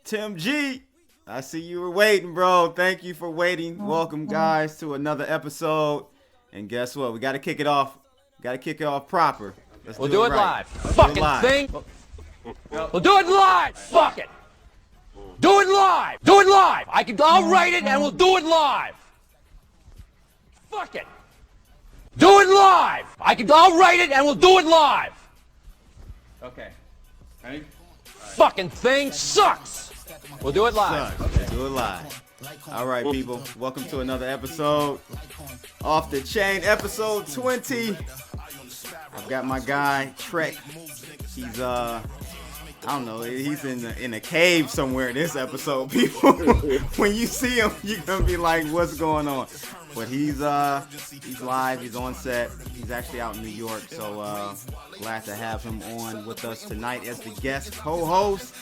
Tim G, I see you were waiting, bro. Thank you for waiting. Welcome, guys, to another episode. And guess what? We got to kick it off. Got to kick it off proper. We'll do it right. live. Fucking thing. We'll do it live. Fuck it. Do it live. Do it live. I'll write it and we'll do it live. Fuck it. Do it live. I'll write it and we'll do it live. Okay. Ready? Fucking thing sucks. We'll do it live. Let's do it live. All right, people. Welcome to another episode. Off the Chain, episode 20. I've got my guy, Trekk. He's, I don't know, he's in a cave somewhere in this episode, people. When you see him, you're going to be like, what's going on? But he's live, he's on set. He's actually out in New York, so glad to have him on with us tonight as the guest co-host.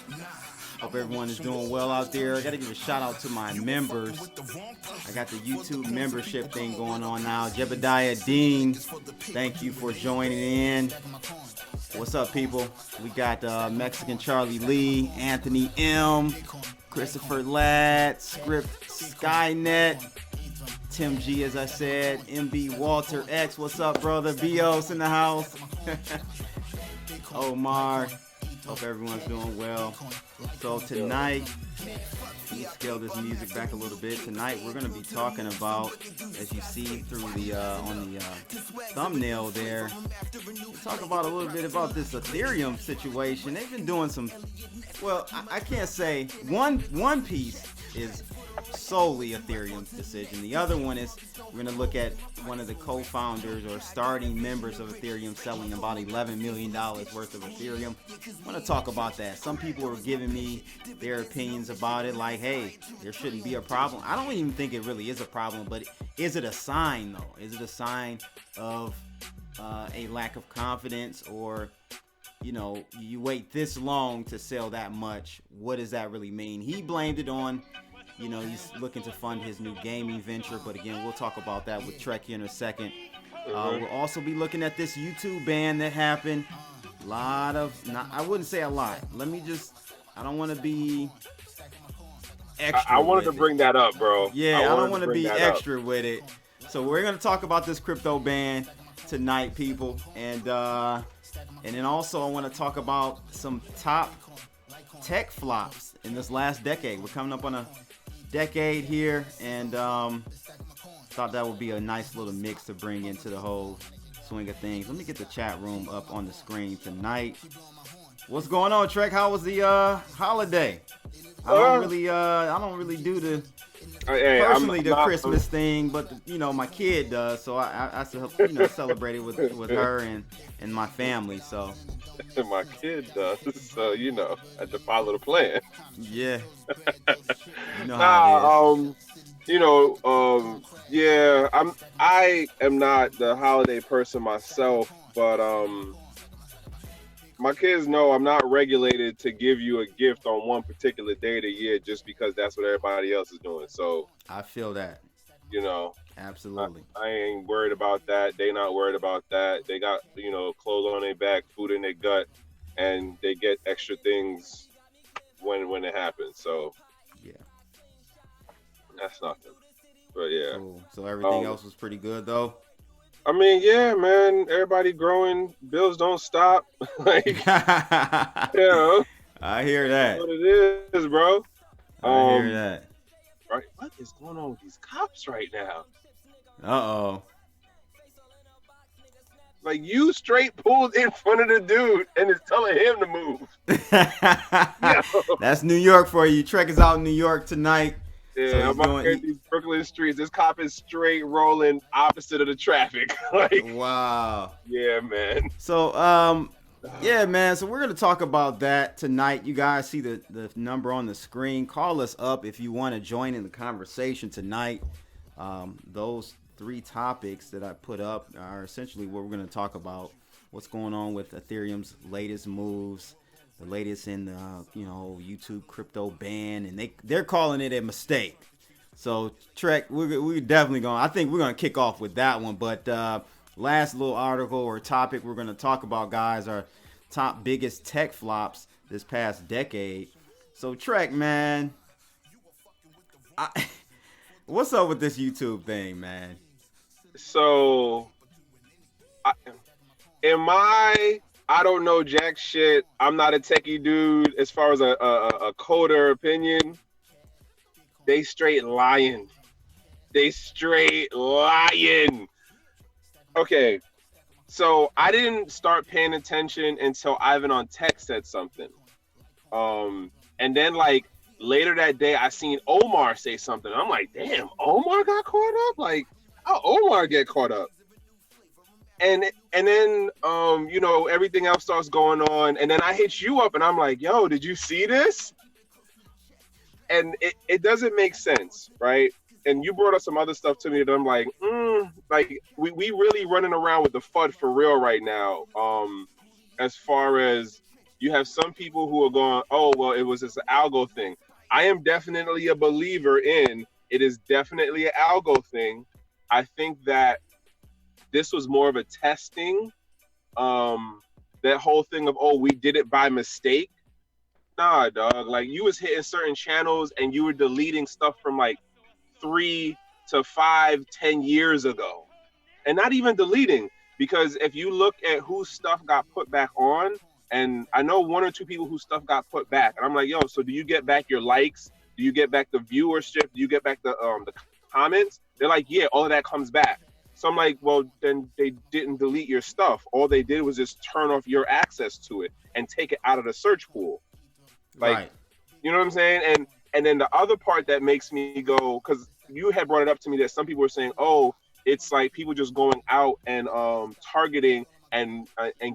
Hope everyone is doing well out there. I got to give a shout out to my members. I got the YouTube membership thing going on now. Jebediah Dean, thank you for joining in. What's up, people? We got Mexican Charlie Lee, Anthony M, Christopher Ladd, Script Skynet, Tim G, as I said, MB Walter X. What's up, brother? Bios in the house. Omar. Hope everyone's doing well. So tonight, let me scale this music back a little bit. Tonight we're going to be talking about, as you see through the on the thumbnail there, we'll talk about a little bit about this Ethereum situation. They've been doing some, well, I can't say one piece is solely Ethereum's decision. The other one is we're going to look at one of the co-founders or starting members of Ethereum selling about $11 million worth of Ethereum. I want to talk about that. Some people are giving me their opinions about it, like, hey, there shouldn't be a problem. I don't even think it really is a problem, but is it a sign, though? Is it a sign of a lack of confidence, or, you know, you wait this long to sell that much? What does that really mean? He blamed it on, you know, he's looking to fund his new gaming venture, but again, we'll talk about that with Trekk here in a second. We'll also be looking at this YouTube ban that happened. A lot of, I wouldn't say a lot. I don't want to be extra. I wanted to bring that up, bro. Yeah, I don't want to be extra with it. So we're going to talk about this crypto ban tonight, people. And then also I want to talk about some top tech flops in this last decade. We're coming up on a decade here, and thought that would be a nice little mix to bring into the whole swing of things. Let me get the chat room up on the screen tonight. What's going on, Trekk? How was the holiday? I don't really do the Christmas thing, but my kid does, so I celebrated with her and my family. So my kid does, so I had to follow the plan. Yeah. How it is. Yeah, I am not the holiday person myself, but my kids know I'm not regulated to give you a gift on one particular day of the year just because that's what everybody else is doing. So I feel that. Absolutely. I ain't worried about that. They not worried about that. They got, clothes on their back, food in their gut, and they get extra things when it happens. So yeah, that's nothing. But yeah. Cool. So everything else was pretty good though. I mean, yeah, man. Everybody growing. Bills don't stop. I hear that. That's what it is, bro. I hear that. Right. What is going on with these cops right now? Uh-oh. Like, you straight pulled in front of the dude and is telling him to move. That's New York for you. Trekk is out in New York tonight. Yeah, so I'm out here in these Brooklyn streets. This cop is straight rolling opposite of the traffic. Wow. Yeah, man. So, yeah, man. So we're going to talk about that tonight. You guys see the number on the screen. Call us up if you want to join in the conversation tonight. Those three topics that I put up are essentially what we're going to talk about. What's going on with Ethereum's latest moves, the latest in the YouTube crypto ban, and they're calling it a mistake. So Trekk, we're definitely I think we're gonna kick off with that one. But last little article or topic we're gonna talk about, guys, are top biggest tech flops this past decade. So Trekk, man, what's up with this YouTube thing, man? So, I don't know jack shit. I'm not a techie dude. As far as a coder opinion, they straight lying. They straight lying. Okay, so I didn't start paying attention until Ivan on Tech said something. And then like later that day, I seen Omar say something. I'm like, damn, Omar got caught up. Like, how Omar get caught up? And then you know, everything else starts going on, and then I hit you up, and I'm like, yo, did you see this? And it doesn't make sense, right? And you brought up some other stuff to me that I'm like, like we really running around with the FUD for real right now. As far as you have some people who are going, oh well, it was just an algo thing. I am definitely a believer in it is definitely an algo thing. I think that this was more of a testing. That whole thing of, oh, we did it by mistake. Nah, dog. Like, you was hitting certain channels and you were deleting stuff from like 3 to 5, 10 years ago. And not even deleting, because if you look at whose stuff got put back on, and I know 1 or 2 people whose stuff got put back, and I'm like, yo, so do you get back your likes? Do you get back the viewership? Do you get back the comments? They're like, yeah, all of that comes back. So I'm like, well, then they didn't delete your stuff. All they did was just turn off your access to it and take it out of the search pool. Like, right. You know what I'm saying? And then the other part that makes me go, because you had brought it up to me that some people were saying, oh, it's like people just going out and targeting and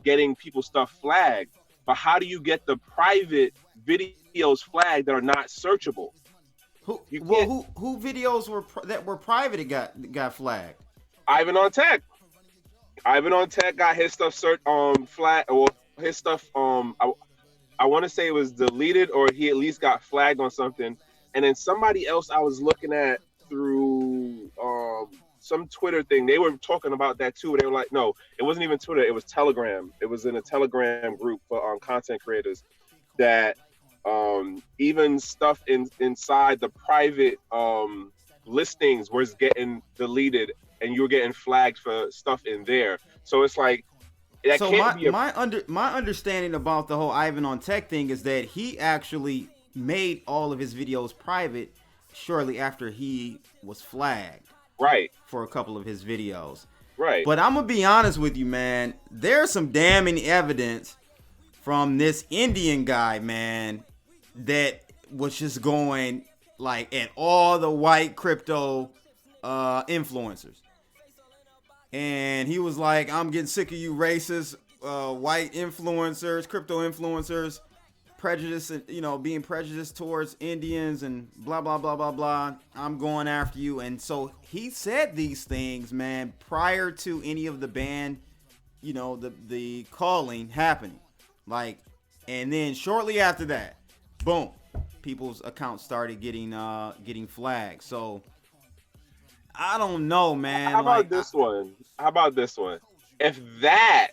getting people's stuff flagged. But how do you get the private videos flagged that are not searchable? Who videos that were private got flagged? Ivan on Tech. Ivan on Tech got his stuff flagged. Well, his stuff I want to say it was deleted, or he at least got flagged on something. And then somebody else I was looking at through some Twitter thing, they were talking about that too. They were like, no, it wasn't even Twitter, it was Telegram. It was in a Telegram group for content creators that even stuff inside the private listings was getting deleted, and you were getting flagged for stuff in there. So it's like, that so can't be my understanding about the whole Ivan on Tech thing is that he actually made all of his videos private shortly after he was flagged. Right. For a couple of his videos. Right. But I'm gonna be honest with you, man. There's some damning evidence from this Indian guy, man, that was just going like at all the white crypto influencers. And he was like, I'm getting sick of you racist white influencers, crypto influencers, prejudice, you know, being prejudiced towards Indians and blah, blah, blah, blah, blah. I'm going after you. And so he said these things, man, prior to any of the ban, you know, the calling happening. Like, and then shortly after that, boom, people's accounts started getting flagged. So I don't know, man. How about this one? How about this one? If that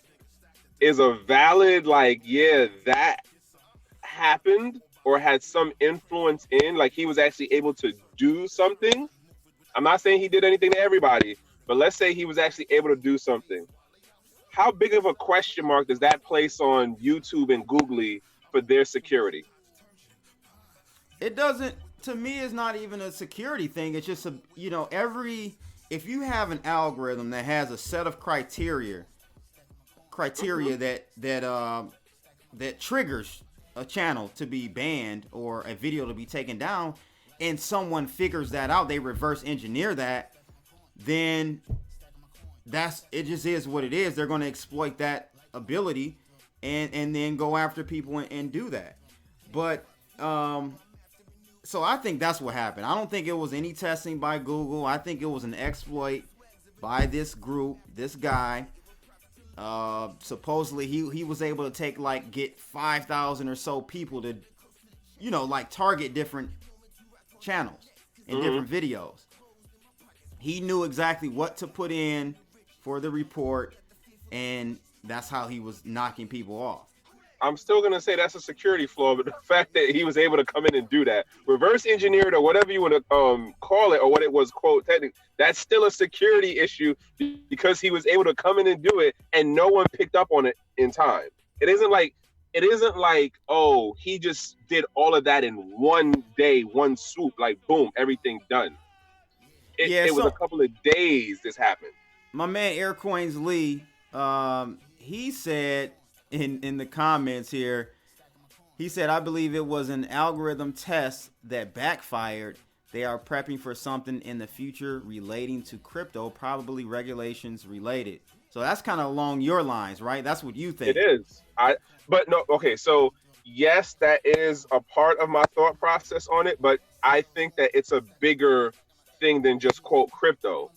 is a valid, like, yeah, that happened or had some influence in, like, he was actually able to do something. I'm not saying he did anything to everybody, but let's say he was actually able to do something. How big of a question mark does that place on YouTube and Googly for their security? It doesn't. To me, it's not even a security thing. It's just you know, if you have an algorithm that has a set of criteria that triggers a channel to be banned or a video to be taken down, and someone figures that out, they reverse engineer that, then it just is what it is. They're going to exploit that ability and then go after people and do that. But so I think that's what happened. I don't think it was any testing by Google. I think it was an exploit by this group, this guy. Supposedly he was able to get 5,000 or so people to, you know, like target different channels and different videos. He knew exactly what to put in for the report, and that's how he was knocking people off. I'm still gonna say that's a security flaw, but the fact that he was able to come in and do that, reverse engineered or whatever you want to call it, or what it was, quote, technically, that's still a security issue because he was able to come in and do it, and no one picked up on it in time. It isn't like oh, he just did all of that in one day, one swoop, like boom, everything done. It was a couple of days this happened. My man Aircoins Lee, he said in the comments here, he said, I believe it was an algorithm test that backfired. They are prepping for something in the future relating to crypto, probably regulations related. So that's kind of along your lines, right? That's what you think. It is. But no, okay, so yes, that is a part of my thought process on it, but I think that it's a bigger thing than just quote crypto.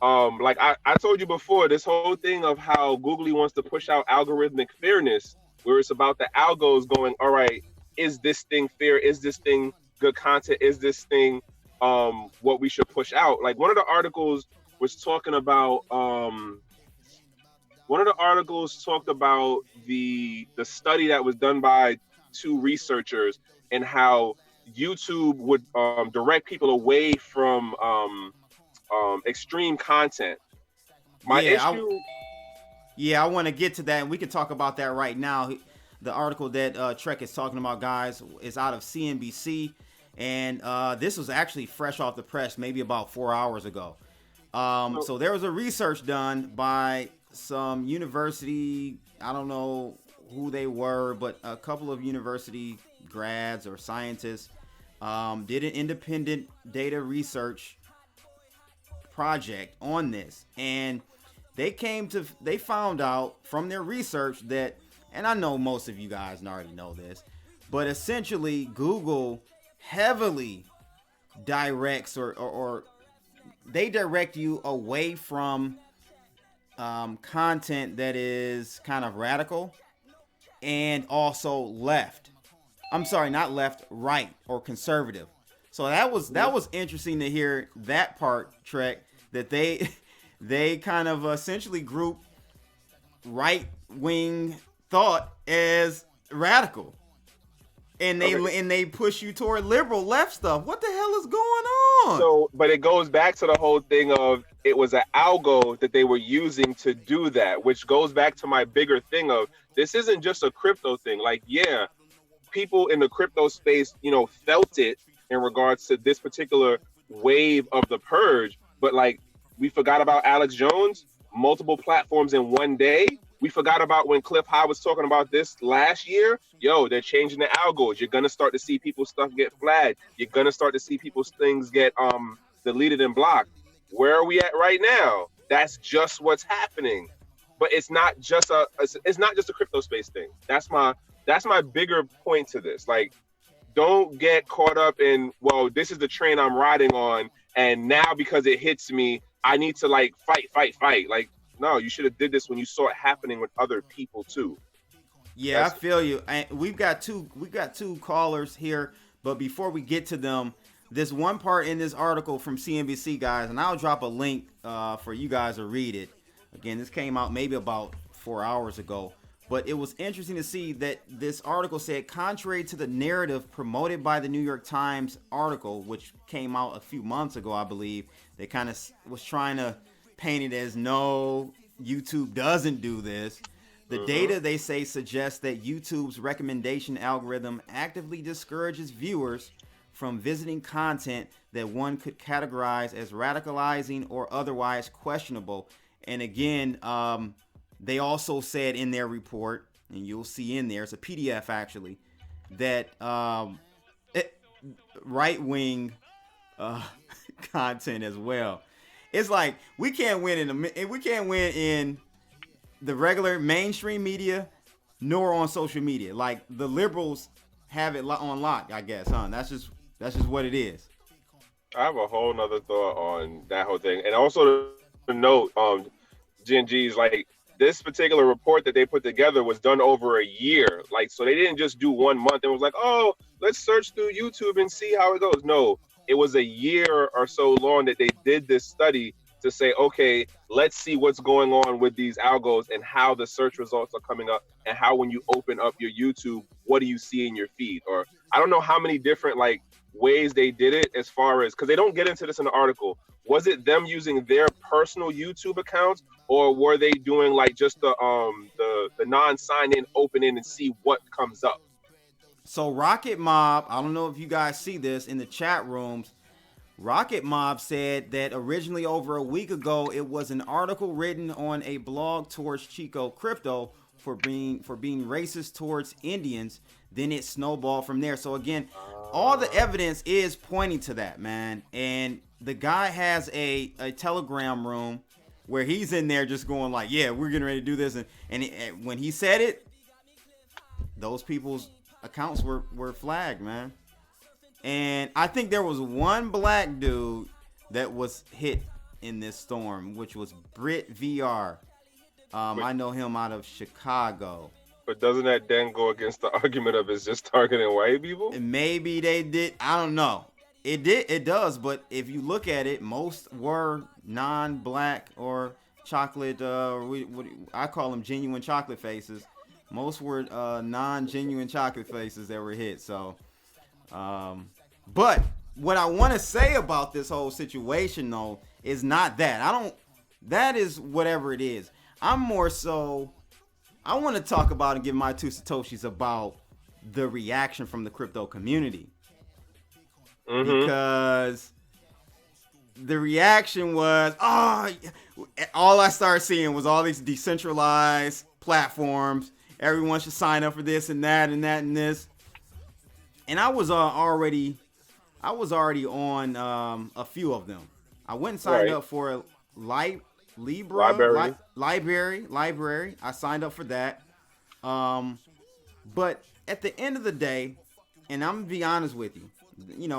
Like I told you before, this whole thing of how Googly wants to push out algorithmic fairness, where it's about the algos going, all right, is this thing fair? Is this thing good content? Is this thing what we should push out? Like one of the articles was talking about the study that was done by two researchers and how YouTube would direct people away from extreme content. I want to get to that, and we can talk about that right now. The article that Trekk is talking about, guys, is out of CNBC, and this was actually fresh off the press, maybe about 4 hours ago. So there was a research done by some university, I don't know who they were, but a couple of university grads or scientists did an independent data research project on this, and they found out from their research that, and I know most of you guys already know this, but essentially Google heavily directs or they direct you away from content that is kind of radical and also left. I'm sorry, not left, right, or conservative. So that was interesting to hear that part, Trekk, that they kind of essentially group right-wing thought as radical. And they push you toward liberal left stuff. What the hell is going on? So, but it goes back to the whole thing of it was an algo that they were using to do that, which goes back to my bigger thing of this isn't just a crypto thing. Like, yeah, people in the crypto space, felt it in regards to this particular wave of the purge, but like we forgot about Alex Jones, multiple platforms in one day. We forgot about when Cliff High was talking about this last year. Yo, they're changing the algos. You're gonna start to see people's stuff get flagged. You're gonna start to see people's things get deleted and blocked. Where are we at right now? That's just what's happening. But it's not just a crypto space thing. That's my bigger point to this. Like, don't get caught up in, well, this is the train I'm riding on, and now because it hits me, I need to like fight. Like, no, you should have did this when you saw it happening with other people too. Yeah, I feel you. And we've got two callers here, but before we get to them, this one part in this article from CNBC, guys, and I'll drop a link for you guys to read it. Again, this came out maybe about 4 hours ago, but it was interesting to see that this article said, contrary to the narrative promoted by the New York Times article, which came out a few months ago, I believe, they kind of was trying to paint it as no, YouTube doesn't do this. The data, they say, suggests that YouTube's recommendation algorithm actively discourages viewers from visiting content that one could categorize as radicalizing or otherwise questionable. And again, they also said in their report, and you'll see in there, it's a PDF actually, that right-wing content as well. It's like we can't win in the regular mainstream media, nor on social media. Like the liberals have it on lock, I guess, huh? That's just what it is. I have a whole nother thought on that whole thing, and also to note, Gen G's, like, this particular report that they put together was done over a year. Like, so they didn't just do 1 month and was like, oh, let's search through YouTube and see how it goes. No, it was a year or so long that they did this study to say, okay, let's see what's going on with these algos and how the search results are coming up, and how when you open up your YouTube, what do you see in your feed? Or I don't know how many different like ways they did it, as far as, because they don't get into this in the article. Was it them using their personal YouTube accounts, or were they doing like just the non-sign in, open in and see what comes up? So Rocket Mob, I don't know if you guys see this in the chat rooms. Rocket Mob said that originally over a week ago, it was an article written on a blog towards Chico Crypto for being racist towards Indians. Then it snowballed from there. So again, all the evidence is pointing to that, man. And the guy has a Telegram room where he's in there just going like, yeah, we're getting ready to do this. And when he said it, those people's accounts were flagged, man. And I think there was one black dude that was hit in this storm, which was Brit VR. I know him out of Chicago. But doesn't that then go against the argument of it's just targeting white people? And maybe they did. I don't know. It does. But if you look at it, most were non-black or chocolate. I call them genuine chocolate faces. Most were non-genuine chocolate faces that were hit. So, but what I want to say about this whole situation, though, is not that. That is whatever it is. I'm more so, I want to talk about and give my 2 Satoshis about the reaction from the crypto community. Because the reaction was, all I started seeing was all these decentralized platforms. Everyone should sign up for this and that and that and this. And I was already on a few of them. I went and signed up for Library. I signed up for that. But at the end of the day, and I'm gonna be honest with you,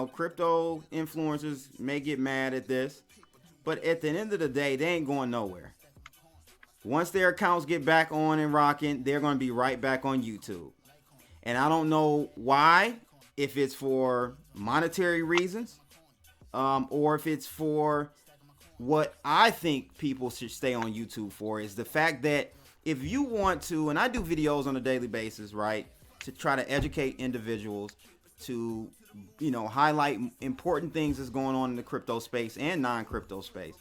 crypto influencers may get mad at this, but at the end of the day, they ain't going nowhere. Once their accounts get back on and rocking, they're going to be right back on YouTube. And I don't know why, if it's for monetary reasons, or if it's for what I think people should stay on YouTube for, is the fact that if you want to, and I do videos on a daily basis, right, to try to educate individuals, to, highlight important things that's going on in the crypto space and non-crypto space.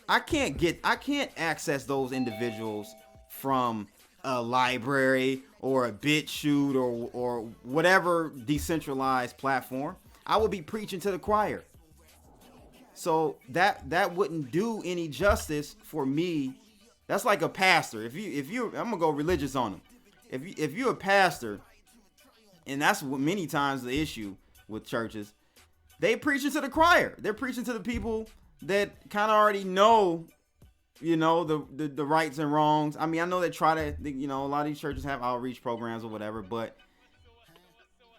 I can't access those individuals from a library or a BitChute or whatever decentralized platform. I would be preaching to the choir. So that wouldn't do any justice for me. That's like a pastor. If you I'm gonna go religious on them. If you're a pastor, and that's what many times the issue with churches, they preaching to the choir. They're preaching to the people that kind of already know, the rights and wrongs. I mean, I know they try to, a lot of these churches have outreach programs or whatever, but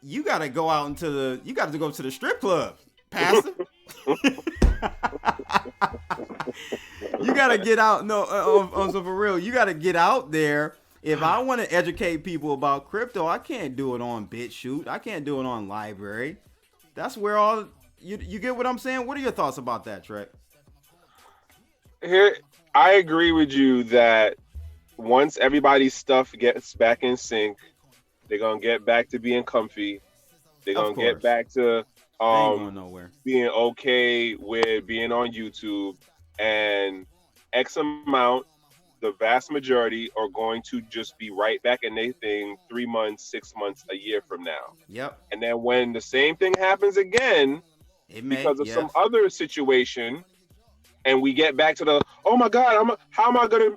you got to go out you got to go to the strip club, pastor. You got to get out. No, so for real, you got to get out there. If I want to educate people about crypto, I can't do it on BitChute. I can't do it on Library. That's where you get what I'm saying? What are your thoughts about that, Trekk? Here, I agree with you that once everybody's stuff gets back in sync, they're gonna get back to being comfy. They're gonna get back to going nowhere. Being okay with being on YouTube, and X amount, the vast majority, are going to just be right back in their thing 3 months, 6 months, a year from now. Yep. And then when the same thing happens again, because of some other situation, and we get back to the, oh my God, how am I gonna,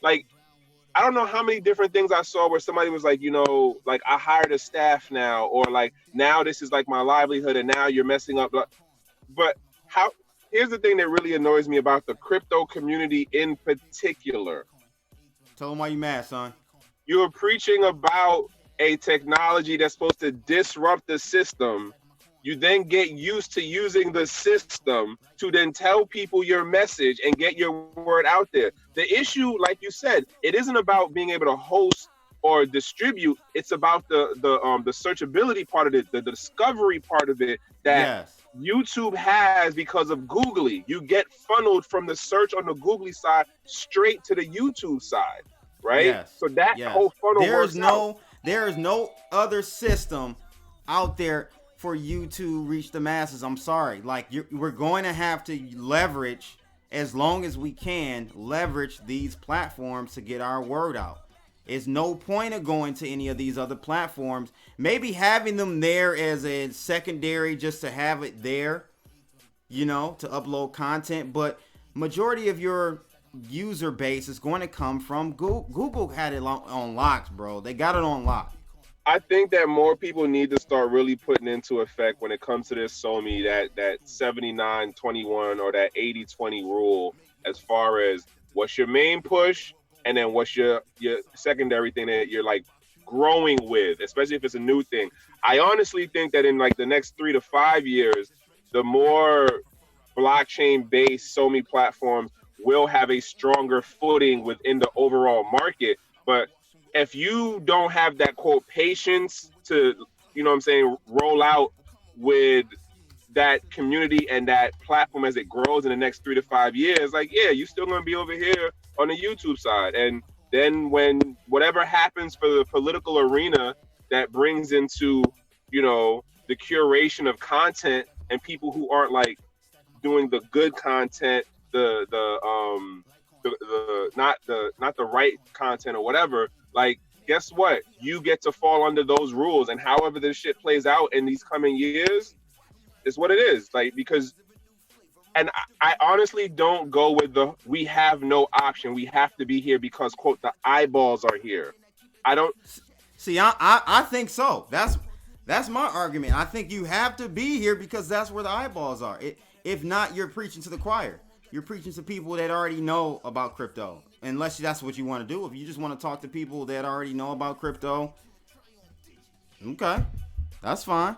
I don't know how many different things I saw where somebody was like, like, I hired a staff now, or like, now this is like my livelihood, and now you're messing up. But here's the thing that really annoys me about the crypto community in particular. Tell them why you mad, son. You're preaching about a technology that's supposed to disrupt the system. You then get used to using the system to then tell people your message and get your word out there. The issue, like you said, it isn't about being able to host or distribute. It's about the searchability part of it, the discovery part of it, that YouTube has because of Googly. You get funneled from the search on the Googly side straight to the YouTube side, right? Yes. So that yes. whole funnel works out. There is no other system out there for you to reach the masses. I'm sorry. Like, we're going to have to leverage, as long as we can, leverage these platforms to get our word out. It's no point of going to any of these other platforms. Maybe having them there as a secondary, just to have it there, you know, to upload content. But majority of your user base is going to come from Google. Google had it on locks, bro. They got it on lock. I think that more people need to start really putting into effect when it comes to this SOMI, that 79-21 or that 80-20 rule, as far as what's your main push and then what's your secondary thing that you're like growing with, especially if it's a new thing. I honestly think that in like the next 3 to 5 years, the more blockchain-based SOMI platforms will have a stronger footing within the overall market. But if you don't have that, quote, patience to, you know what I'm saying, roll out with that community and that platform as it grows in the next 3 to 5 years, like, yeah, you're still going to be over here on the YouTube side. And then when whatever happens for the political arena that brings into, you know, the curation of content and people who aren't like doing the good content, the not the right content or whatever, like, guess what? You get to fall under those rules. And however this shit plays out in these coming years is what it is. Like, because, and I honestly don't go with the, we have no option. We have to be here because, quote, the eyeballs are here. I don't see. I think so. That's my argument. I think you have to be here because that's where the eyeballs are. If not, you're preaching to the choir. You're preaching to people that already know about crypto. Unless that's what you want to do. If you just want to talk to people that already know about crypto, okay, that's fine.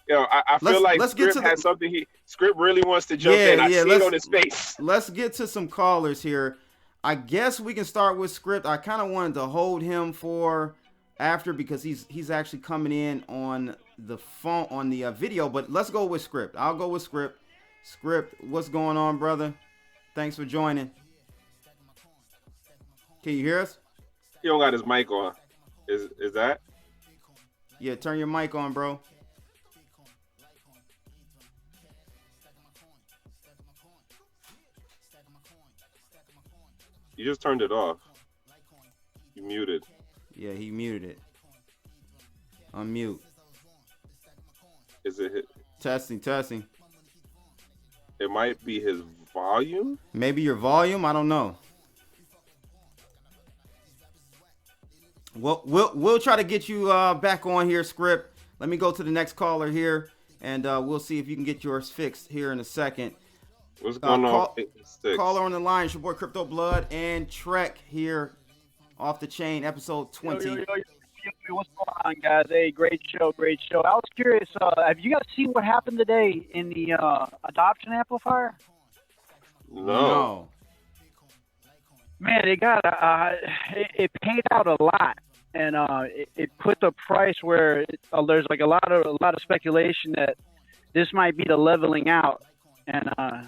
You know, I feel like Script has something Script really wants to jump in. I see it on his face. Let's get to some callers here. I guess we can start with Script. I kind of wanted to hold him for after because he's actually coming in on the phone, on the video. But let's go with Script. I'll go with Script. Script, what's going on, brother? Thanks for joining. Can you hear us? He don't got his mic on. Is that? Yeah, turn your mic on, bro. You just turned it off. You muted. Yeah, he muted it. Unmute. Is it testing? It might be his volume. Maybe your volume. I don't know. We'll try to get you back on here, Script. Let me go to the next caller here, and we'll see if you can get yours fixed here in a second. What's going on? Caller on the line. It's your boy Crypto Blood and Trekk here, Off the Chain, episode 20. Yo, what's going on, guys? Hey, great show. I was curious, have you guys seen what happened today in the adoption amplifier? No. Man, it got it paid out a lot, and it put the price where there's like a lot of speculation that this might be the leveling out, and I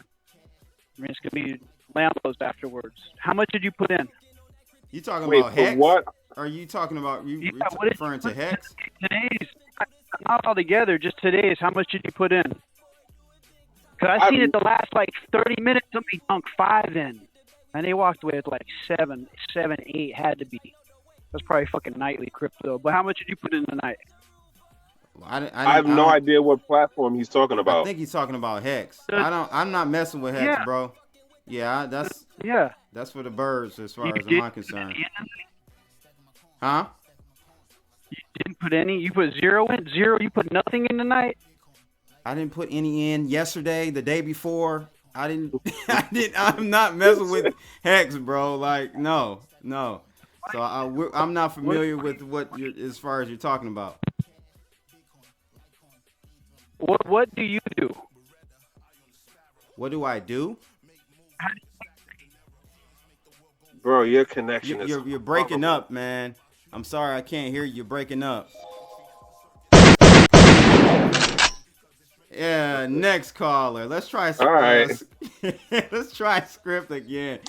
mean it's gonna be Lambos afterwards. How much did you put in? You talking about Hex? What? Are you talking about what referring to Hex? Today's not all together, just today's. How much did you put in? Because I seen it the last like 30 minutes. Somebody dunked 5 in. And they walked away with like 7, 8 had to be. That's probably fucking nightly crypto. But how much did you put in tonight? Well, I have no idea what platform he's talking about. I think he's talking about Hex. I'm not messing with Hex, bro. Yeah, that's for the birds as far as I'm concerned. Huh? You didn't put any? You put 0 in? 0? You put nothing in tonight? I didn't put any in yesterday, the day before. I'm not messing with Hex, bro. Like, no. So I'm not familiar with as far as you're talking about. What do you do? What do I do? Bro, your connection is... You're breaking up, man. I'm sorry, I can't hear you. You're breaking up. Yeah, next caller. Let's try. All right. Let's try Script again.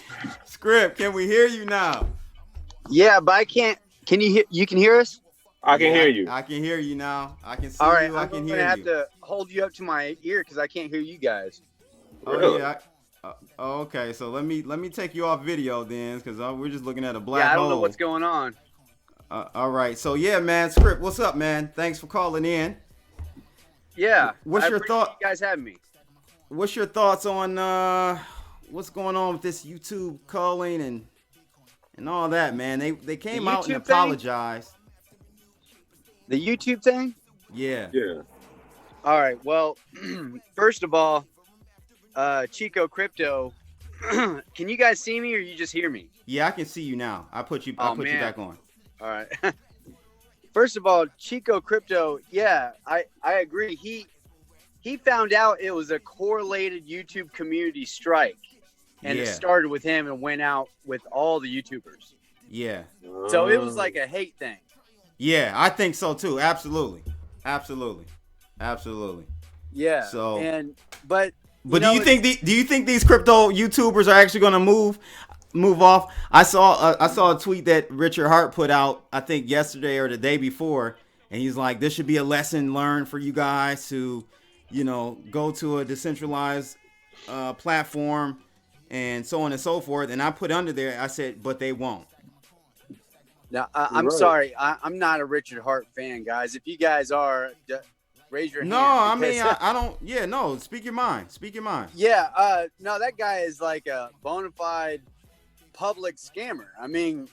Script, can we hear you now? Yeah, but I can't. Can you hear? You can hear us? I can hear you. I can hear you now. I can see All right, you. I I'm can gonna hear have you. to hold you up to my ear because I can't hear you guys. Oh Really? yeah. Okay, so let me take you off video then, because we're just looking at a black Yeah, I hole. don't know what's going on. All right. So yeah, man, Script, what's up, man? Thanks for calling in. Yeah. What's I your appreciate thought? You guys having me. What's your thoughts on what's going on with this YouTube culling and all that, man? They came out and YouTube thing? apologized. The YouTube thing? Yeah. Yeah. All right. Well, first of all, Chico Crypto. Can you guys see me or you just hear me? Yeah, I can see you now. I put you Oh, you man. back on. All right. First of all, Chico Crypto, yeah, I agree. He found out it was a correlated YouTube community strike, and it Yeah. started with him and went out with all the YouTubers. Yeah. So it was like a hate thing. Yeah, I think so too. Absolutely. Yeah. So- but But know, do you think these crypto YouTubers are actually going to move off? I saw a tweet that Richard Hart put out, I think yesterday or the day before, and he's like, this should be a lesson learned for you guys to, go to a decentralized platform and so on and so forth. And I put under there, I said, but they won't. Now, I'm Right. sorry. I'm not a Richard Hart fan, guys. If you guys are, raise your hand. No, I mean, because- I don't. Yeah, no. Speak your mind. Yeah, no, that guy is like a bona fide public scammer. I mean,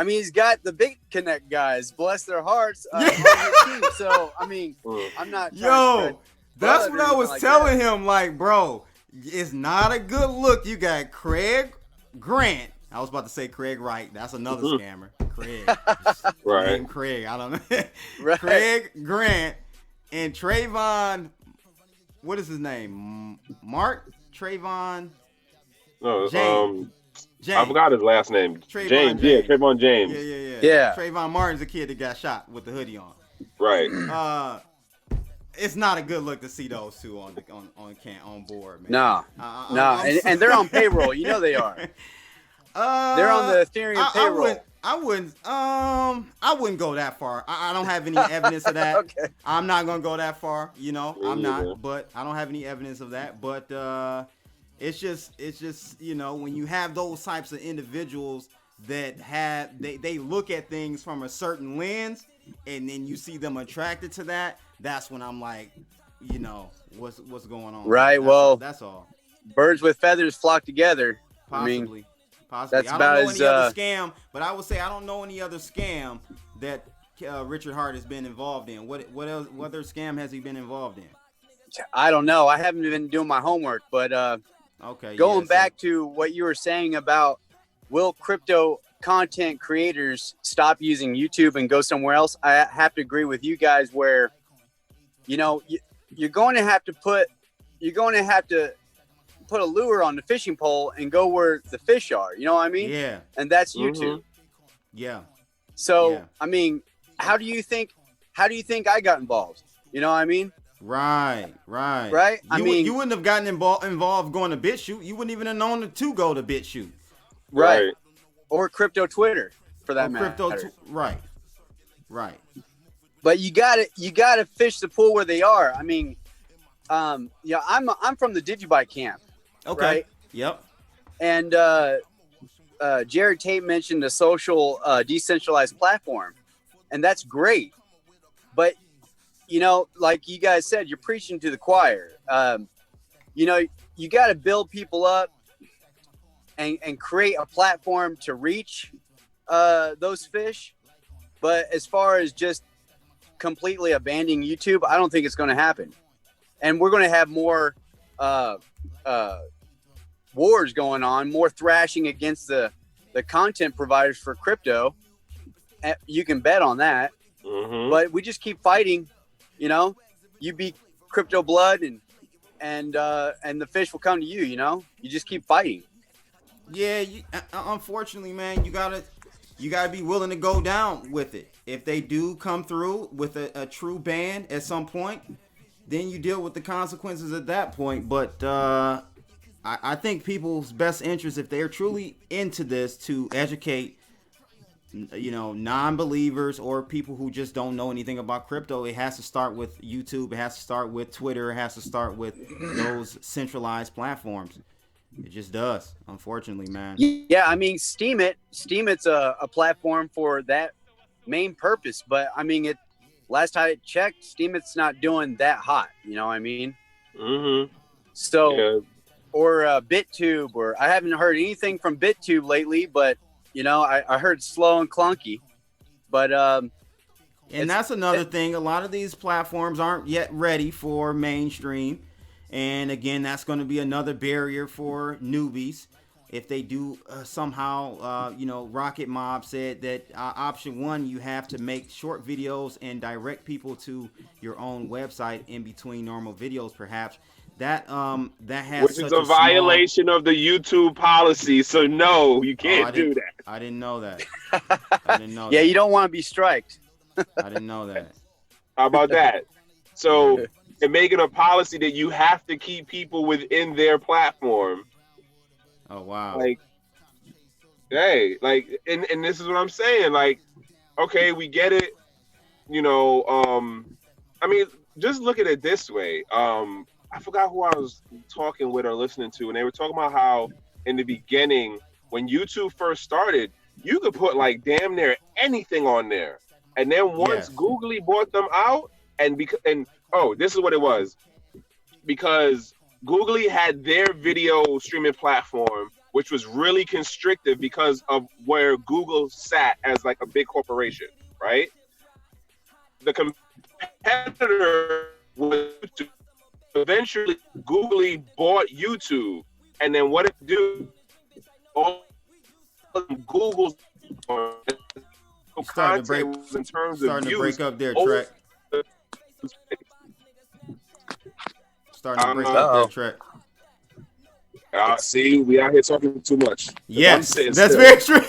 he's got the Big Connect guys, bless their hearts, on his team. So, I mean, I'm not. trying to Yo, spread that's blood what or I anything was like telling that. him. Like, bro, it's not a good look. You got Craig Grant. I was about to say Craig Wright. That's another scammer. Craig. Right. Name Craig. I don't know. Right. Craig Grant and Trayvon. What is his name? Mark Trayvon No, James. I forgot his last name. Trayvon James. Yeah, James. Trayvon James. Yeah. Yeah. Trayvon Martin's the kid that got shot with the hoodie on. Right. It's not a good look to see those two on board, man. No, I'm and they're on payroll. You know they are. They're on the Ethereum payroll. I wouldn't go that far. I don't have any evidence of that. Okay. I'm not gonna go that far. Me I'm neither. not. But I don't have any evidence of that. But it's just when you have those types of individuals that they look at things from a certain lens, and then you see them attracted to that. That's when I'm like, what's going on? Right, well- that's all. Birds with feathers flock together. Possibly. I mean, Possibly. that's I don't know about any as, other scam, but I would say I don't know any other scam that Richard Hart has been involved in. What other scam has he been involved in? I don't know. I haven't been doing my homework, but Okay. going back to what you were saying about will crypto content creators stop using YouTube and go somewhere else, I have to agree with you guys where, you're going to have to put a lure on the fishing pole and go where the fish are. You know what I mean? Yeah. And that's Mhm. YouTube. Yeah. So, Yeah. I mean, how do you think I got involved? You know what I mean? Right. Right? I You, mean- you wouldn't have gotten involved going to BitChute. You wouldn't even have known to go to BitChute. Right. Or crypto Twitter for that Or matter. Right. But you gotta fish the pool where they are. I mean, I'm from the Digibyte camp, Okay. right? Yep. And Jared Tate mentioned a social decentralized platform, and that's great. But like you guys said, you're preaching to the choir. You got to build people up and create a platform to reach those fish. But as far as just completely abandoning YouTube, I don't think it's going to happen. And we're going to have more wars going on, more thrashing against the content providers for crypto. You can bet on that. Mm-hmm. But we just keep fighting. You beat crypto blood, and the fish will come to you. You just keep fighting. Yeah. Unfortunately, man, you gotta be willing to go down with it. If they do come through with a true ban at some point, then you deal with the consequences at that point. But I think people's best interest, if they're truly into this, to educate, non-believers or people who just don't know anything about crypto. It has to start with YouTube. It has to start with Twitter. It has to start with those centralized platforms. It just does, unfortunately, man. Yeah, I mean, Steemit's a platform for that main purpose. But I mean, last I checked, Steemit's not doing that hot. You know what I mean? Mm-hmm. So, Yeah. or BitTube, or I haven't heard anything from BitTube lately. But I heard slow and clunky. But and that's another thing. A lot of these platforms aren't yet ready for mainstream. And again, that's going to be another barrier for newbies. If they do somehow, Rocket Mob said that option one, you have to make short videos and direct people to your own website in between normal videos, perhaps. That has which is a violation of the YouTube policy. So no, you can't do that. I didn't know that. Yeah, you don't want to be striked. I didn't know that. How about that? So they're making a policy that you have to keep people within their platform. Oh wow! Like, hey, and this is what I'm saying. Like, okay, we get it. I mean, just look at it this way. I forgot who I was talking with or listening to, and they were talking about how in the beginning, when YouTube first started, you could put like damn near anything on there, and then once Googly bought them out, this is what it was, because Googly had their video streaming platform, which was really constrictive because of where Google sat as like a big corporation, right? The competitor was YouTube. Eventually, Googly bought YouTube, and then what it do? All of Google's starting to break up there, Trekk. Starting to break up there, Trekk. See, we out here talking too much. Yes, that's very true.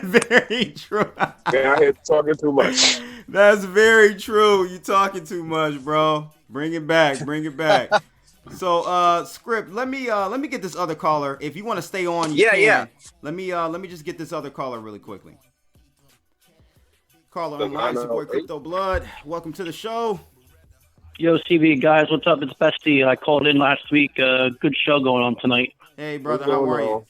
Very true. We out here talking too much. That's very true. You talking too much, bro. Bring it back. So, Script, let me get this other caller. If you want to stay on, you can. Yeah. Let me just get this other caller really quickly. Caller online, it's your boy Crypto Blood. Welcome to the show. Yo, CB guys, what's up? It's Bestie. I called in last week. Good show going on tonight. Hey, brother, how are you?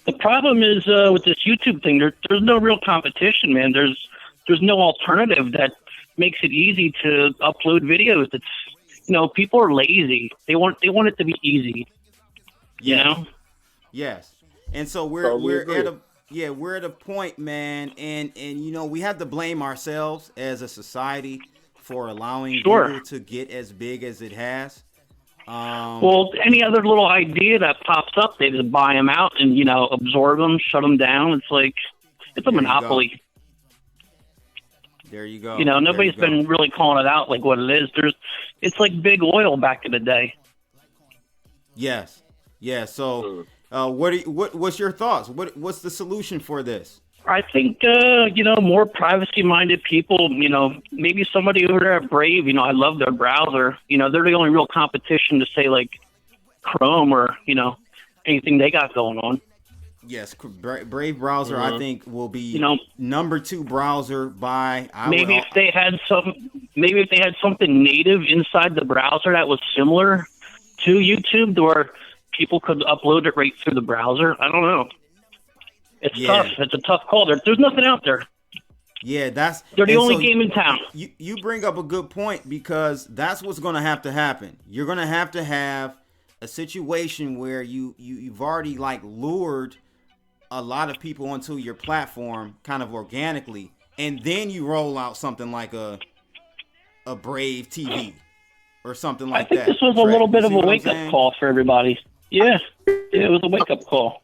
The problem is with this YouTube thing. There's no real competition, man. There's no alternative that makes it easy to upload videos. It's people are lazy. They want it to be easy. Yes. And so we're at a point, man, and we have to blame ourselves as a society for allowing Google to get as big as it has. Well, any other little idea that pops up, they just buy them out and absorb them, shut them down. It's like it's a monopoly. There you go. Nobody's been really calling it out like what it is. It's like big oil back in the day. Yes. Yeah. So, what's your thoughts? What's the solution for this? I think, more privacy-minded people, maybe somebody over there at Brave, I love their browser. They're the only real competition to say like Chrome or, anything they got going on. Yes, Brave browser, I think, will be number 2 browser by. If they had something native inside the browser that was similar to YouTube, where people could upload it right through the browser. I don't know. It's tough. It's a tough call. There's nothing out there. Yeah, they're the only game in town. You bring up a good point, because that's what's going to happen. You're going to have a situation where you've already like lured a lot of people onto your platform kind of organically, and then you roll out something like a Brave TV or something like that. I think this was a little bit of a wake-up call for everybody. Yeah, it was a wake-up call.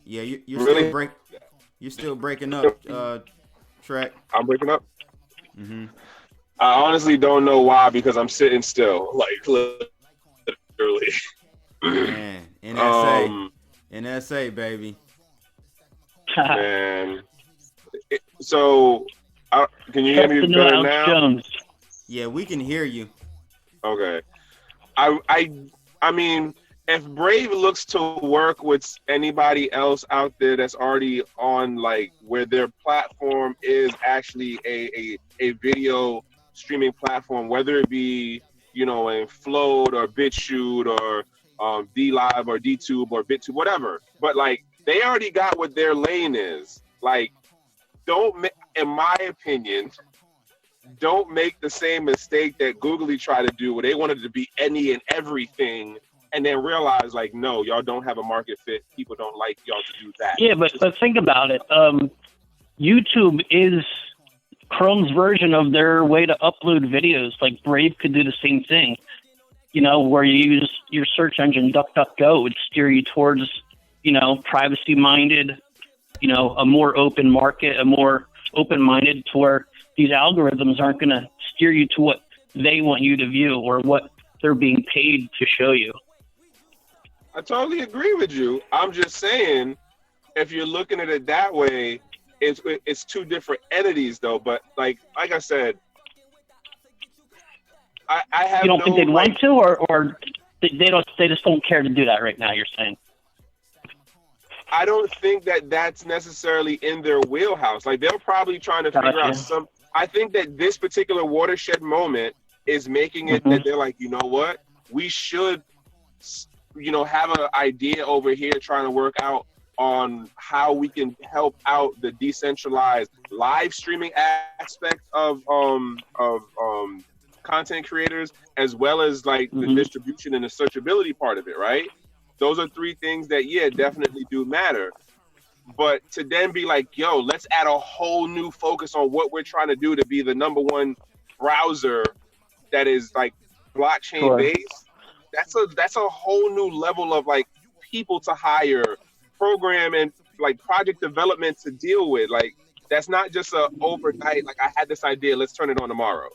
Yeah, you're still breaking up, Trekk. I'm breaking up. Mm-hmm. I honestly don't know why, because I'm sitting still, like literally. Man, NSA, baby. Man, so Can you hear That's me the new better Alex now? Jones. Yeah, we can hear you. Okay. I mean, if Brave looks to work with anybody else out there that's already on like where their platform is actually a video streaming platform, whether it be in Float or BitChute or DLive or DTube or BitTube, whatever. But like they already got what their lane is. Like, in my opinion, don't make the same mistake that Googly tried to do, where they wanted to be any and everything, and then realize like, no, y'all don't have a market fit. People don't like y'all to do that. Yeah, but think about it. YouTube is Chrome's version of their way to upload videos. Like Brave could do the same thing. Where you use your search engine, DuckDuckGo, would steer you towards, privacy-minded, a more open market, a more open-minded, to where these algorithms aren't going to steer you to what they want you to view or what they're being paid to show you. I totally agree with you. I'm just saying, if you're looking at it that way, it's two different entities, though. But like I said, I have. You don't think they'd want to, or they don't? They just don't care to do that right now. You're saying? I don't think that that's necessarily in their wheelhouse. Like they're probably trying to figure out some. I think that this particular watershed moment is making it that they're like, you know what, we should, have an idea over here trying to work out on how we can help out the decentralized live streaming aspect of content creators, as well as like the distribution and the searchability part of it, right? Those are three things that, definitely do matter. But to then be like, yo, let's add a whole new focus on what we're trying to do to be the number one browser that is like blockchain based. That's a whole new level of like people to hire, program and like project development to deal with. Like that's not just a overnight, like I had this idea, let's turn it on tomorrow.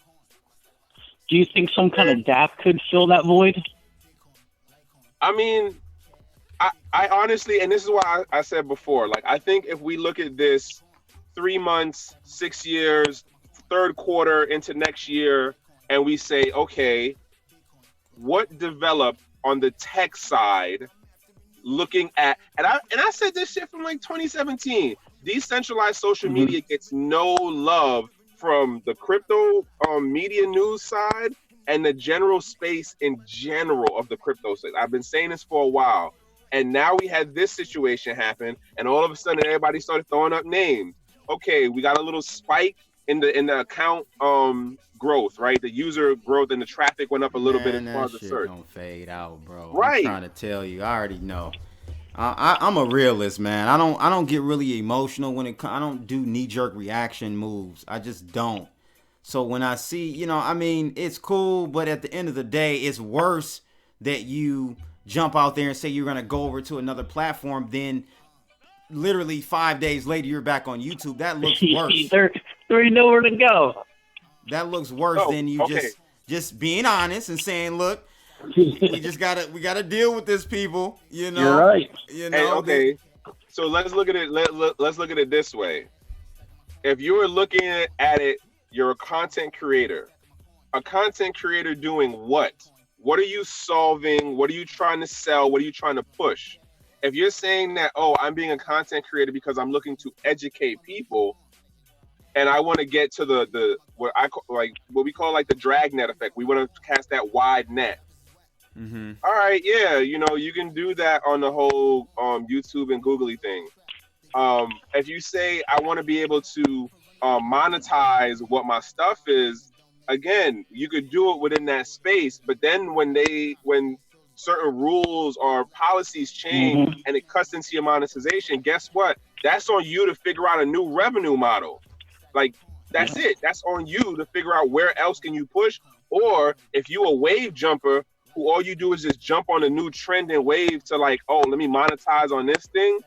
Do you think some kind of DApp could fill that void? I mean, I honestly, and this is why I said before, like, I think if we look at this 3 months, 6 years, third quarter into next year, and we say, okay, what developed on the tech side, looking at, and I said this shit from like 2017, decentralized social media gets no love from the crypto media news side and the general space in general of the crypto space. I've been saying this for a while. And now we had this situation happen, and all of a sudden everybody started throwing up names. Okay, we got a little spike in the account growth, right? The user growth and the traffic went up a little bit as far as the search. Don't fade out, bro. Right. I'm trying to tell you. I already know. I'm a realist, man. I don't get really emotional when I don't do knee-jerk reaction moves. I just don't. So when I see, it's cool, but at the end of the day, it's worse that you jump out there and say you're going to go over to another platform, then literally 5 days later you're back on YouTube. That looks worse. There ain't nowhere to go. That looks worse than you just being honest and saying, look, we gotta deal with this, people. You're right. Okay. So let's look at it. Let's look at it this way. If you're looking at it, you're a content creator. A content creator doing what? What are you solving? What are you trying to sell? What are you trying to push? If you're saying that, oh, I'm being a content creator because I'm looking to educate people, and I want to get to the what we call like the dragnet effect. We want to cast that wide net. Mm-hmm. All right, yeah, you can do that on the whole YouTube and Googly thing. If you say I want to be able to monetize what my stuff is, again, you could do it within that space, but then when certain rules or policies change and it cuts into your monetization, guess what? That's on you to figure out a new revenue model. Like, that's it. That's on you to figure out where else can you push. Or if you a wave jumper who all you do is just jump on a new trend and wave to like, oh, let me monetize on this thing.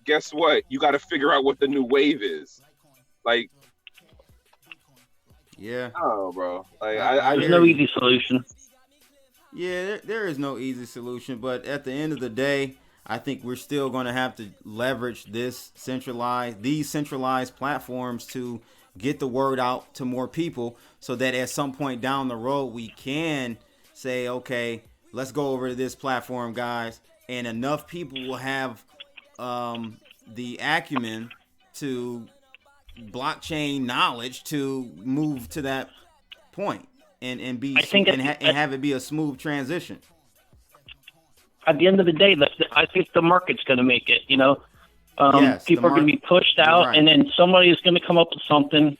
Guess what? You got to figure out what the new wave is. Like, yeah. I don't know, bro. Like, there's no easy solution. Yeah, there is no easy solution, but at the end of the day, I think we're still going to have to leverage these centralized platforms to, get the word out to more people so that at some point down the road we can say, okay, let's go over to this platform, guys, and enough people will have the acumen to blockchain knowledge to move to that point and have it be a smooth transition. At the end of the day, I think the market's going to make it. You know, people are going to be pushed out, right, and then somebody is going to come up with something,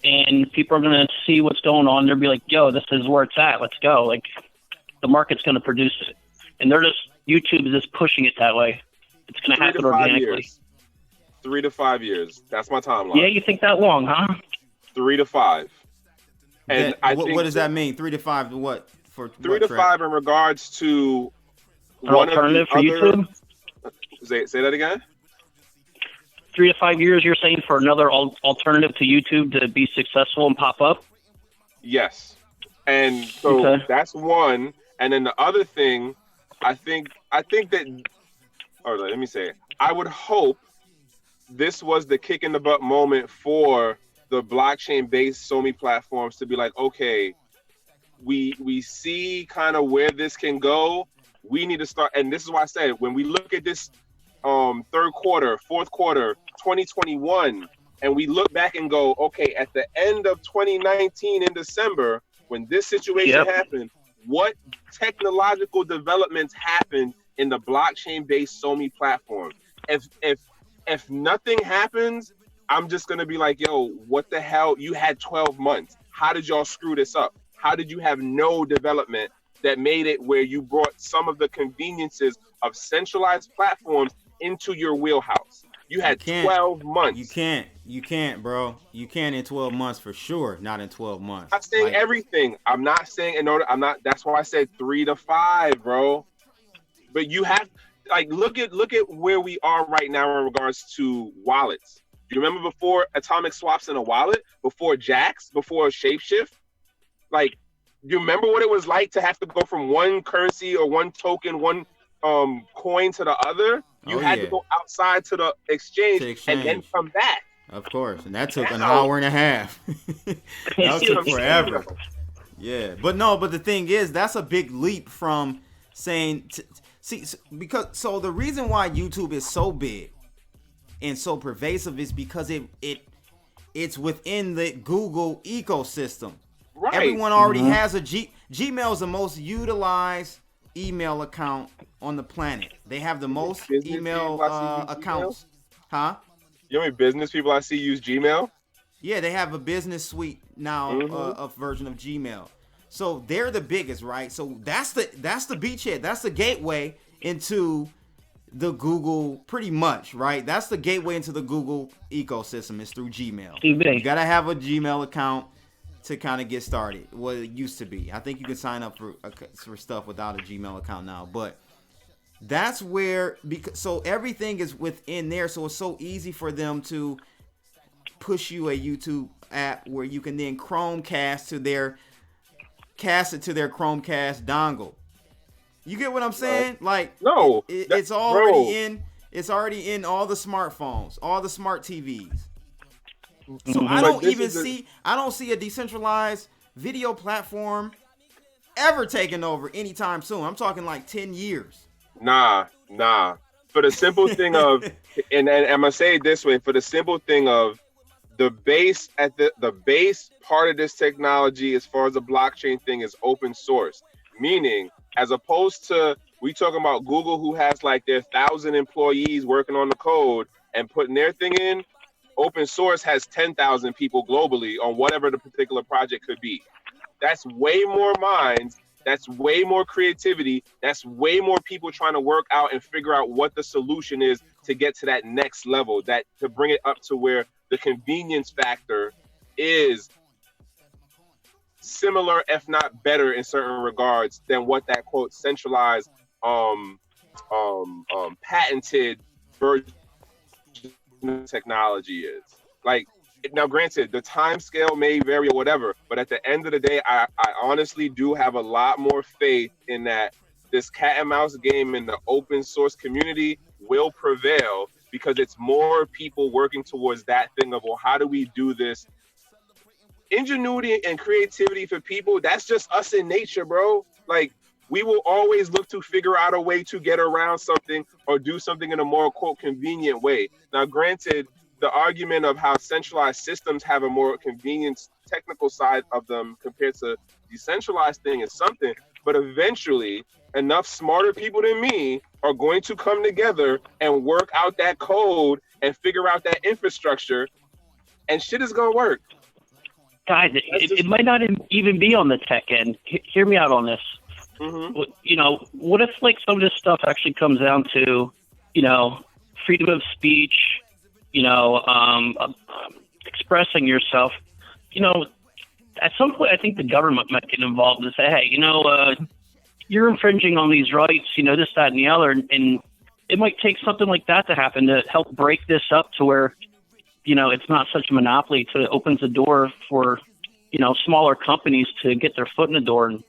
and people are going to see what's going on. They'll be like, "Yo, this is where it's at. Let's go!" Like, the market's going to produce it, and YouTube is just pushing it that way. It's going to happen organically. 3 to 5 years. That's my timeline. Yeah, you think that long, huh? 3 to 5. And what does that mean? 3 to 5 to what? For 3 to 5 in regards to an alternative for YouTube? Say that again? 3 to 5 years, you're saying, for another alternative to YouTube to be successful and pop up? Yes. And so that's one. And then the other thing, I think that, or let me say it, I would hope this was the kick in the butt moment for the blockchain-based SoMe platforms to be like, okay, we see kind of where this can go. We need to start, and this is why I said, when we look at this third quarter, fourth quarter, 2021, and we look back and go, okay, at the end of 2019 in December, when this situation happened, what technological developments happened in the blockchain-based SoMe platform? If nothing happens, I'm just going to be like, yo, what the hell? You had 12 months. How did y'all screw this up? How did you have no development that made it where you brought some of the conveniences of centralized platforms into your wheelhouse? You had 12 months. You can't, bro. You can't in 12 months for sure. Not in 12 months. I'm not saying everything. I'm not saying in order. I'm not. That's why I said 3 to 5, bro. But you have, like, look at where we are right now in regards to wallets. You remember before atomic swaps in a wallet, before Jax, before Shapeshift? Like, you remember what it was like to have to go from one currency or one token, one coin to the other? You had to go outside to the exchange and then come back. Of course, and that took an hour and a half. That took forever. Yeah, but the thing is, that's a big leap from saying, so the reason why YouTube is so big and so pervasive is because it's within the Google ecosystem. Right. Everyone already has a Gmail is the most utilized email account on the planet. They have the most email accounts. Huh? You know how many business people I see use Gmail? Yeah, they have a business suite now, a version of Gmail. So they're the biggest, right? So that's the beachhead. That's the gateway into the Google, pretty much, right? That's the gateway into the Google ecosystem is through Gmail. You gotta have a Gmail account to kind of get started. What it used to be. I think you can sign up for stuff without a Gmail account now, but that's where, so everything is within there. So it's so easy for them to push you a YouTube app where you can then cast it to their Chromecast dongle. You get what I'm saying? Like, no, it's already in all the smartphones, all the smart TVs. So I don't see a decentralized video platform ever taking over anytime soon. I'm talking like 10 years. Nah. For the simple thing of, and I'm gonna say it this way, for the simple thing of the base part of this technology, as far as the blockchain thing, is open source. Meaning, as opposed to we talking about Google, who has like their 1,000 employees working on the code and putting their thing in. Open source has 10,000 people globally on whatever the particular project could be. That's way more minds. That's way more creativity. That's way more people trying to work out and figure out what the solution is to get to that next level, that to bring it up to where the convenience factor is similar, if not better in certain regards than what that quote centralized, patented version technology is. Like, now granted, the time scale may vary or whatever, but at the end of the day, I honestly do have a lot more faith in that this cat and mouse game in the open source community will prevail, because it's more people working towards that thing of, well, how do we do this ingenuity and creativity for people, that's just us in nature, bro. Like, we will always look to figure out a way to get around something or do something in a more, quote, convenient way. Now, granted, the argument of how centralized systems have a more convenient technical side of them compared to decentralized thing is something, but eventually enough smarter people than me are going to come together and work out that code and figure out that infrastructure, and shit is going to work. Guys, it might not even be on the tech end. Hear me out on this. Mm-hmm. You know, what if like some of this stuff actually comes down to, you know, freedom of speech, you know, expressing yourself? You know, at some point, I think the government might get involved and say, hey, you know, you're infringing on these rights, you know, this, that, and the other. And it might take something like that to happen to help break this up to where, you know, it's not such a monopoly, so it opens the door for, you know, smaller companies to get their foot in the door. And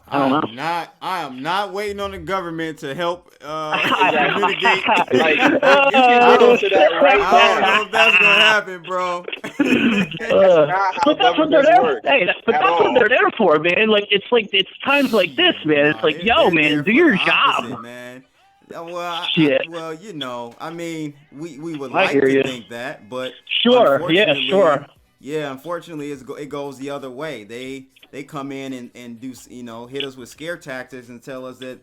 I don't know. I am not waiting on the government to help mitigate. Like, you can get into that right I don't now. know if that's gonna happen, bro. That's not how But that's what they're governments there. work. Hey, that's what they're there for, man. Like it's times like this, man. It's like, yo, They're man, there do for your the job. opposite, man. Well, Shit. well, you know, I mean, we would I like hear to you. think that, but Sure, yeah, unfortunately- sure. Yeah, unfortunately, it goes the other way. They come in and do, you know, hit us with scare tactics and tell us that,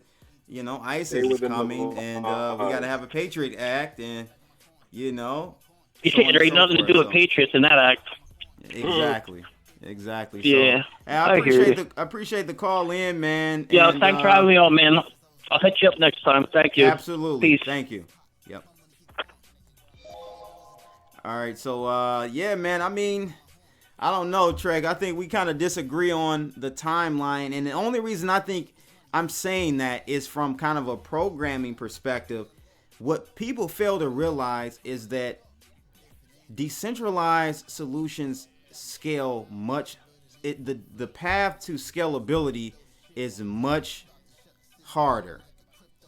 you know, ISIS is coming and we got to have a Patriot Act and, you know. Yeah, so on and there ain't so nothing to forth. do with Patriots in that act. Exactly. Yeah, So, I appreciate the call in, man. Yeah, and, thanks for having me on, man. I'll hit you up next time. Thank you. Absolutely. Peace. Thank you. Yep. All right. So, yeah, man. I mean, I don't know, Trekk. I think we kind of disagree on the timeline. And the only reason I think I'm saying that is from kind of a programming perspective. What people fail to realize is that decentralized solutions scale much. The path to scalability is much harder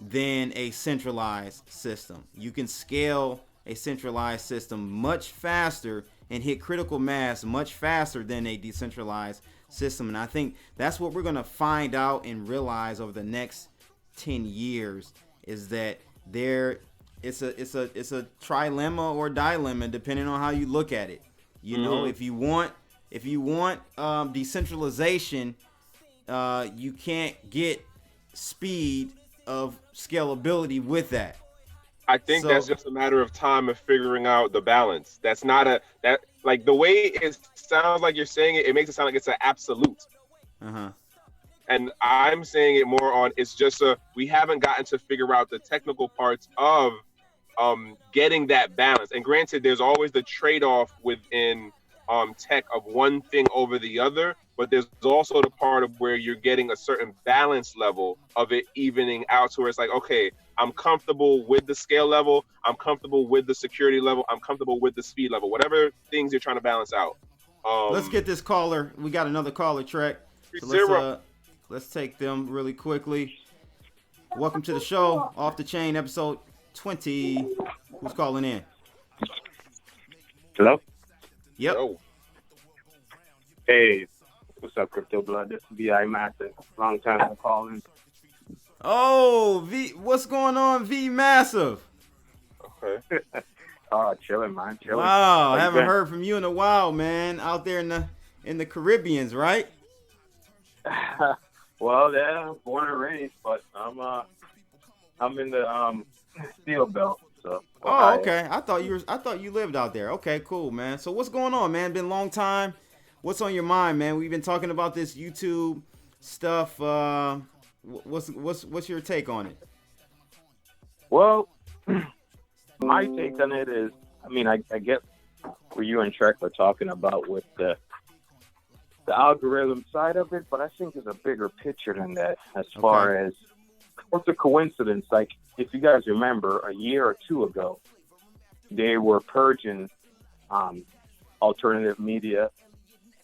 than a centralized system. You can scale a centralized system much faster and hit critical mass much faster than a decentralized system. And I think that's what we're going to find out and realize over the next 10 years is that it's a trilemma or dilemma depending on how you look at it. You know, if you want decentralization, you can't get speed of scalability with that. I think that's just a matter of time of figuring out the balance. That's not like the way it sounds like you're saying it, it makes it sound like it's an absolute. Uh-huh. And I'm saying it more on, it's just we haven't gotten to figure out the technical parts of getting that balance. And granted, there's always the trade-off within tech of one thing over the other, but there's also the part of where you're getting a certain balance level of it evening out to where it's like, okay, I'm comfortable with the scale level, I'm comfortable with the security level, I'm comfortable with the speed level, whatever things you're trying to balance out. Let's get this caller. We got another caller, Trekk. So let's take them really quickly. Welcome to the show, Off the Chain, episode 20. Who's calling in? Hello? Yep. Yo. Hey, what's up, Crypto Blood? This is VI Massive. Long time calling. Oh, what's going on, V Massive? Okay. Oh, chilling, man. Chilling. Wow, I haven't heard from you in a while, man. Out there in the Caribbeans, right? Well, yeah, born and raised, but I'm in the steel belt. So. Oh, okay. I thought you lived out there. Okay, cool, man. So what's going on, man? Been a long time. What's on your mind, man? We've been talking about this YouTube stuff. What's your take on it? Well, my take on it is, I mean, I get what you and Trekk were talking about with the algorithm side of it, but I think there's a bigger picture than that as far as what's a coincidence. Like, if you guys remember, a year or two ago, they were purging alternative media,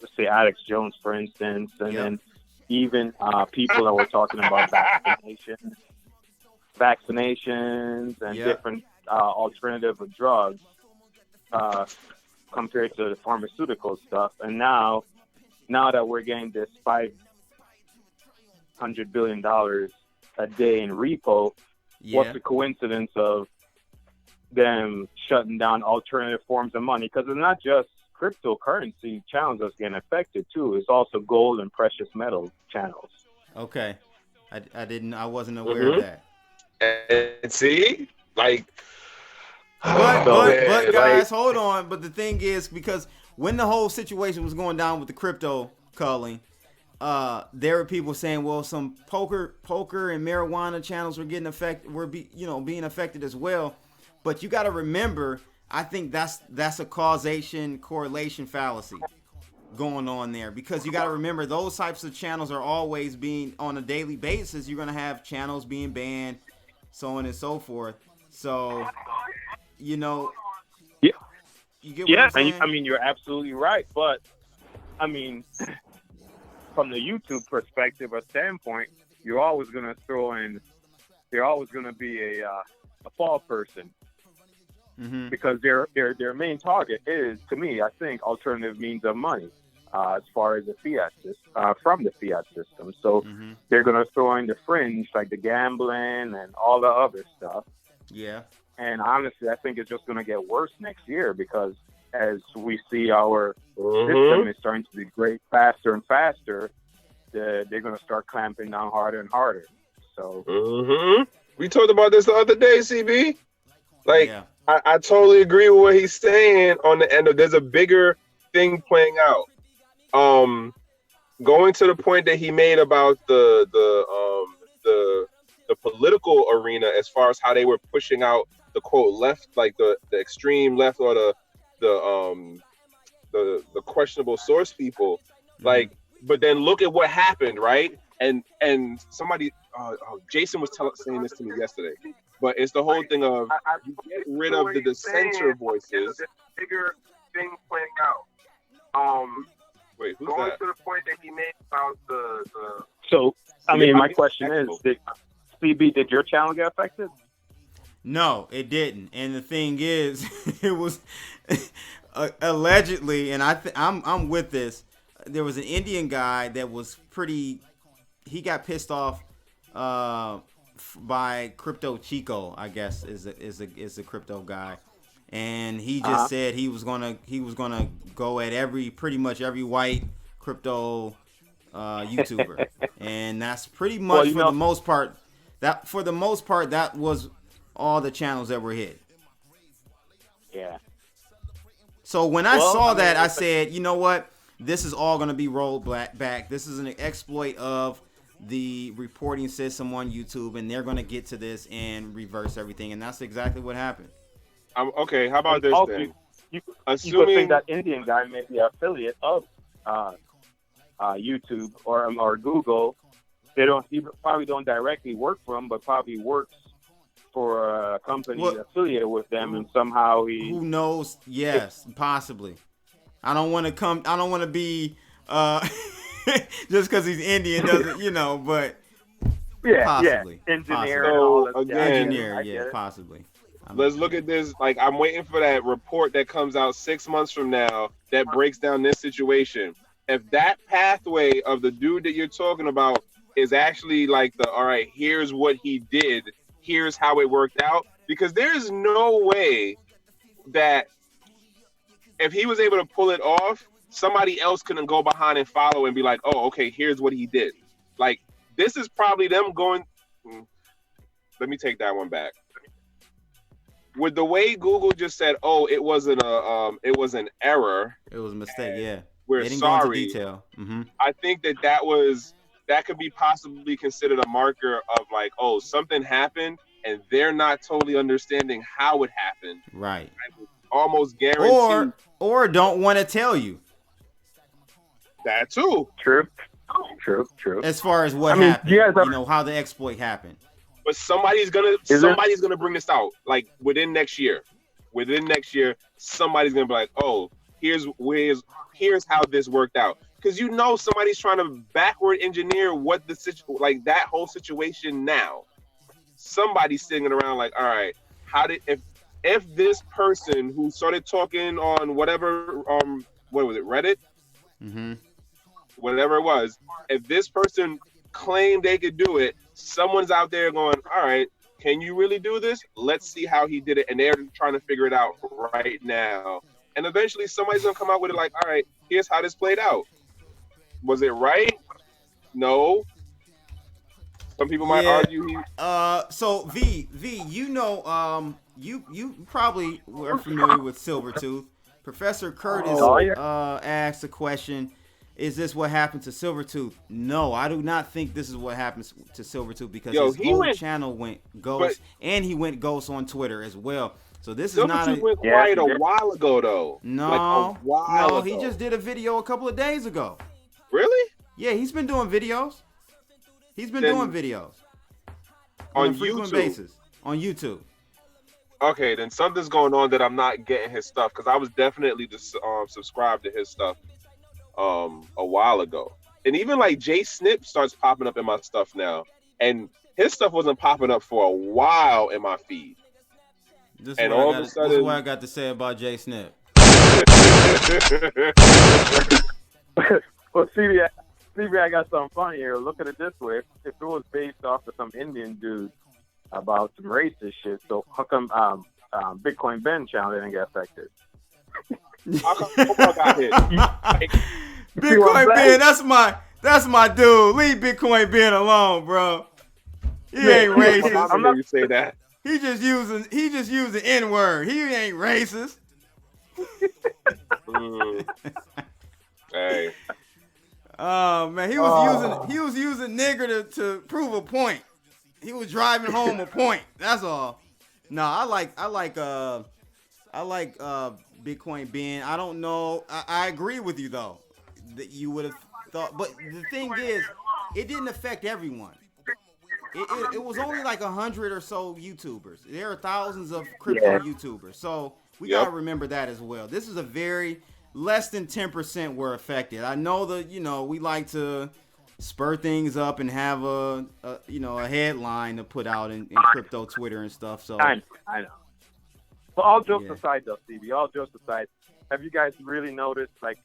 let's say Alex Jones, for instance, and then even people that were talking about vaccinations and different alternative drugs. compared to the pharmaceutical stuff. And now that we're getting this $500 billion a day in repo, what's the coincidence of them shutting down alternative forms of money? Because it's not just cryptocurrency channels that's getting affected too. It's also gold and precious metal channels. Okay, I wasn't aware of that. And see, like, but man, guys, hold on. But the thing is, because when the whole situation was going down with the crypto culling, there were people saying, well, some poker and marijuana channels were getting being affected as well. But you got to remember, I think that's a correlation fallacy going on there, because you got to remember those types of channels are always being on a daily basis. You're gonna have channels being banned, so on and so forth. So, you know, yeah, you get what I'm saying? I mean, you're absolutely right. But I mean, from the YouTube perspective or standpoint, you're always gonna throw in. You're always gonna be a fall person. Mm-hmm. Because their main target is, to me, I think, alternative means of money, as far as the fiat from the fiat system. So they're going to throw in the fringe, like the gambling and all the other stuff. Yeah. And honestly, I think it's just going to get worse next year, because as we see our system is starting to degrade faster and faster, they're going to start clamping down harder and harder. So we talked about this the other day, CB. Like. Yeah. I totally agree with what he's saying on the end of there's a bigger thing playing out. Going to the point that he made about the political arena, as far as how they were pushing out the quote left, like the extreme left, or the questionable source people, like. But then look at what happened, right? And somebody, Jason was saying this to me yesterday. But it's the whole thing of you get rid of the dissenter voices. Bigger thing playing out. Wait, who's going that? To the point that he made about the. So, I mean, my question is, did your channel get affected? No, it didn't. And the thing is, it was allegedly, and I'm with this. There was an Indian guy that was pretty. He got pissed off. By Crypto Chico, I guess is a crypto guy, and he just said he was gonna go at pretty much every white crypto YouTuber, and that's pretty much the most part. That was all the channels that were hit. Yeah. So when I saw that, I said, you know what? This is all gonna be rolled back. This is an exploit of the reporting system on YouTube, and they're going to get to this and reverse everything, and that's exactly what happened. Okay, how about this then? You could think that Indian guy may be an affiliate of YouTube or Google. He probably don't directly work for them, but probably works for a company affiliated with them, and somehow who knows? Yes, possibly. I don't want to be just because he's Indian doesn't, but possibly. Engineer, possibly. Let's look at this. Like, I'm waiting for that report that comes out 6 months from now that breaks down this situation. If that pathway of the dude that you're talking about is actually like all right, here's what he did, here's how it worked out, because there's no way that if he was able to pull it off, somebody else couldn't go behind and follow and be like, oh, okay, here's what he did. Like, this is probably them going, let me take that one back. With the way Google just said, oh, it was an error. It was a mistake, yeah. We're they didn't sorry. Go into detail. I think that could be possibly considered a marker of like, oh, something happened and they're not totally understanding how it happened. Right. I would almost guarantee. Or don't want to tell you. That too. True. As far as what happened, how the exploit happened. But somebody's gonna bring this out like within next year. Within next year, somebody's gonna be like, oh, here's how this worked out. Because somebody's trying to backward engineer what that whole situation now. Somebody's sitting around like, all right, if this person who started talking on whatever, what was it, Reddit? Mm-hmm. Whatever it was, if this person claimed they could do it, someone's out there going, all right, can you really do this? Let's see how he did it. And they're trying to figure it out right now. And eventually somebody's going to come out with it like, all right, here's how this played out. Was it right? No. Some people might argue he... So V, you know, you probably were familiar with Silvertooth. Professor Curtis asked a question. Is this what happened to Silvertooth? No, I do not think this is what happens to Silvertooth because his whole channel went ghost, and he went ghost on Twitter as well. So this is not went quiet a while ago, though. No, no, he just did a video a couple of days ago. Really? Yeah, he's been doing videos. He's been doing videos on a frequent basis on YouTube. Okay, then something's going on that I'm not getting his stuff because I was definitely just subscribed to his stuff a while ago. And even like Jay Snip starts popping up in my stuff now, and his stuff wasn't popping up for a while in my feed. This is what I got to say about Jay Snip. Well, CB, I got something funny here. Look at it this way: if it was based off of some Indian dude about some racist shit, so how come Bitcoin Ben channel didn't get affected? How come Oprah got hit? Bitcoin Ben, that's my dude. Leave Bitcoin Ben alone, bro. He ain't racist. I'm not you say that. He just using N-word. He ain't racist. Hey. Oh man, he was using nigger to prove a point. He was driving home a point. That's all. No, I like Bitcoin Ben. I don't know. I agree with you though. That you would have thought, but the thing is, it didn't affect everyone. It was only like 100 or so YouTubers. There are thousands of crypto YouTubers, so we gotta remember that as well. This is a very less than 10% were affected. I know we like to spur things up and have a headline to put out in crypto Twitter and stuff. So I know. But all jokes aside, though, Stevie. All jokes aside, have you guys really noticed like?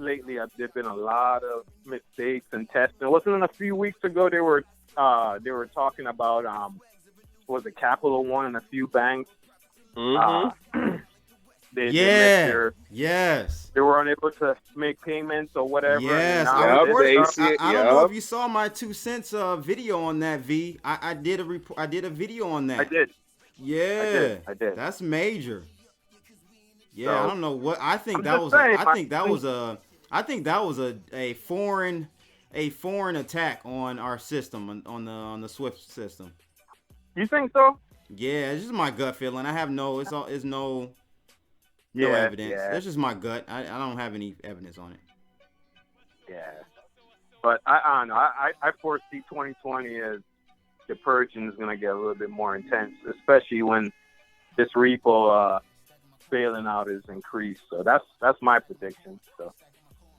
Lately, there've been a lot of mistakes and testing. Wasn't it a few weeks ago they were talking about was it Capital One and a few banks? Mm-hmm. They were unable to make payments or whatever. Yes, I don't know if you saw my 2 cents video on that, V. I did a video on that. I did. Yeah, I did. That's major. Yeah, So, I don't know what I think I think that was a foreign attack on our system on the Swift system. You think so? Yeah, it's just my gut feeling. I have no evidence. Yeah. It's just my gut. I don't have any evidence on it. Yeah, but I don't know. I foresee 2020 as the purging is going to get a little bit more intense, especially when this repo bailing out is increased. So that's my prediction. So.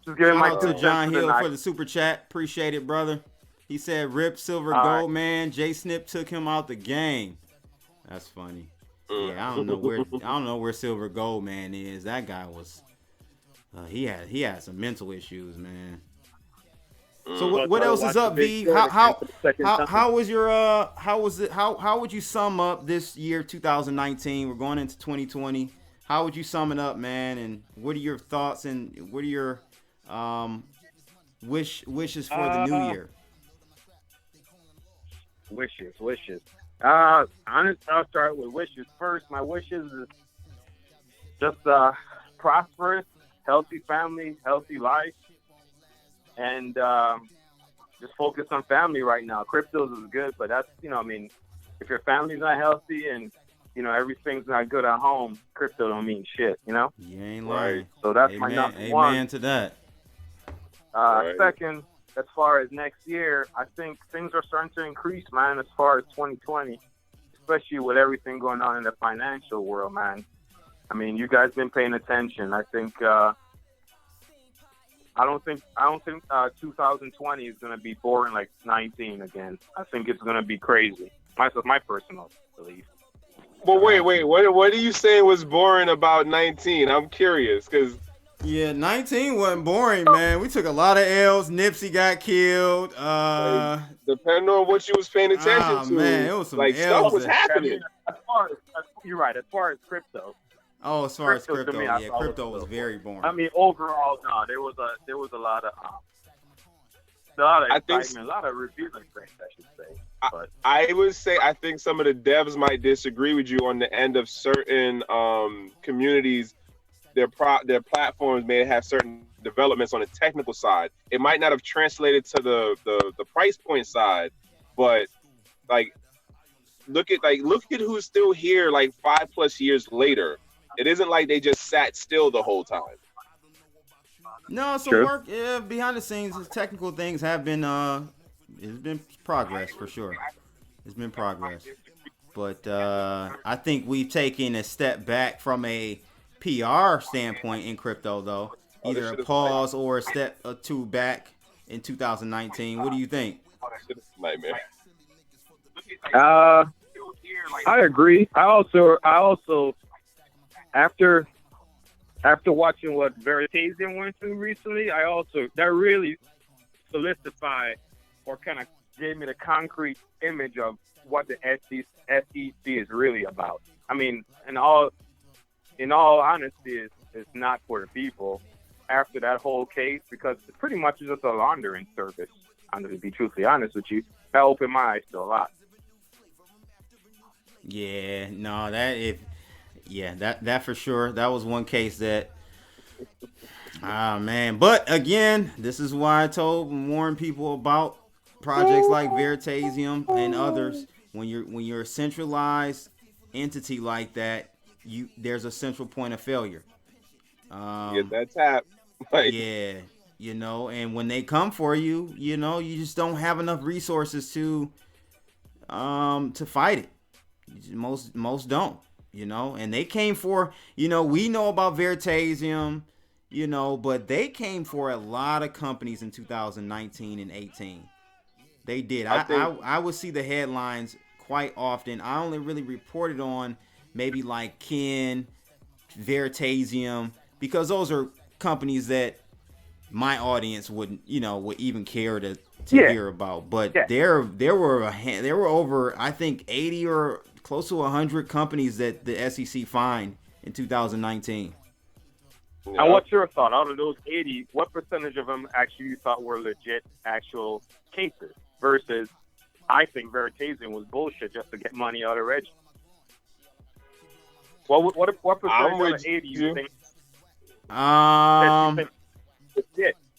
Shout out to John Hill for the super chat. Appreciate it, brother. He said, "Rip Silver Gold, man. Jay Snip took him out the game." That's funny. Yeah, I don't know where Silver Gold Man is. That guy was, he had some mental issues, man. So what else is up, V? How was your how would you sum up this year 2019? We're going into 2020. How would you sum it up, man? And what are your thoughts and what are your wishes for the new year? Wishes. Honestly, I'll start with wishes first. My wishes is just prosperous, healthy family, healthy life, and just focus on family right now. Cryptos is good, but that's if your family's not healthy and everything's not good at home, crypto don't mean shit. You ain't lying. So that's my number one. Amen to that. Second, as far as next year, I think things are starting to increase, man, as far as 2020, especially with everything going on in the financial world, man. I mean, you guys been paying attention. I think I don't think 2020 is going to be boring like 19 again. I think it's going to be crazy. That's my personal belief. But wait. What are you saying was boring about 19? I'm curious because Yeah, 19 wasn't boring, man. We took a lot of L's. Nipsey got killed. depending on what you was paying attention to, Man, it was some like stuff L's. was happening. You're right. As far as crypto, Oh, as far as crypto, to me, yeah, crypto was very boring. I mean, overall, no, there was a lot of excitement, a lot of revealing things, I should say. But I would say I think some of the devs might disagree with you on the end of certain communities. Their platforms may have certain developments on the technical side. It might not have translated to the price point side, but like look at who's still here like 5+ years later. It isn't like they just sat still the whole time. No, some work behind the scenes. Technical things have been it's been progress for sure. It's been progress, but I think we've taken a step back from a PR standpoint in crypto, though. Either a pause or a step or two back in 2019. What do you think? Nightmare. I agree. I also after watching what Veritasium went through recently, that really solidified or kind of gave me the concrete image of what the SEC is really about. I mean, in all honesty, it's not for the people after that whole case, because it's pretty much just a laundering service. I'm going to be truthfully honest with you. That opened my eyes to a lot. Yeah, no, that for sure. That was one case that, man. But again, this is why I told and warned people about projects like Veritasium and others. When you're a centralized entity like that, there's a central point of failure. Get that tap. Like, yeah, and when they come for you, you just don't have enough resources to fight it. Most don't, and they came for, we know about Veritasium, but they came for a lot of companies in 2019 and 18. They did. I would see the headlines quite often. I only really reported on maybe like Ken, Veritasium, because those are companies that my audience would even care to hear about. But there were over, I think, 80 or close to 100 companies that the SEC fined in 2019. Yeah. And what's your thought? Out of those 80, what percentage of them actually you thought were legit actual cases versus I think Veritasium was bullshit just to get money out of Reggie? What percentage of the 80 you think?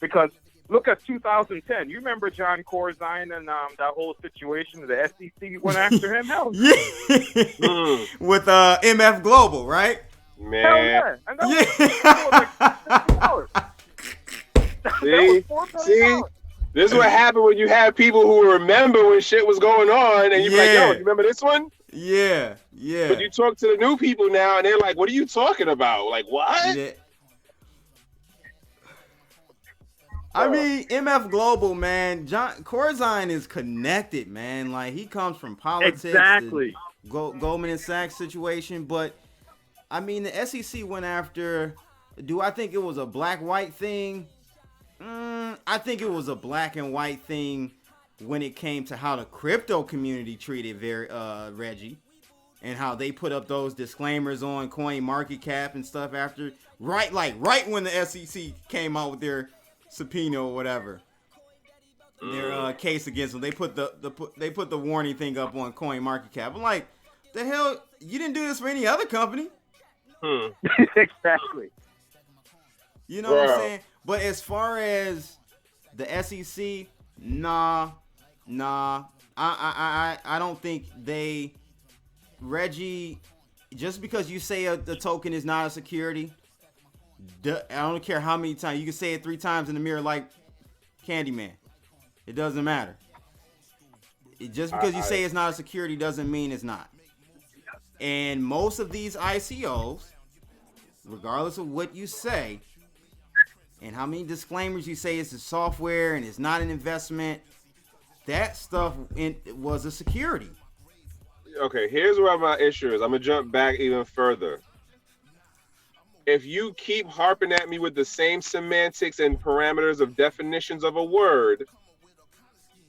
Because look at 2010. You remember John Corzine and that whole situation? The SEC went after him. Hell yeah. With MF Global, right? Man. Hell yeah. And that was See, this is what happened when you have people who remember when shit was going on, and you be like, "Yo, you remember this one?" Yeah. But you talk to the new people now, and they're like, "What are you talking about? Like what?" Yeah. I mean, MF Global, man. John Corzine is connected, man. Like, he comes from politics. Exactly. Goldman Sachs situation. But, I mean, the SEC went after... Do I think it was a black-white thing? I think it was a black and white thing when it came to how the crypto community treated Reggie. And how they put up those disclaimers on CoinMarketCap and stuff after... Right when the SEC came out with their... subpoena or whatever, their case against them. They put the warning thing up on CoinMarketCap. I'm like, the hell, you didn't do this for any other company. Exactly. You know what I'm saying? But as far as the SEC, nah. I don't think Reggie, just because you say the token is not a security. I don't care how many times. You can say it 3 times in the mirror like Candyman. It doesn't matter. Just because you say it's not a security doesn't mean it's not. And most of these ICOs, regardless of what you say and how many disclaimers you say it's a software and it's not an investment, that stuff was a security. okay, here's where my issue is. I'm gonna jump back even further. If you keep harping at me with the same semantics and parameters of definitions of a word,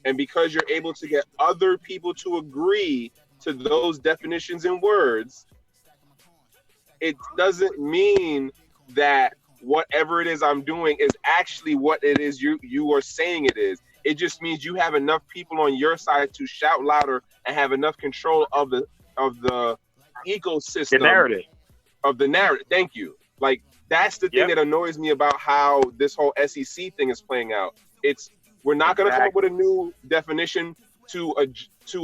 and because you're able to get other people to agree to those definitions and words, it doesn't mean that whatever it is I'm doing is actually what it is you are saying it is. It just means you have enough people on your side to shout louder and have enough control of the ecosystem. The narrative. Of the narrative. Thank you. Like, that's the thing that annoys me about how this whole SEC thing is playing out. We're not going to come up with a new definition to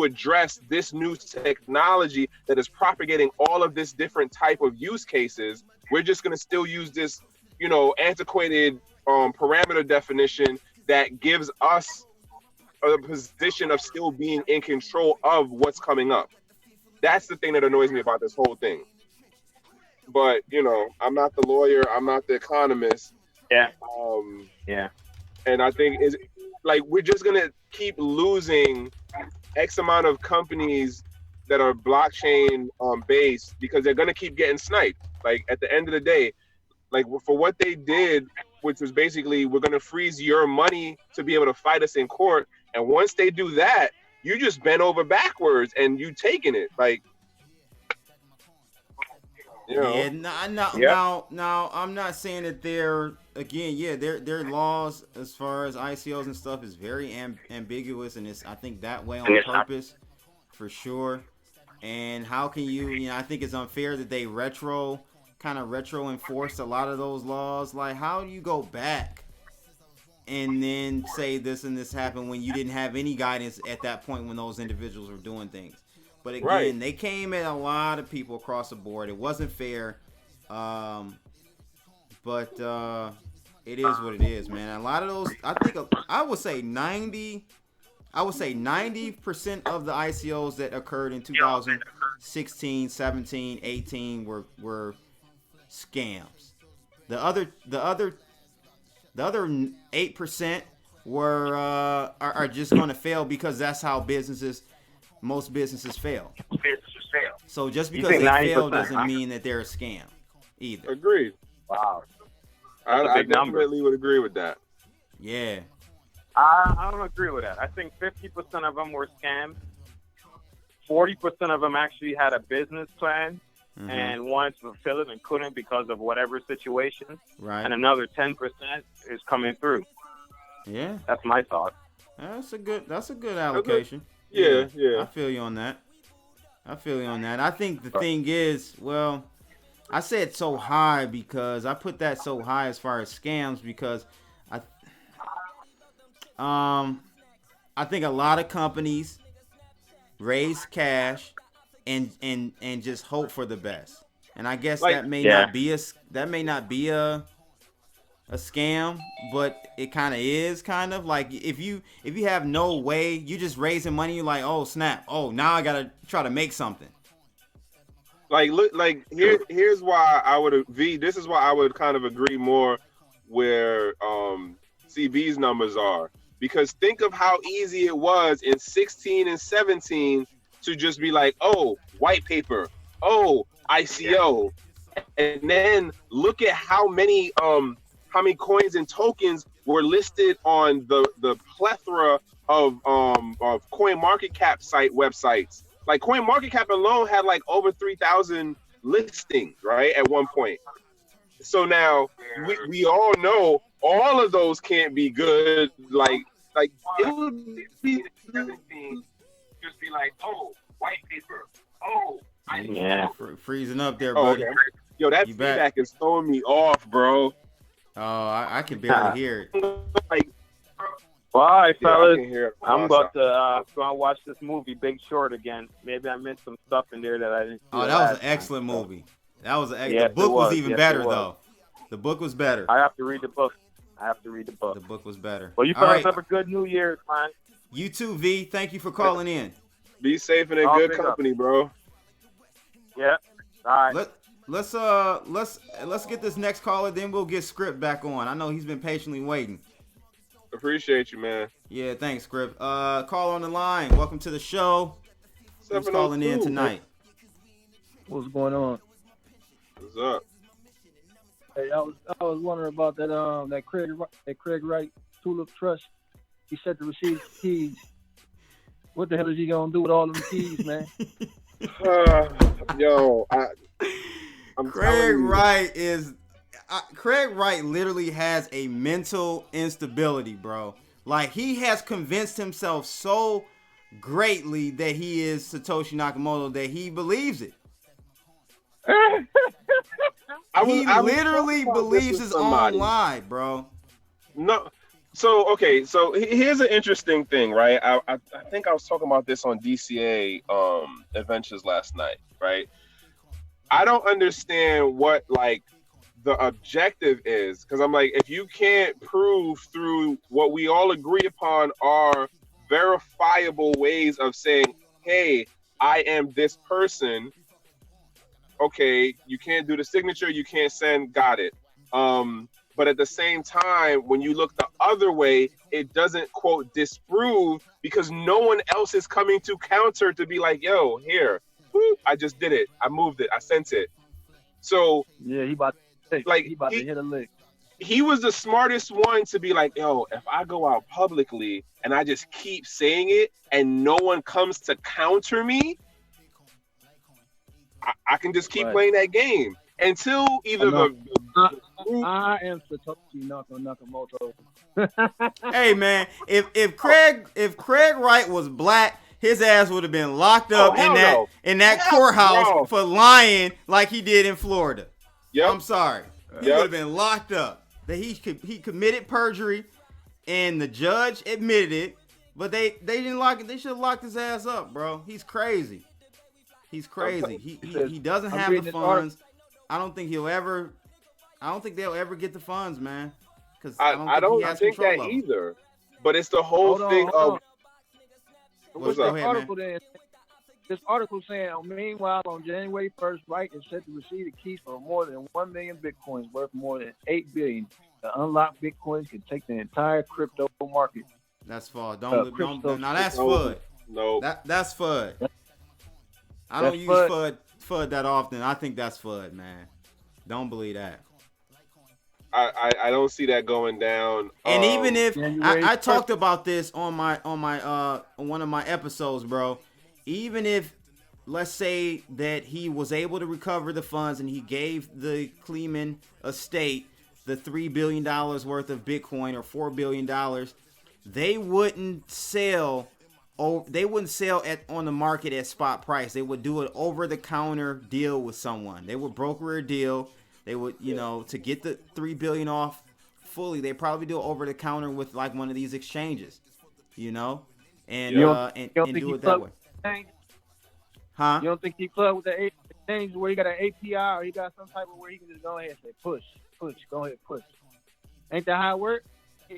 address this new technology that is propagating all of this different type of use cases. We're just going to still use this, antiquated parameter definition that gives us a position of still being in control of what's coming up. That's the thing that annoys me about this whole thing. But, I'm not the lawyer. I'm not the economist. Yeah. Yeah. And I think we're just going to keep losing X amount of companies that are blockchain based because they're going to keep getting sniped. Like, at the end of the day, like, for what they did, which was basically, we're going to freeze your money to be able to fight us in court. And once they do that, you just bend over backwards and you taking it. Like, Yeah, now I'm not saying that their laws as far as ICOs and stuff is very ambiguous, and I think that way on purpose, for sure. And how can you, I think it's unfair that they retro enforced a lot of those laws. Like, how do you go back and then say this and this happened when you didn't have any guidance at that point when those individuals were doing things? But again, they came at a lot of people across the board. It wasn't fair, but it is what it is, man. A lot of those, I would say 90% of the ICOs that occurred in 2016, 17, 18 were scams. The other 8% are just going to fail because that's how most businesses fail. So just because they fail doesn't mean that they're a scam either. Agreed. Wow. I definitely would agree with that. Yeah. I don't agree with that. I think 50% of them were scams. 40% of them actually had a business plan and wanted to fulfill it and couldn't because of whatever situation. Right. And another 10% is coming through. Yeah. That's my thought. That's a good allocation. Yeah. I feel you on that. I think the thing is, well, I said so high because I put that so high as far as scams because I think a lot of companies raise cash and just hope for the best. And I guess that may not be a scam, but it kind of is like if you have no way, you just raising money, you're like, oh snap, oh now I gotta try to make something. Like, look, like here's why I would this is why I would kind of agree more where CB's numbers are, because think of how easy it was in 16 and 17 to just be like, oh, white paper, oh, ICO, and then look at how many coins and tokens were listed on the plethora of CoinMarketCap websites. Like, CoinMarketCap alone had like over 3,000 listings, right, at one point. So now we all know all of those can't be good. Like it would be just be like, oh, white paper, oh, freezing up there, buddy. Okay. Yo, that feedback is throwing me off, bro. Oh, I can barely hear it. Like, well, all right, fellas, I'm about to go and watch this movie, Big Short, again. Maybe I missed some stuff in there that I didn't see. Oh, that was an excellent movie. The book was even better, though. The book was better. I have to read the book. The book was better. Well, you fellas have a good New Year's, man. You too, V. Thank you for calling in. Be safe and in good company, bro. Yeah. All right. Let's get this next caller, then we'll get Script back on. I know he's been patiently waiting. Appreciate you, man. Yeah, thanks, Script. Call on the line. Welcome to the show. Who's calling in tonight? What's going on? What's up? Hey, I was wondering about that Craig Wright Tulip Trust. He said to receive keys. What the hell is he gonna do with all them keys, man? I'm Craig Wright is. Craig Wright literally has a mental instability, bro. Like, he has convinced himself so greatly that he is Satoshi Nakamoto that he believes it. He literally believes his own lie, bro. No. So, okay. So here's an interesting thing, right? I think I was talking about this on DCA Adventures last night, right? I don't understand what, like, the objective is, because I'm like, if you can't prove through what we all agree upon are verifiable ways of saying, hey, I am this person, okay, you can't do the signature, you can't send, got it. But at the same time, when you look the other way, it doesn't, quote, disprove, because no one else is coming to counter to be like, yo, here, I just did it, I moved it, I sent it. So yeah, he about to hit a lick. He was the smartest one to be like, yo, if I go out publicly and I just keep saying it and no one comes to counter me, I can just keep playing that game until either I am Satoshi Nakamoto. Hey, man, if Craig Wright was black, his ass would have been locked up in that courthouse for lying like he did in Florida. Yep. I'm sorry. He would have been locked up. That he committed perjury, and the judge admitted it, but they didn't lock it. They should have locked his ass up, bro. He's crazy. He's crazy. He doesn't have the funds. I don't think they'll ever get the funds, man. Because I don't think that either. But it's the whole thing of. What's the article then? This article saying, meanwhile, on January 1st, Wright is set to receive the keys for more than 1 million bitcoins, worth more than $8 billion. The unlocked bitcoins can take the entire crypto market. That's FUD. Now that's FUD. No, that's FUD. I don't use FUD that often. I think that's FUD, man. Don't believe that. I don't see that going down. And even if I talked about this on one of my episodes, bro. Even if, let's say that he was able to recover the funds and he gave the Kleeman estate the $3 billion worth of Bitcoin or $4 billion, they wouldn't sell on the market at spot price. They would do an over-the-counter deal with someone. They would broker a deal. They would, to get the $3 billion off fully, they probably do it over-the-counter with like one of these exchanges, and do it that way. Huh? You don't think he plug with the exchange where he got an API or he got some type of where he can just go ahead and say push, go ahead, push? Ain't that how it works?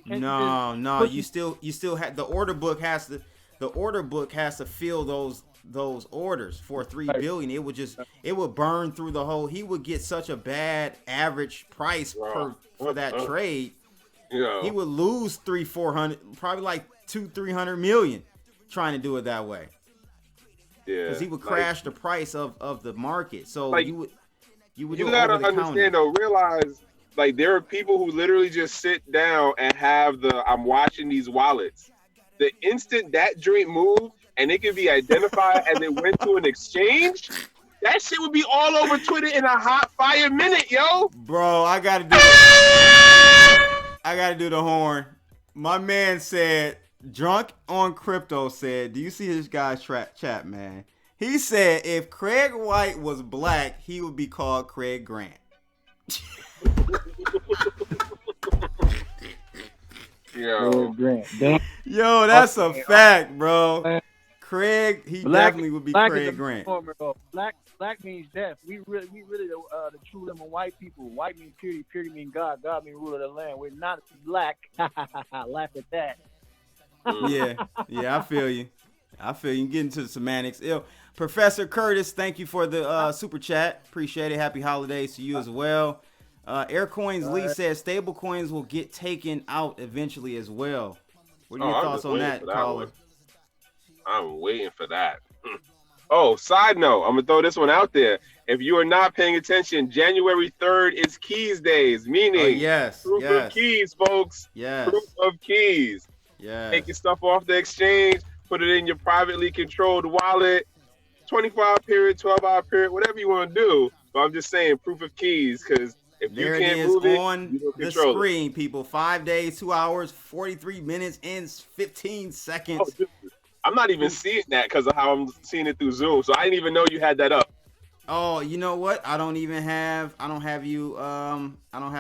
No. You still have the order book has to fill those orders for $3 billion. It would burn through the whole. He would get such a bad average price for that trade. Yeah. He would lose 300-400, probably like 200-300 million trying to do it that way. Yeah, because he would crash the price of the market. So you gotta understand though. Realize like there are people who literally just sit down and have I'm watching these wallets. The instant that joint moved and it can be identified as it went to an exchange, that shit would be all over Twitter in a hot fire minute, yo. Bro, I gotta do the horn. My man said. Drunk on Crypto said, do you see this guy's chat, man? He said if Craig White was black, he would be called Craig Grant. Yo, that's a fact, bro. Craig, he definitely would be Craig Grant. Black means death. We really the true limb of white people. White means purity, purity means God. God means ruler of the land. We're not black. Laugh at that. Yeah, I feel you. You get into the semantics. Professor Curtis, thank you for the super chat. Appreciate it. Happy holidays to you as well. Aircoins Lee says stable coins will get taken out eventually as well. What are your thoughts on that, caller? I'm waiting for that. Oh, side note, I'm gonna throw this one out there. If you are not paying attention, January 3rd is Keys Days, meaning proof of keys, folks. Yes. Proof of keys. Yes. Take your stuff off the exchange, put it in your privately controlled wallet, 24-hour period, 12-hour period, whatever you want to do. But I'm just saying proof of keys, because if you can't move it, you don't control the screen, people. 5 days, 2 hours, 43 minutes, and 15 seconds. Oh, I'm not even seeing that because of how I'm seeing it through Zoom. So I didn't even know you had that up. Oh, you know what? I don't have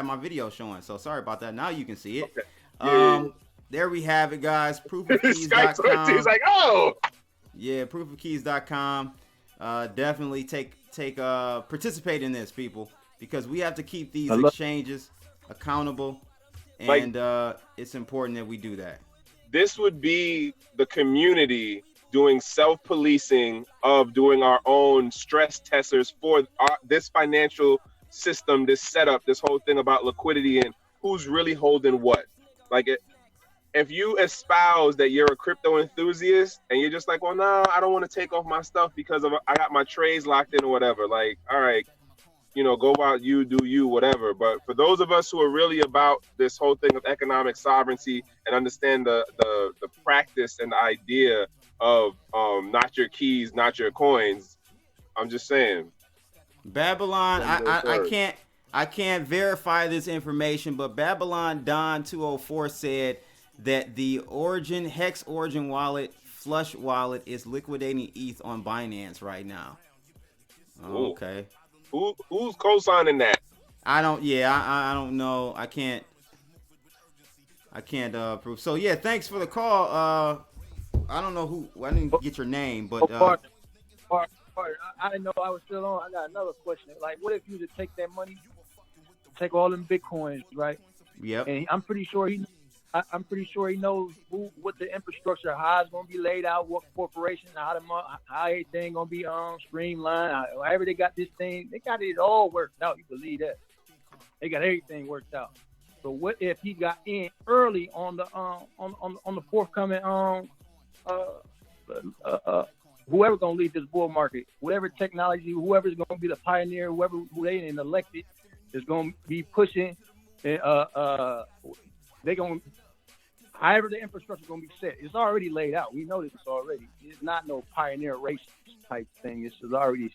my video showing. So sorry about that. Now you can see it. Okay. There we have it, guys. Proofofkeys.com. He's like, oh. Yeah, proofofkeys.com. Definitely participate in this, people, because we have to keep these exchanges accountable, and it's important that we do that. This would be the community doing self-policing of doing our own stress testers for this financial system, this setup, this whole thing about liquidity and who's really holding what. Like, if you espouse that you're a crypto enthusiast and you're just like, well, no, I don't want to take off my stuff because I got my trades locked in or whatever. Like, all right, go about you, do you, whatever. But for those of us who are really about this whole thing of economic sovereignty and understand the practice and the idea of not your keys, not your coins, I'm just saying. Babylon, I can't verify this information, but Babylon Don 204 said that the Hex Origin wallet, Flush wallet, is liquidating ETH on Binance right now. Okay. Who's co-signing that? I don't know. I can't prove. So yeah, thanks for the call. I don't know who. I didn't get your name, but I didn't know I was still on. I got another question. Like, what if you to take that money, take all them Bitcoins, right? Yep. And I'm pretty sure he knows what the infrastructure, how it's gonna be laid out, what corporation, how everything gonna be streamlined. However they got this thing, they got it all worked out. You believe that? They got everything worked out. So what if he got in early on the forthcoming whoever gonna lead this bull market, whatever technology, whoever's gonna be the pioneer, who they elected is gonna be pushing. They gonna, however the infrastructure is gonna be set, it's already laid out. We know this already. It's not no pioneer race type thing. This is already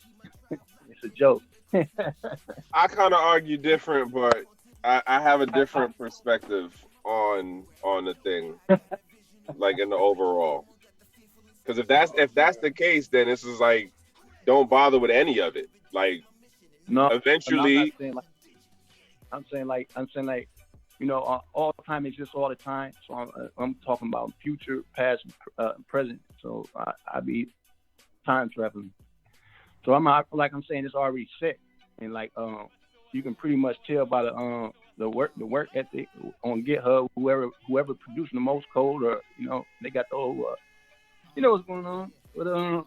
it's a joke. I kind of argue different, but I have a different perspective on the thing, like in the overall. Because if that's the case, then this is like, don't bother with any of it. Like, no, eventually, I'm saying like, all the time exists all the time. So I'm talking about future, past, present. So I be time traveling. So I'm saying it's already set, and like you can pretty much tell by the work ethic on GitHub. Whoever producing the most code, or they got the whole. You know what's going on. But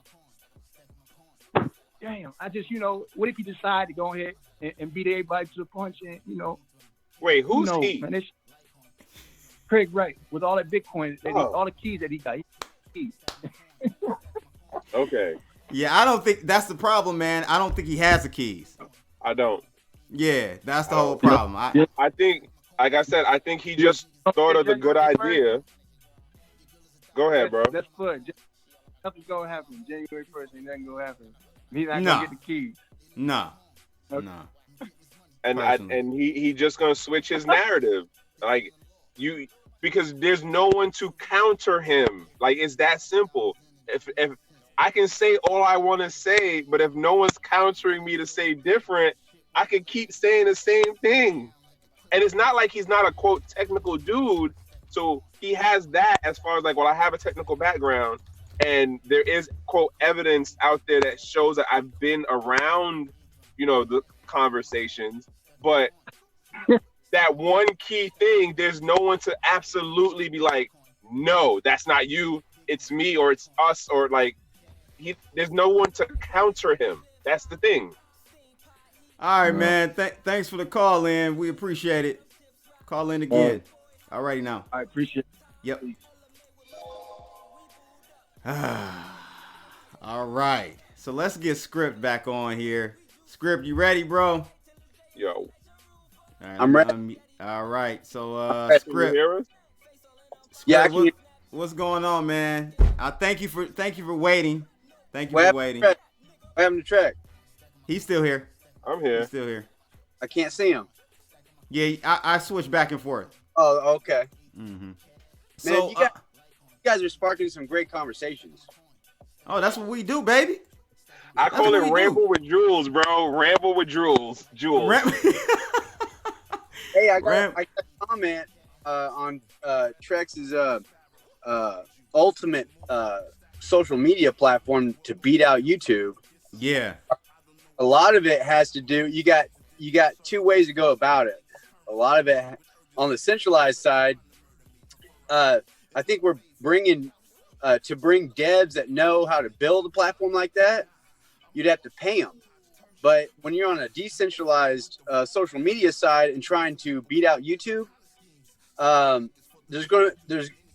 damn, I just what if you decide to go ahead and beat everybody to the punch and Wait, who's he? Man, Trekk, right? With all that Bitcoin, all the keys that he got. Okay. Yeah, I don't think that's the problem, man. I don't think he has the keys. I don't. Yeah, that's the whole problem. I think, like I said, I think he just thought of the good idea. Go ahead, bro. That's good. Nothing's gonna happen. January 1st, ain't nothing gonna happen. He's not gonna get the keys. No. Okay. No. And he just gonna switch his narrative, like because there's no one to counter him. Like, it's that simple. If I can say all I want to say, but if no one's countering me to say different, I can keep saying the same thing. And it's not like he's not a quote technical dude. So he has that as far as like, well, I have a technical background, and there is quote evidence out there that shows that I've been around, the conversations, but that one key thing, there's no one to absolutely be like, no, that's not you, it's me, or it's us, or like, there's no one to counter him. That's the thing. All right, man. Thanks for the call in. We appreciate it. Call in again. Alrighty now. I appreciate it. Yep. All right. So let's get Script back on here. Script, you ready, bro? Yo. All right, I'm ready. All right. So Can Script. you hear us? Yeah, I can what's going on, man? I thank you for waiting. Thank you What for happened waiting. What happened to Trekk? He's still here. I'm here. He's still here. I can't see him. Yeah, I switch back and forth. Oh, okay. Mm-hmm. Man, So you guys are sparking some great conversations. oh, that's what we do, baby. I call what it we ramble do. with Jules, bro. Ramble with Jules. Jules. Hey, I got a comment on Trekk's ultimate social media platform to beat out YouTube. Yeah. A lot of it has to do. You got two ways to go about it. A lot of it on the centralized side. I think we're bringing to bring devs that know how to build a platform like that. You'd have to pay them. But when you're on a decentralized social media side and trying to beat out YouTube,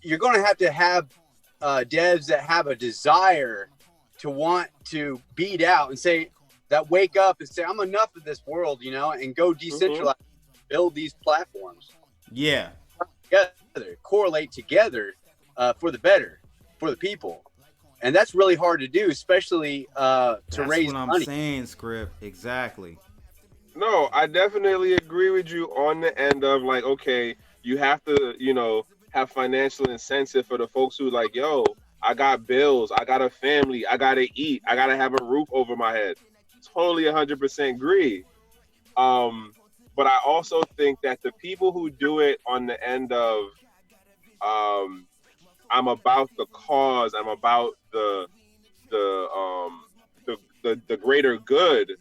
you're going to have devs that have a desire to want to beat out and say that wake up and say, I'm enough of this world, and go decentralize, build these platforms. Yeah. Together, correlate together for the better, for the people. And that's really hard to do, especially to raise what I'm money. saying, Script. Exactly. No, I definitely agree with you on the end of like, okay, you have to, have financial incentive for the folks who like, yo, I got bills, I got a family, I gotta eat, I gotta have a roof over my head. Totally 100% agree. But I also think that the people who do it on the end of, I'm about the cause, I'm about the greater good.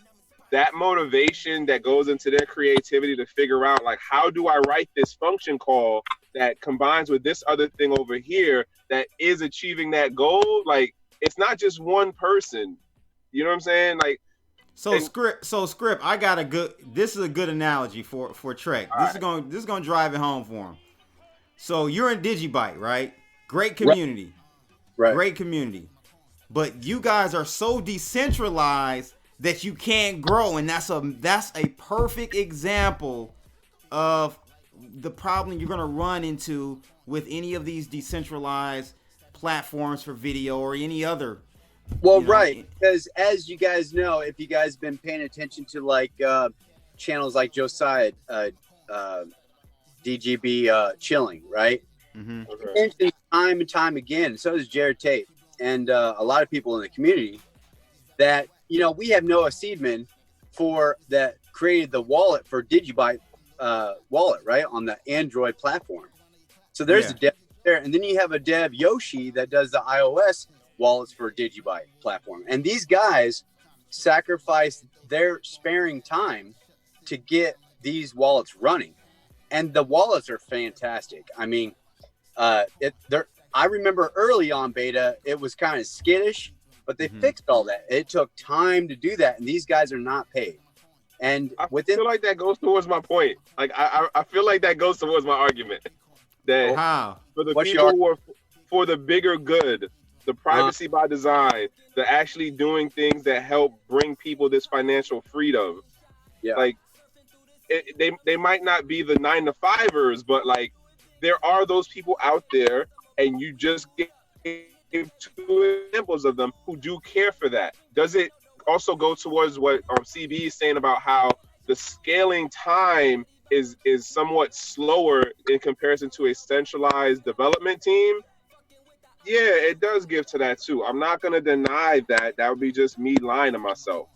That motivation that goes into their creativity to figure out like, how do I write this function call that combines with this other thing over here that is achieving that goal? Like, it's not just one person. You know what I'm saying? Like, Script, I got this is a good analogy for Trekk. This is gonna drive it home for him. So you're in Digibyte, right? Great community. Right. Great community. But you guys are so decentralized that you can't grow, and that's a perfect example of the problem you're gonna run into with any of these decentralized platforms for video or any other. Well, right, because as you guys know, if you guys been paying attention to like channels like Josiah, DGB Chilling, right? Mm-hmm. Okay. Time and time again, so does Jared Tate and a lot of people in the community that, we have Noah Seedman that created the wallet for Digibyte wallet, right, on the Android platform. So there's a dev there. And then you have a dev, Yoshi, that does the iOS wallets for Digibyte platform. And these guys sacrifice their sparing time to get these wallets running. And the wallets are fantastic. I mean, I remember early on beta, it was kind of skittish, but they fixed all that. It took time to do that. And these guys are not paid. And I feel like that goes towards my point. Like, I feel like that goes towards my argument. That for the people who are for the bigger good, the privacy by design, the actually doing things that help bring people this financial freedom. Yeah. Like, they might not be the 9-to-5ers, but like, there are those people out there, and you just gave 2 examples of them who do care for that. Does it also go towards what CB is saying about how the scaling time is somewhat slower in comparison to a centralized development team? Yeah, it does give to that too. I'm not going to deny that. That would be just me lying to myself.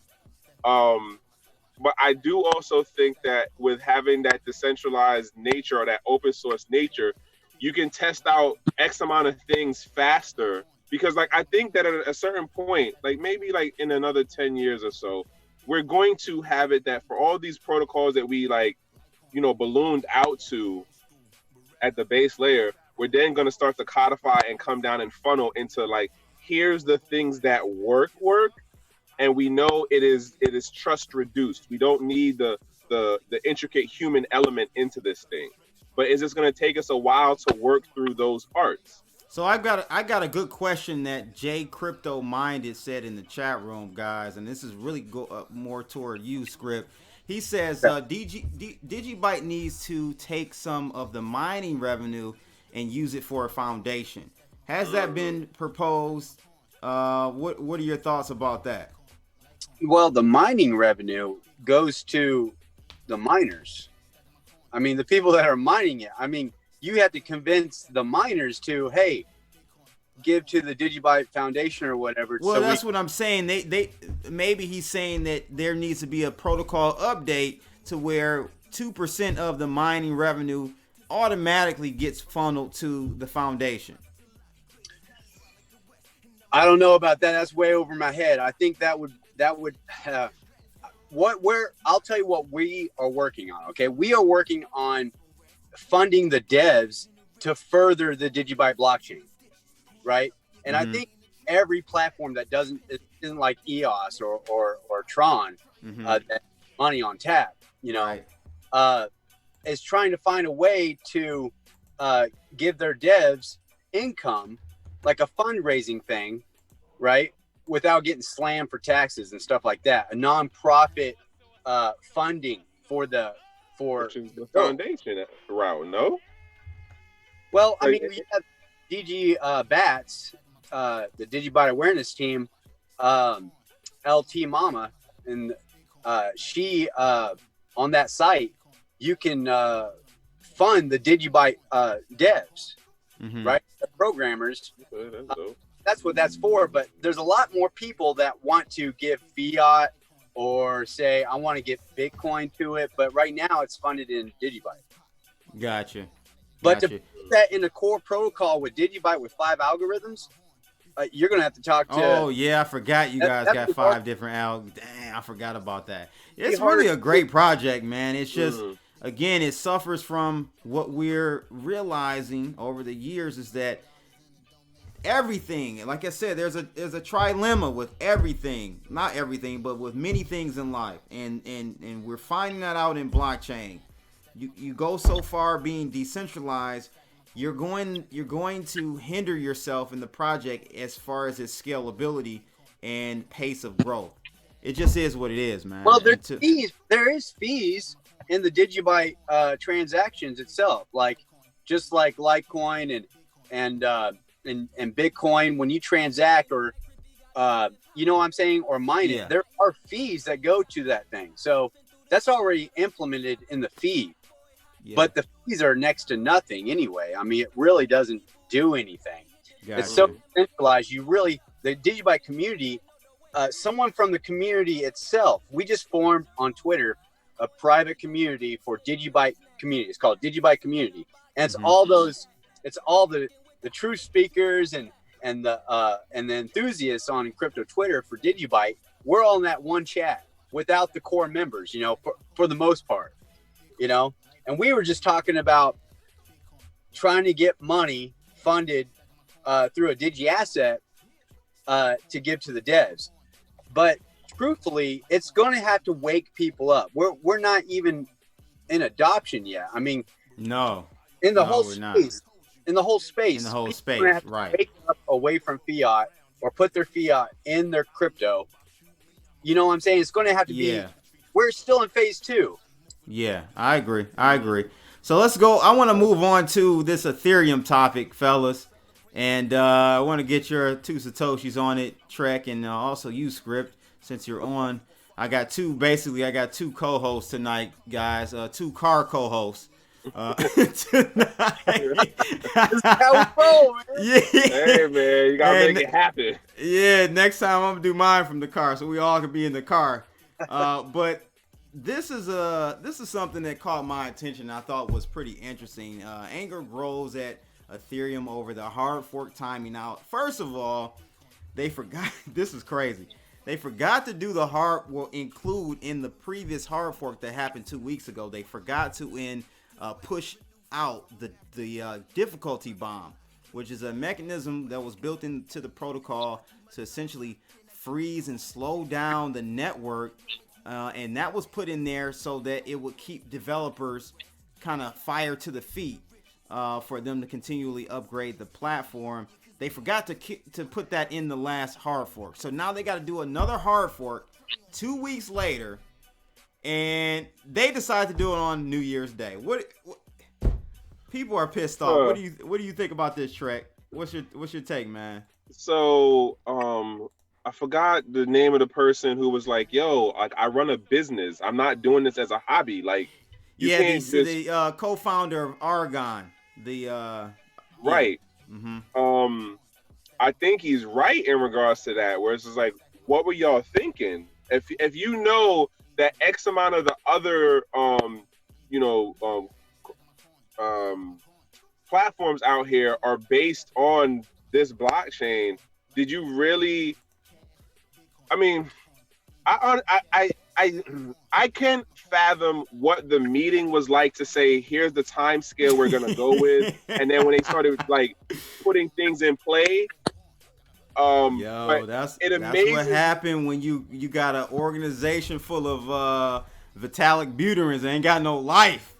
But I do also think that with having that decentralized nature or that open source nature, you can test out X amount of things faster. Because like, I think that at a certain point, like maybe like in another 10 years or so, we're going to have it that for all these protocols that we like, ballooned out to at the base layer, we're then going to start to codify and come down and funnel into like, here's the things that work. And we know it is trust reduced. We don't need the intricate human element into this thing. But it's just going to take us a while to work through those parts. So I got a good question that Jay Crypto Minded said in the chat room, guys, and this is really more toward you, Script. He says Digibyte needs to take some of the mining revenue and use it for a foundation. Has that been proposed? What are your thoughts about that? Well, the mining revenue goes to the miners. I mean, the people that are mining it. I mean, you have to convince the miners to, hey, give to the Digibyte Foundation or whatever. Well, so that's what I'm saying. They maybe he's saying that there needs to be a protocol update to where 2% of the mining revenue automatically gets funneled to the foundation. I don't know about that. That's way over my head. I think that would I'll tell you what we are working on. Okay, we are working on funding the devs to further the Digibyte blockchain, right? And I think every platform that isn't like EOS or Tron, that money on tap, is trying to find a way to give their devs income, like a fundraising thing, right? Without getting slammed for taxes and stuff like that. A nonprofit funding for the foundation route, no? Well, I mean, we have DG Bats, the Digibyte awareness team, LT Mama, and she on that site, you can fund the Digibyte devs, right? The programmers. That's what that's for. But there's a lot more people that want to give fiat or say, I want to get Bitcoin to it. But right now it's funded in Digibyte. Gotcha. But to put that in a core protocol with Digibyte with 5 algorithms, you're going to have to talk to... Oh, yeah, I forgot you guys got 5 different algorithms. Dang, I forgot about that. It's really a great project, man. It's just, again, it suffers from what we're realizing over the years is that everything, like I said, there's a trilemma with everything. Not everything, but with many things in life. And we're finding that out in blockchain. You go so far being decentralized, you're going to hinder yourself in the project as far as its scalability and pace of growth. It just is what it is, man. Well, there is fees in the Digibyte transactions itself, just like Litecoin and Bitcoin. When you transact or you know what I'm saying, or mine it, there are fees that go to that thing. So that's already implemented in the fee. Yeah. But the fees are next to nothing anyway. I mean, it really doesn't do anything. Gotcha. It's so centralized. The Digibyte community, someone from the community itself, we just formed on Twitter a private community for Digibyte community. It's called Digibyte Community. And it's all the true speakers and the enthusiasts on crypto Twitter for Digibyte. We're all in that one chat without the core members, for the most part, And we were just talking about trying to get money funded through a Digi asset to give to the devs. But truthfully, it's going to have to wake people up. We're not even in adoption yet. I mean, in the whole space, right? Wake up away from fiat or put their fiat in their crypto. You know what I'm saying? It's going to have to be. We're still in phase 2. Yeah, I agree. So let's go. I want to move on to this Ethereum topic, fellas. And I want to get your 2 Satoshis on it, Trekk, and also you, Script, since you're on. I got two co-hosts tonight, guys. 2 car co-hosts. Tonight. How we roll, man. Yeah. Hey, man, you got to make it happen. Yeah, next time I'm going to do mine from the car so we all can be in the car. But this is something that caught my attention. I thought was pretty interesting. Anger grows at Ethereum over the hard fork timing out. First of all, they forgot. This is crazy. They forgot to do the include in the previous hard fork that happened 2 weeks ago. They forgot to push out the difficulty bomb, which is a mechanism that was built into the protocol to essentially freeze and slow down the network. And that was put in there so that it would keep developers kind of fire to the feet. for them to continually upgrade the platform. They forgot to put that in the last hard fork. So now they got to do another hard fork 2 weeks later, and they decide to do it on New Year's Day. What people are pissed off. What do you think about this, Trekk? What's your take, man? So, I forgot the name of the person who was like, "Yo, like I run a business. I'm not doing this as a hobby." Like, you can't just... the co-founder of Argon, right. Mm-hmm. I think he's right in regards to that. Where it's just like, what were y'all thinking? If you know that X amount of the other platforms out here are based on this blockchain, did you really? I mean, I can't fathom what the meeting was like to say, here's the time scale we're gonna go with, and then when they started like putting things in play, that's what happened when you got an organization full of Vitalik Buterins. They ain't got no life.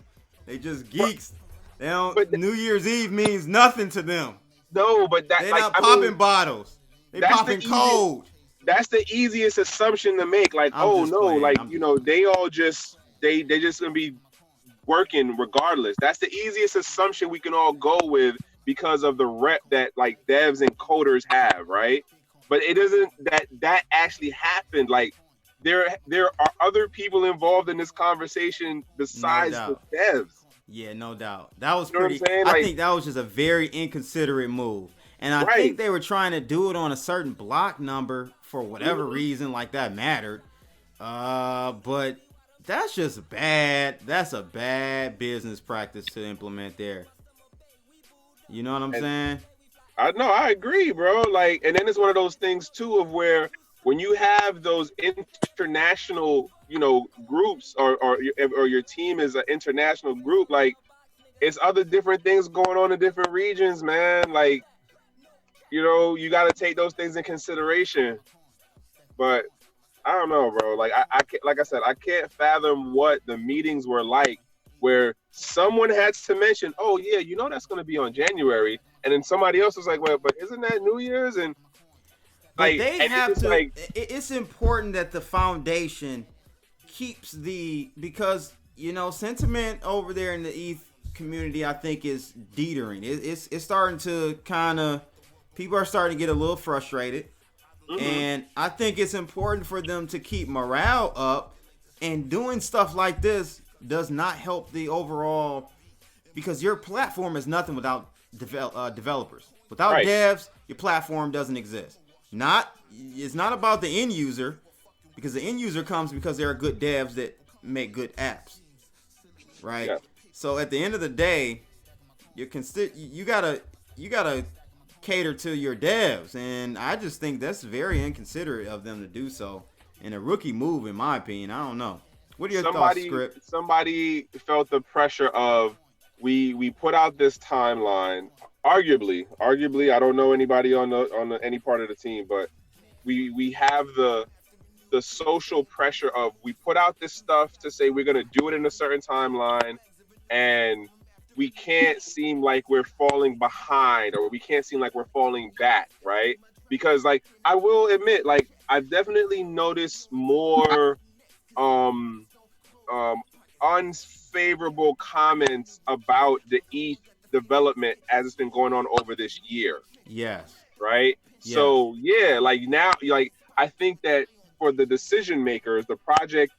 They just geeks. They don't. But New Year's Eve means nothing to them. No, but they're not popping bottles. They popping code. That's the easiest assumption to make. Like, they all just they just gonna be working regardless. That's the easiest assumption we can all go with because of the rep that like devs and coders have, right? But it isn't that actually happened. Like, there are other people involved in this conversation besides the devs. Yeah, no doubt. That was pretty. I think that was just a very inconsiderate move. And I think they were trying to do it on a certain block number for whatever reason, like that mattered. But that's just bad. That's a bad business practice to implement there. You know what I'm saying? I agree, bro. Like, and then it's one of those things too of where when you have those international, groups or your team is an international group, like it's other different things going on in different regions, man. Like, you got to take those things in consideration. But I don't know, bro. Like like I said, I can't fathom what the meetings were like where someone had to mention, oh yeah, that's going to be on January. And then somebody else was like, well, but isn't that New Year's? And like, they have to, it's important that the foundation keeps because, sentiment over there in the ETH community, I think is teetering. It's starting to kind of, people are starting to get a little frustrated. Mm-hmm. And I think it's important for them to keep morale up, and doing stuff like this does not help the overall, because your platform is nothing without developers. Without devs, your platform doesn't exist. It's not about the end user, because the end user comes because there are good devs that make good apps, right? Yeah. So at the end of the day, you gotta cater to your devs, and I just think that's very inconsiderate of them to do so, and a rookie move in my opinion. I don't know. What are your thoughts, Script? Somebody felt the pressure of we put out this timeline. Arguably, I don't know anybody on any part of the team, but we have the social pressure of we put out this stuff to say we're gonna do it in a certain timeline, and we can't seem like we're falling behind, or we can't seem like we're falling back, right? Because like I will admit, like I've definitely noticed more unfavorable comments about the ETH development as it's been going on over this year. Yes. Right? Yes. So yeah, like now, like I think that for the decision makers, the project,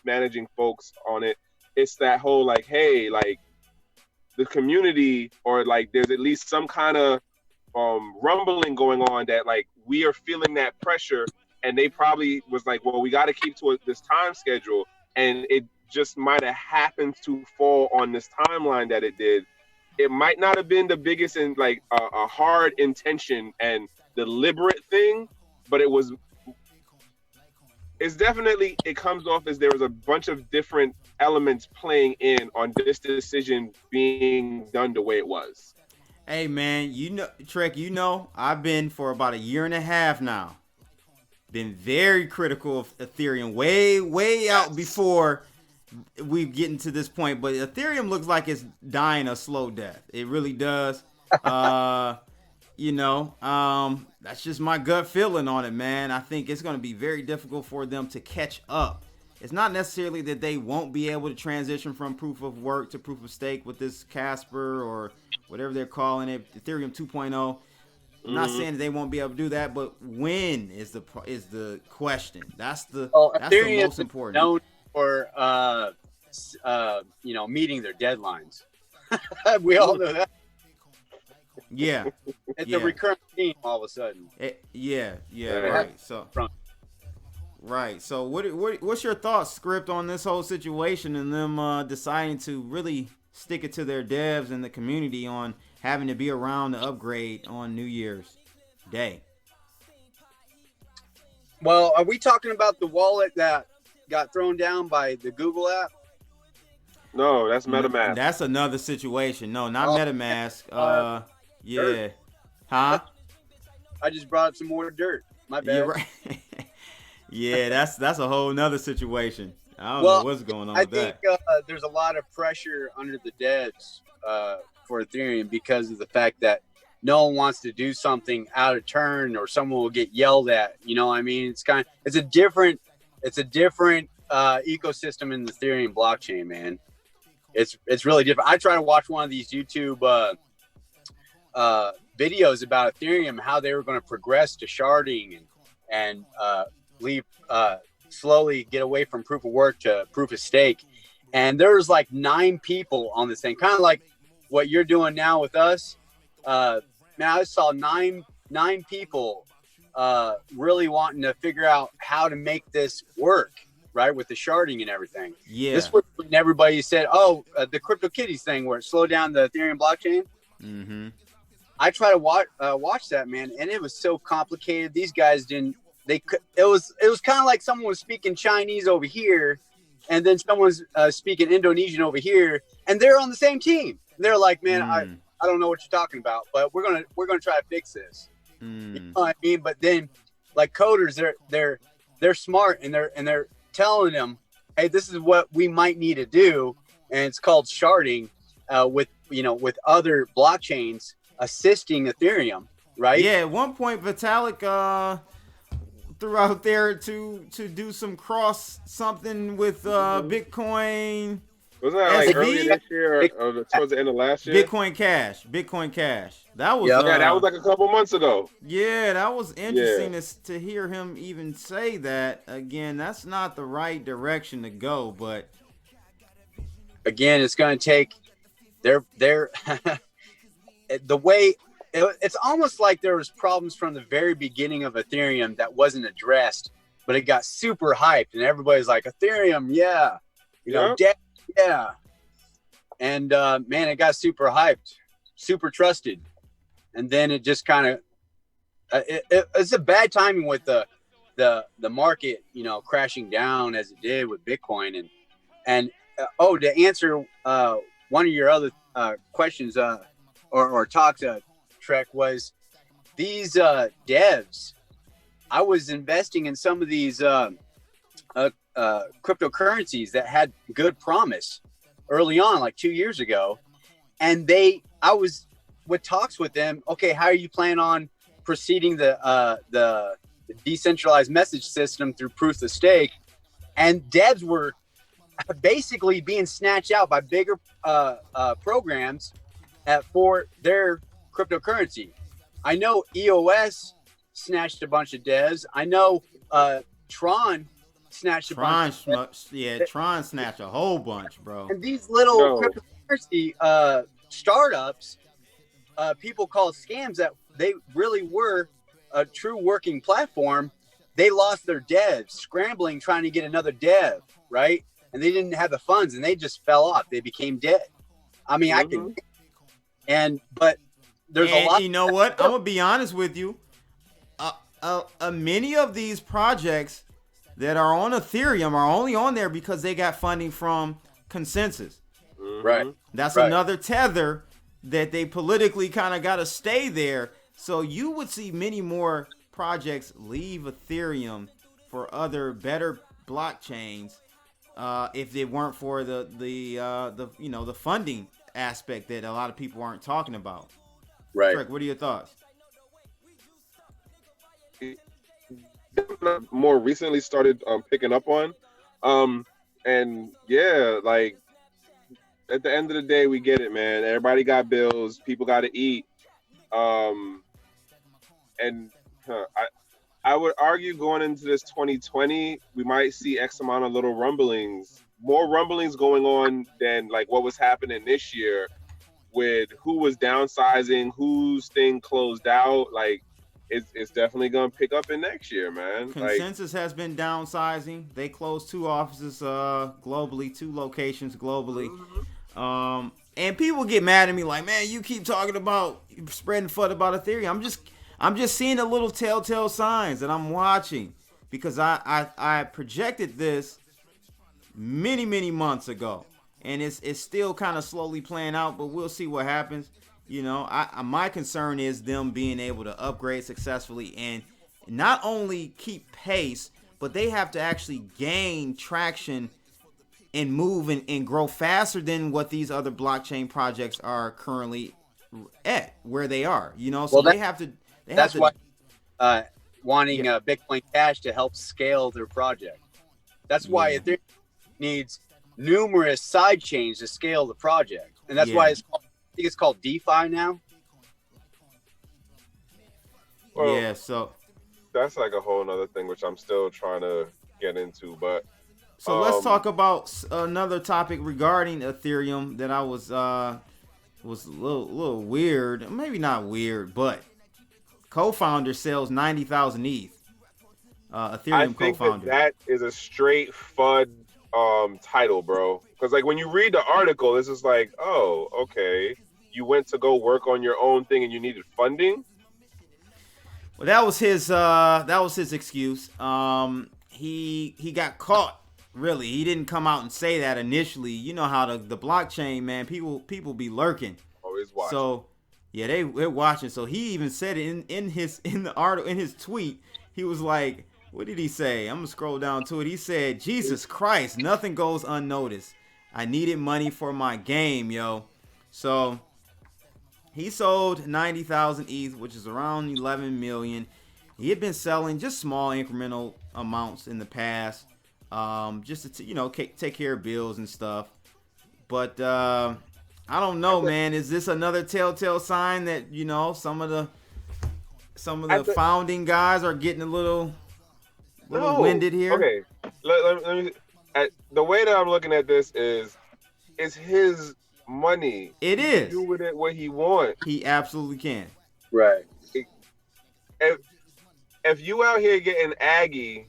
managing folks on it, it's that whole like, hey, like the community, or like there's at least some kind of rumbling going on that like we are feeling that pressure, and they probably was like, well, we got to keep to this time schedule, and it just might have happened to fall on this timeline that it did. It might not have been the biggest and like a hard intention and deliberate thing, but it's definitely, it comes off as there was a bunch of different elements playing in on this decision being done the way it was. Hey man, Trekk, I've been for about 1.5 years now, been very critical of Ethereum way out before we getting to this point, but Ethereum looks like it's dying a slow death. It really does. That's just my gut feeling on it, man. I think it's going to be very difficult for them to catch up. It's not necessarily that they won't be able to transition from proof of work to proof of stake with this Casper or whatever they're calling it, Ethereum 2.0. I'm not saying that they won't be able to do that, but when is the question? That's the most important. Known for meeting their deadlines. We all know that. Yeah, it's a recurrent theme all of a sudden. Right. So what's your thoughts, Script, on this whole situation and them deciding to really stick it to their devs and the community on having to be around to upgrade on New Year's Day? Well, are we talking about the wallet that got thrown down by the Google app? No, that's MetaMask. That's another situation. No, not MetaMask. Yeah. Huh? I just brought up some more dirt. My bad. You're right. Yeah, that's a whole nother situation. I don't know what's going on with that. I think there's a lot of pressure under the devs for Ethereum because of the fact that no one wants to do something out of turn or someone will get yelled at. You know what I mean? It's a different ecosystem in the Ethereum blockchain, man. It's really different. I try to watch one of these YouTube videos about Ethereum, how they were going to progress to sharding and leave slowly get away from proof of work to proof of stake. And there's like 9 people on this thing, kind of like what you're doing now with us. Man, I saw nine people really wanting to figure out how to make this work, right, with the sharding and everything. Yeah. This was when everybody said, the CryptoKitties thing where it slowed down the Ethereum blockchain. Mm-hmm. I try to watch that, man, and it was so complicated. These guys didn't. It was kind of like someone was speaking Chinese over here, and then someone's speaking Indonesian over here, and they're on the same team. They're like, man, I don't know what you're talking about, but we're gonna try to fix this. You know what I mean? But then, like coders, they're smart, and they're telling them, hey, this is what we might need to do, and it's called sharding with other blockchains assisting Ethereum, right? Yeah, at one point Vitalik threw out there to do some something with Bitcoin. Was that like early this year or towards the end of last year? Bitcoin Cash. That was that was like a couple months ago. Yeah, that was interesting to hear him even say that. Again, that's not the right direction to go, but again, it's going to take their the way it's almost like there was problems from the very beginning of Ethereum that wasn't addressed, but it got super hyped and everybody's like, Ethereum, yeah, yeah. And man, it got super hyped, super trusted. And then it just kind of, it's a bad timing with the market, crashing down as it did with Bitcoin. And to answer one of your other questions or talks, Trekk, was these devs. I was investing in some of these cryptocurrencies that had good promise early on, like 2 years ago, and I was with talks with them. Okay, how are you planning on proceeding the decentralized message system through proof of stake? And devs were basically being snatched out by bigger programs for their cryptocurrency. I know EOS snatched a bunch of devs. I know Tron snatched a bunch. Tron snatched a whole bunch, bro. And these little cryptocurrency startups, people call scams, that they really were a true working platform. They lost their devs, scrambling, trying to get another dev, right? And they didn't have the funds, and they just fell off. They became dead. I mean, but there's a lot. You know what? I'm gonna be honest with you. Many of these projects that are on Ethereum are only on there because they got funding from Consensus. Right. That's another tether that they politically kind of got to stay there. So you would see many more projects leave Ethereum for other better blockchains if it weren't for the you know, the funding aspect that a lot of people aren't talking about. Right. Trekk, what are your thoughts? More recently started picking up on, and yeah, like at the end of the day, we get it, man. Everybody got bills, people got to eat, and I would argue going into this 2020, we might see X amount of little rumblings, more rumblings going on than like what was happening this year with who was downsizing, whose thing closed out. Like, it's definitely going to pick up in next year, man. Consensus has been downsizing. They closed 2 offices globally, 2 locations globally. And people get mad at me like, man, you keep talking about spreading FUD about Ethereum. I'm just seeing the little telltale signs that I'm watching, because I projected this many months ago, and it's still kind of slowly playing out, but we'll see what happens. You know, my concern is them being able to upgrade successfully and not only keep pace, but they have to actually gain traction and move and grow faster than what these other blockchain projects are currently at, where they are. You know, so well, that's why wanting Bitcoin Cash to help scale their project. That's why Ethereum needs numerous side chains to scale the project, and that's why I think it's called DeFi now. Well, yeah, so that's like a whole nother thing, which I'm still trying to get into. But so let's talk about another topic regarding Ethereum that I was a little weird. Maybe not weird, but co-founder sells 90,000 ETH. Ethereum co-founder. That is a straight FUD title, bro. Because like when you read the article, it's just like, oh, okay, you went to go work on your own thing and you needed funding. Well, that was his excuse. He got caught. Really, he didn't come out and say that initially. You know how the blockchain, man, people be lurking. Always watching. So yeah, they're watching. So he even said it in the article, in his tweet. He was like, what did he say? I'm gonna scroll down to it. He said, Jesus Christ, nothing goes unnoticed. I needed money for my game, yo. So he sold 90,000 ETH, which is around 11 million. He had been selling just small incremental amounts in the past, just to take care of bills and stuff. But I don't know, man. Is this another telltale sign that some of the founding guys are getting a little winded here? Okay, let me. The way that I'm looking at this is, it's his money. It is. Do with it what he wants. He absolutely can. Right. If you out here getting aggy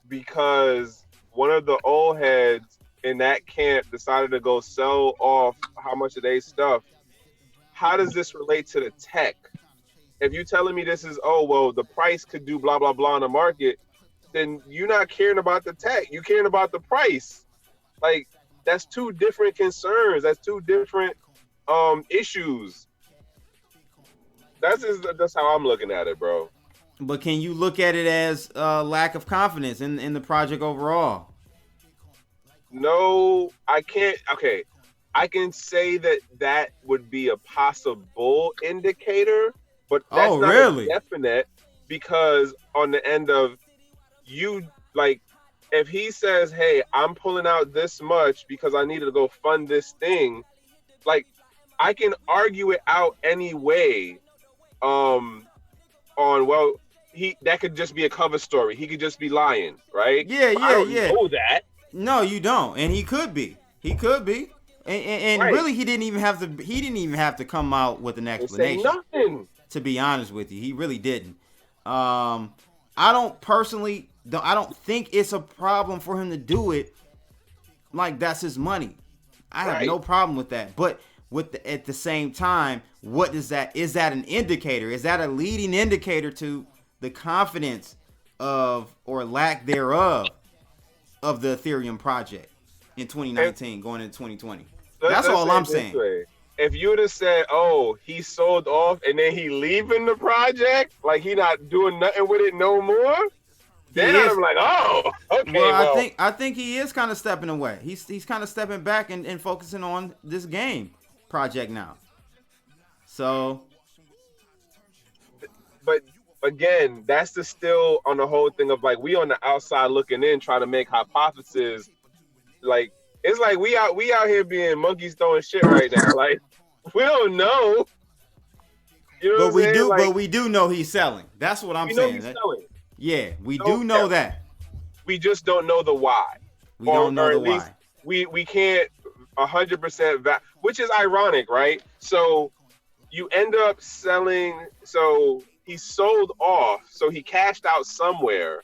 because one of the old heads in that camp decided to go sell off how much of their stuff, how does this relate to the tech? If you're telling me this is, oh, well, the price could do blah, blah, blah in the market, then you're not caring about the tech. You're caring about the price. Like, that's 2 different concerns. That's 2 different issues. That's how I'm looking at it, bro. But can you look at it as lack of confidence in the project overall? No, I can't. Okay, I can say that would be a possible indicator, but that's not really definite, because on the end of you, like, if he says, hey, I'm pulling out this much because I needed to go fund this thing, like, I can argue it out anyway. Well, that could just be a cover story. He could just be lying, right? Yeah. I don't know that. No, you don't. And he could be. And right. Really, he didn't even have to come out with an explanation. Say nothing. To be honest with you, he really didn't. I don't think it's a problem for him to do it. Like, that's his money. I have no problem with that. But at the same time, what is that? Is that an indicator? Is that a leading indicator to the confidence of, or lack thereof, of the Ethereum project in 2019 going into 2020? That's all I'm saying. If you would have said, oh, he sold off and then he leaving the project, like he not doing nothing with it no more, Then I'm like, oh, okay. Well, I think he is kind of stepping away. He's kind of stepping back and focusing on this game project now. So, but again, that's the still on the whole thing of like we on the outside looking in, trying to make hypotheses. Like it's like we out here being monkeys throwing shit right now. Like we don't know. You know but we do know he's selling. That's what I'm saying. Know he's selling. Yeah, we do know that. We just don't know the why. We don't know the why. We can't 100% which is ironic, right? So you end up selling. So he sold off. So he cashed out somewhere.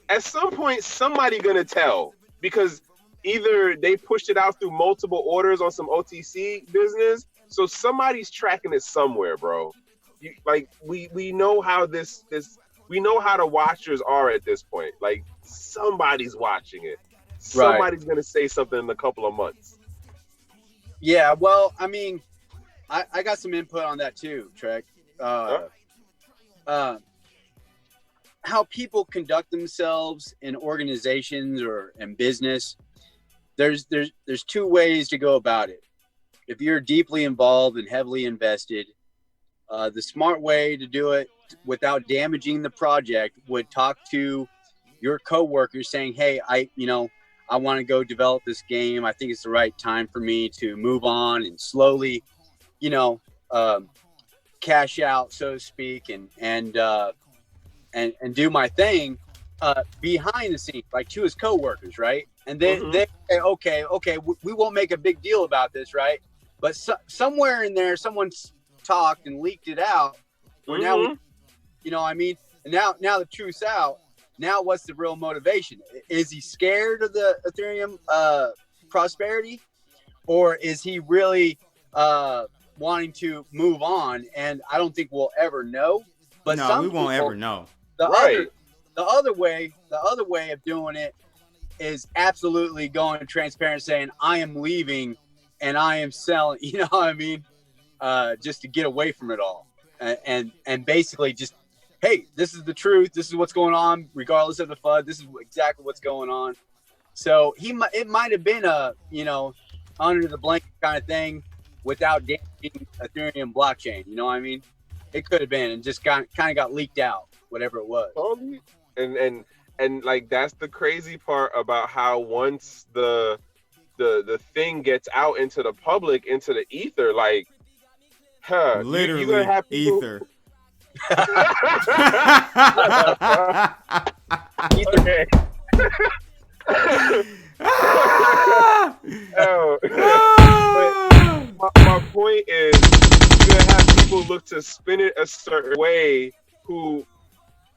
At some point, somebody gonna tell because either they pushed it out through multiple orders on some OTC business. So somebody's tracking it somewhere, bro. We know how this. We know how the watchers are at this point. Like somebody's watching it. Somebody's gonna say something in a couple of months. Yeah, well, I mean, I got some input on that too, Trekk. How people conduct themselves in organizations or in business. There's two ways to go about it. If you're deeply involved and heavily invested, the smart way to do it without damaging the project would talk to your coworkers saying, hey, I want to go develop this game. I think it's the right time for me to move on and slowly, cash out, so to speak, and do my thing behind the scenes, like to his coworkers, right? And then they say, okay, we won't make a big deal about this, right? But somewhere in there, someone's talked and leaked it out. Where now, and now the truth's out. Now, what's the real motivation? Is he scared of the Ethereum prosperity, or is he really wanting to move on? And I don't think we'll ever know. But no, we won't ever know. The other way of doing it is absolutely going transparent, saying I am leaving and I am selling. You know what I mean? Just to get away from it all, and basically just, hey, this is the truth. This is what's going on, regardless of the FUD. This is exactly what's going on. So it might have been a under the blanket kind of thing without damaging Ethereum blockchain. You know what I mean? It could have been, and just kind of got leaked out, whatever it was. Totally. And like that's the crazy part about how once the thing gets out into the public, into the ether, like, literally you're gonna have people... ether. Okay. But my point is, you're gonna have people look to spin it a certain way who,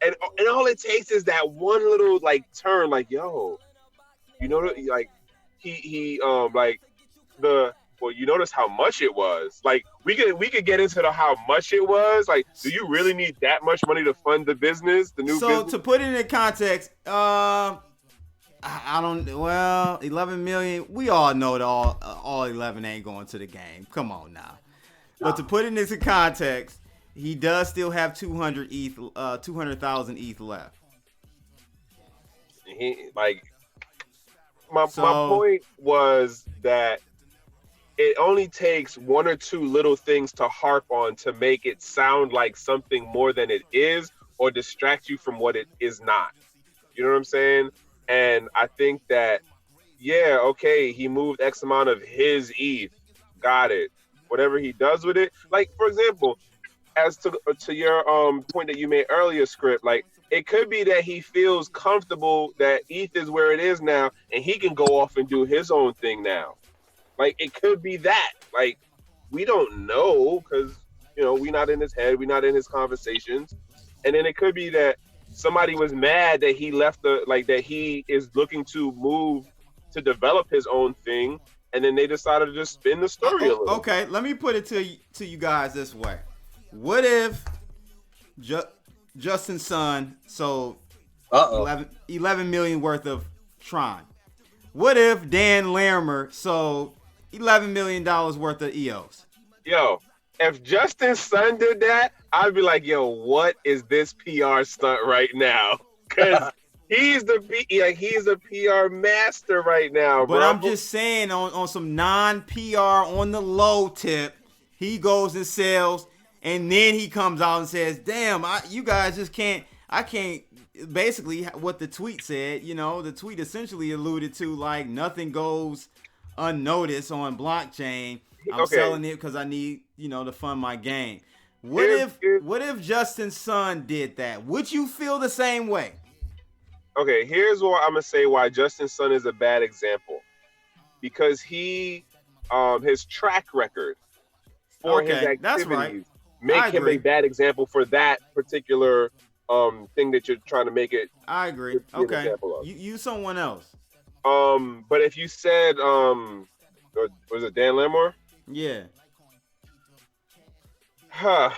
and all it takes is that one little like turn, like, yo, like he like the. Well, you notice how much it was. Like we could get into the how much it was. Like, do you really need that much money to fund the business, the new business? So to put it in context, I don't. Well, 11 million. We all know that all 11 ain't going to the game. Come on now. But to put it into context, he does still have 200,000 ETH left. My point was that it only takes one or two little things to harp on to make it sound like something more than it is, or distract you from what it is not. You know what I'm saying? And I think that, yeah, okay, he moved X amount of his ETH. Got it. Whatever he does with it. Like, for example, as to your point that you made earlier, Script, like, it could be that he feels comfortable that ETH is where it is now, and he can go off and do his own thing now. Like, it could be that. Like, we don't know because, we're not in his head. We're not in his conversations. And then it could be that somebody was mad that he left that he is looking to move to develop his own thing. And then they decided to just spin the story a little. Okay, let me put it to you guys this way. What if Justin's son sold 11 million worth of Tron? What if Dan Larimer sold $11 million worth of EOS? Yo, if Justin's son did that, I'd be like, yo, what is this PR stunt right now? Because he's a PR master right now, bro. But I'm just saying, on some non-PR on the low tip, he goes and sells, and then he comes out and says, "Damn, you guys just can't. I can't." Basically, what the tweet said, the tweet essentially alluded to like nothing goes unnoticed on blockchain. I'm selling it because I need, to fund my game. What if Justin's son did that? Would you feel the same way? Okay, here's what I'm gonna say why Justin's son is a bad example. Because his track record for his activities make him a bad example for that particular thing that you're trying to make it. I agree. Okay, you someone else. But if you said was it Dan Lamore? Yeah. Huh.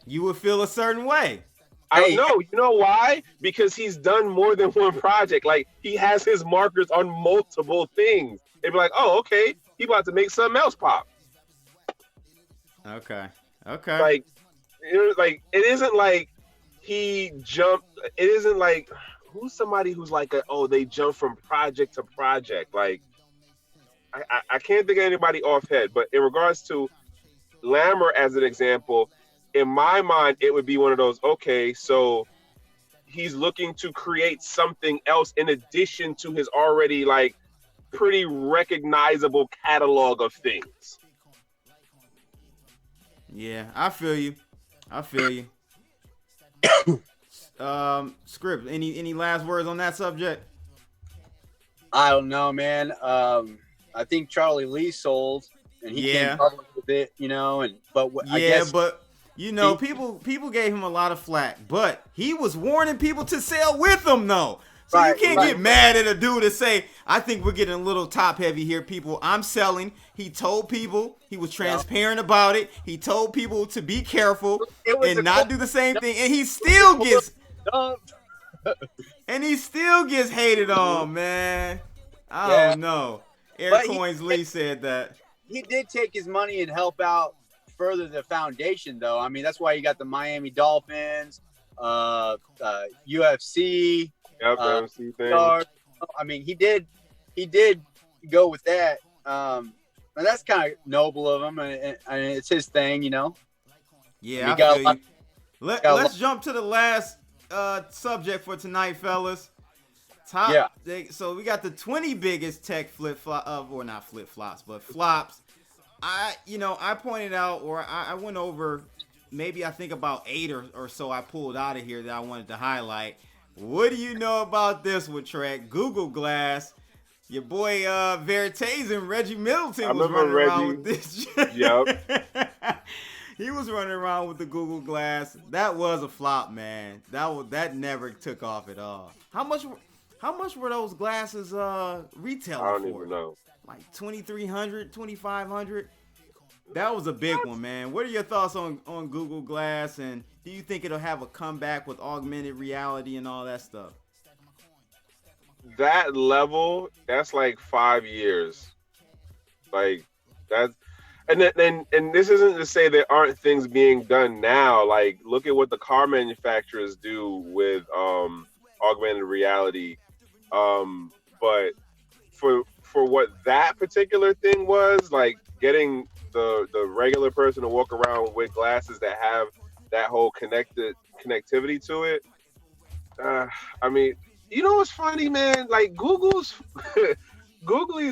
You would feel a certain way. I don't know. You know why? Because he's done more than one project. Like, he has his markers on multiple things. They'd be like, oh, okay, he about to make something else pop. Okay. Like, it isn't like he jumped. It isn't like, who's somebody who's like, they jump from project to project. Like, I can't think of anybody offhand, but in regards to Lammer as an example, in my mind, it would be one of those, okay, so he's looking to create something else in addition to his already, like, pretty recognizable catalog of things. Yeah, I feel you. Script, any last words on that subject? I don't know, man. I think Charlie Lee sold, and he came public with it, I guess, but people gave him a lot of flack, but he was warning people to sell with him, though. So you can't get mad at a dude and say, I think we're getting a little top heavy here, people. I'm selling. He told people, he was transparent about it. He told people to be careful and not do the same thing. And he still gets hated on, man. I don't know. Aircoins Lee said that. He did take his money and help out further the foundation, though. I mean, that's why you got the Miami Dolphins, UFC. UFC thing. I mean, he did go with that. And that's kind of noble of him, and it's his thing, Yeah, I feel you. Let's jump to the last subject for tonight, fellas. So we got the 20 biggest tech not flip-flops, but flops. I pointed out, or I went over, maybe I think about 8 or so I pulled out of here that I wanted to highlight. What do you know about this one, Trekk? Google Glass. Your boy Veritase's and Reggie Middleton was running around with this. Yep. He was running around with the Google Glass. That was a flop, man. That never took off at all. How much were those glasses retailing for? I don't even know. Like $2,300, $2,500. That was a big one, man. What are your thoughts on Google Glass, and do you think it'll have a comeback with augmented reality and all that stuff? That level, that's like 5 years. Like, that's, and this isn't to say there aren't things being done now. Like, look at what the car manufacturers do with augmented reality. But for what that particular thing was, like getting the regular person to walk around with glasses that have that whole connectivity to it. I mean, you know what's funny, man? Like Google is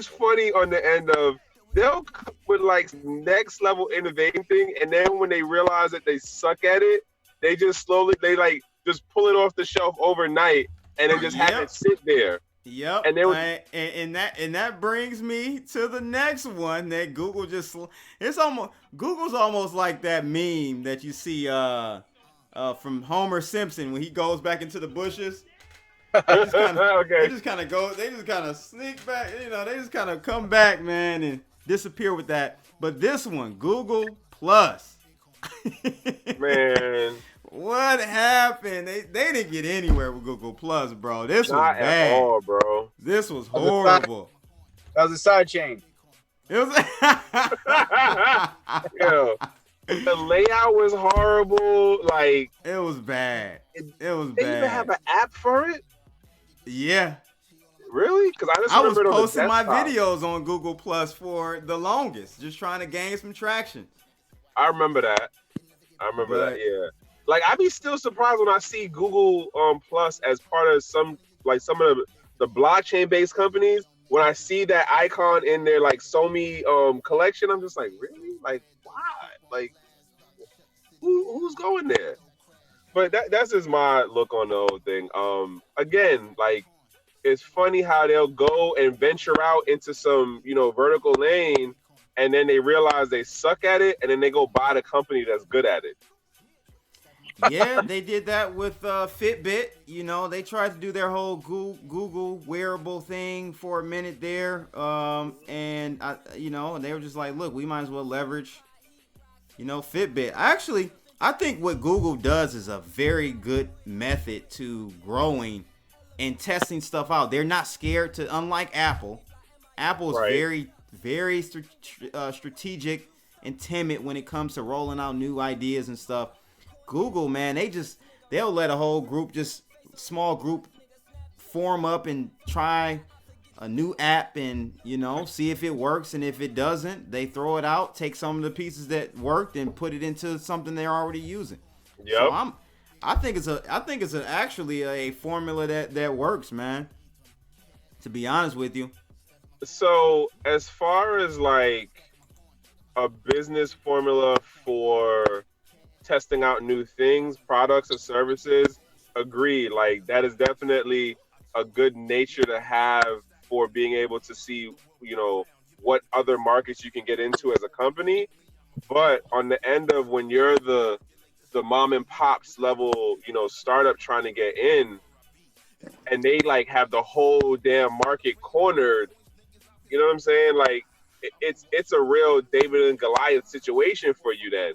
funny on the end of, they'll come with like next level innovating thing, and then when they realize that they suck at it, they just pull it off the shelf overnight and then just have it sit there. Yep. And that brings me to the next one that Google Google's almost like that meme that you see from Homer Simpson when he goes back into the bushes. They just kind of sneak back, they just kind of come back, man, and disappear with that. But this one, Google Plus. Man. What happened? They didn't get anywhere with Google Plus, bro. This was bad. At all, bro. This was horrible. That was a side chain. It was. Yeah. The layout was horrible. Like it was bad. It was they bad. even have an app for it. Yeah. Really? Because I was posting my videos on Google Plus for the longest, just trying to gain some traction. I remember that. Yeah. Like I be still surprised when I see Google Plus as part of some of the blockchain based companies. When I see that icon in their like SoMe collection, I'm just like, really? Like why? Like who's going there? But that's just my look on the whole thing. Again, like it's funny how they'll go and venture out into some, vertical lane, and then they realize they suck at it, and then they go buy the company that's good at it. Yeah, they did that with Fitbit. They tried to do their whole Google wearable thing for a minute there, and they were just like, look, we might as well leverage, Fitbit. I think what Google does is a very good method to growing and testing stuff out. They're not scared to, unlike Apple. Apple is very, very strategic and timid when it comes to rolling out new ideas and stuff. Google, man, they'll let a whole group, just small group, form up and try a new app and, see if it works. And if it doesn't, they throw it out, take some of the pieces that worked and put it into something they're already using. Yep. So I think it's actually a formula that works, man. To be honest with you. So as far as like a business formula for testing out new things, products or services, agreed. Like that is definitely a good nature to have for being able to see, what other markets you can get into as a company. But on the end of when you're the mom and pops level, startup trying to get in, and they like have the whole damn market cornered, you know what I'm saying? Like it's a real David and Goliath situation for you then.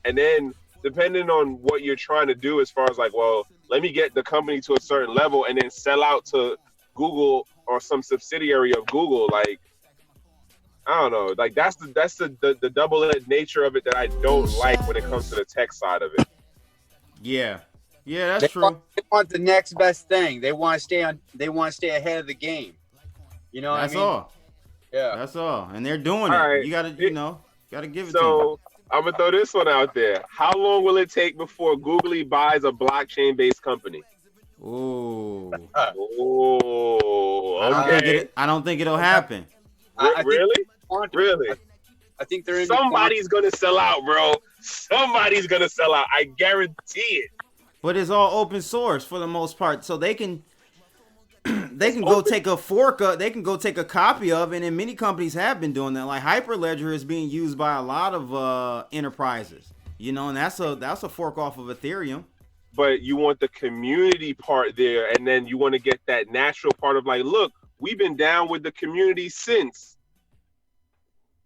And then depending on what you're trying to do as far as like, well, let me get the company to a certain level and then sell out to Google or some subsidiary of Google, like I don't know, like that's the double-edged nature of it that I don't like when it comes to the tech side of it. Yeah, that's true. They want the next best thing. They want to stay ahead of the game. You know what I mean? That's all. Yeah, that's all, and they're doing all it. Right. You gotta give it to them. So I'm gonna throw this one out there. How long will it take before Googly buys a blockchain-based company? Ooh. Okay. I don't think it'll happen. Really? I think they're somebody's gonna sell out, bro. Somebody's gonna sell out. I guarantee it. But it's all open source for the most part, so they can go take a fork up. They can go take a copy of it, and many companies have been doing that. Like Hyperledger is being used by a lot of enterprises, and that's a fork off of Ethereum. But you want the community part there, and then you want to get that natural part of like, look, we've been down with the community since.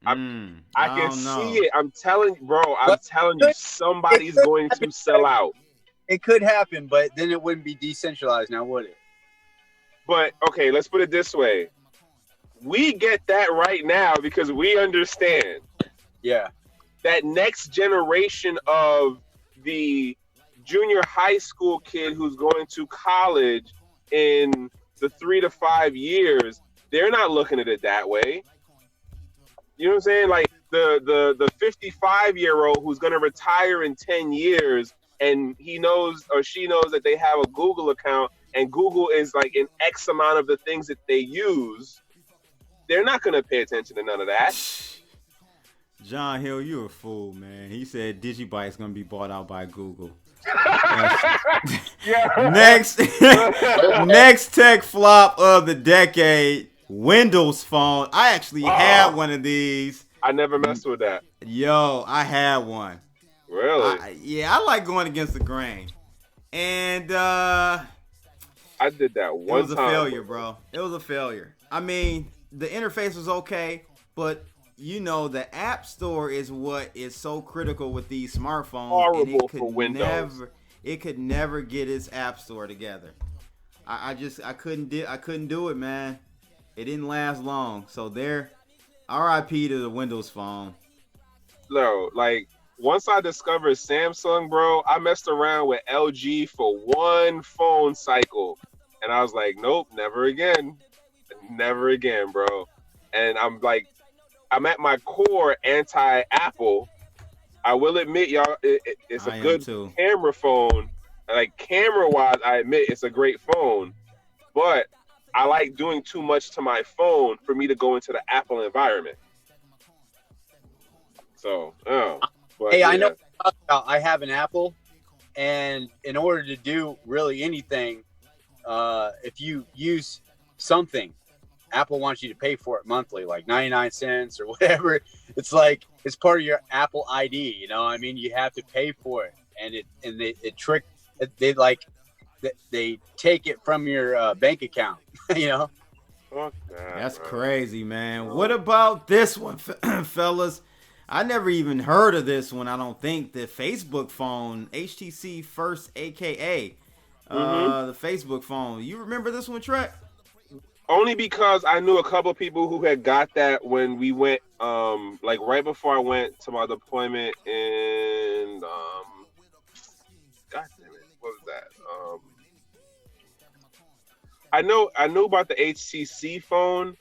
I can see it. I'm telling you, bro. I'm telling you, somebody's going to sell out. It could happen, but then it wouldn't be decentralized now, would it? But okay, let's put it this way. We get that right now because we understand. Yeah. That next generation of the junior high school kid who's going to college in the 3 to 5 years, they're not looking at it that way. You know what I'm saying? Like the 55-year-old who's going to retire in 10 years and he knows or she knows that they have a Google account and Google is like in X amount of the things that they use, they're not going to pay attention to none of that. John Hill, you're a fool, man. He said Digibyte's going to be bought out by Google. Next tech flop of the decade, Windows Phone. I actually had one of these. I never messed with that. Yo, I had one. Really? I like going against the grain. And I did that one time. It was a failure, bro. It was a failure. I mean, the interface was okay, but the App Store is what is so critical with these smartphones. Horrible for Windows. It could never get its App Store together. I couldn't do it, man. It didn't last long. So RIP to the Windows Phone. No, like once I discovered Samsung, bro, I messed around with LG for one phone cycle, and I was like, nope, never again, bro. And I'm at my core anti-Apple. I will admit, y'all, it's a good camera phone. Like camera-wise, I admit it's a great phone, but I like doing too much to my phone for me to go into the Apple environment. So, hey, yeah. I know I have an Apple, and in order to do really anything, if you use something, Apple wants you to pay for it monthly, like 99 cents or whatever. It's like it's part of your Apple ID. You know, I mean, you have to pay for it, and they take it from your bank account. You know, that's crazy, man. What about this one, fellas? I never even heard of this one. I don't think the Facebook phone, HTC First, aka the Facebook phone. You remember this one, Trekk? Only because I knew a couple people who had got that when we went, like right before I went to my deployment in, God damn it, what was that? I knew about the HTC phone,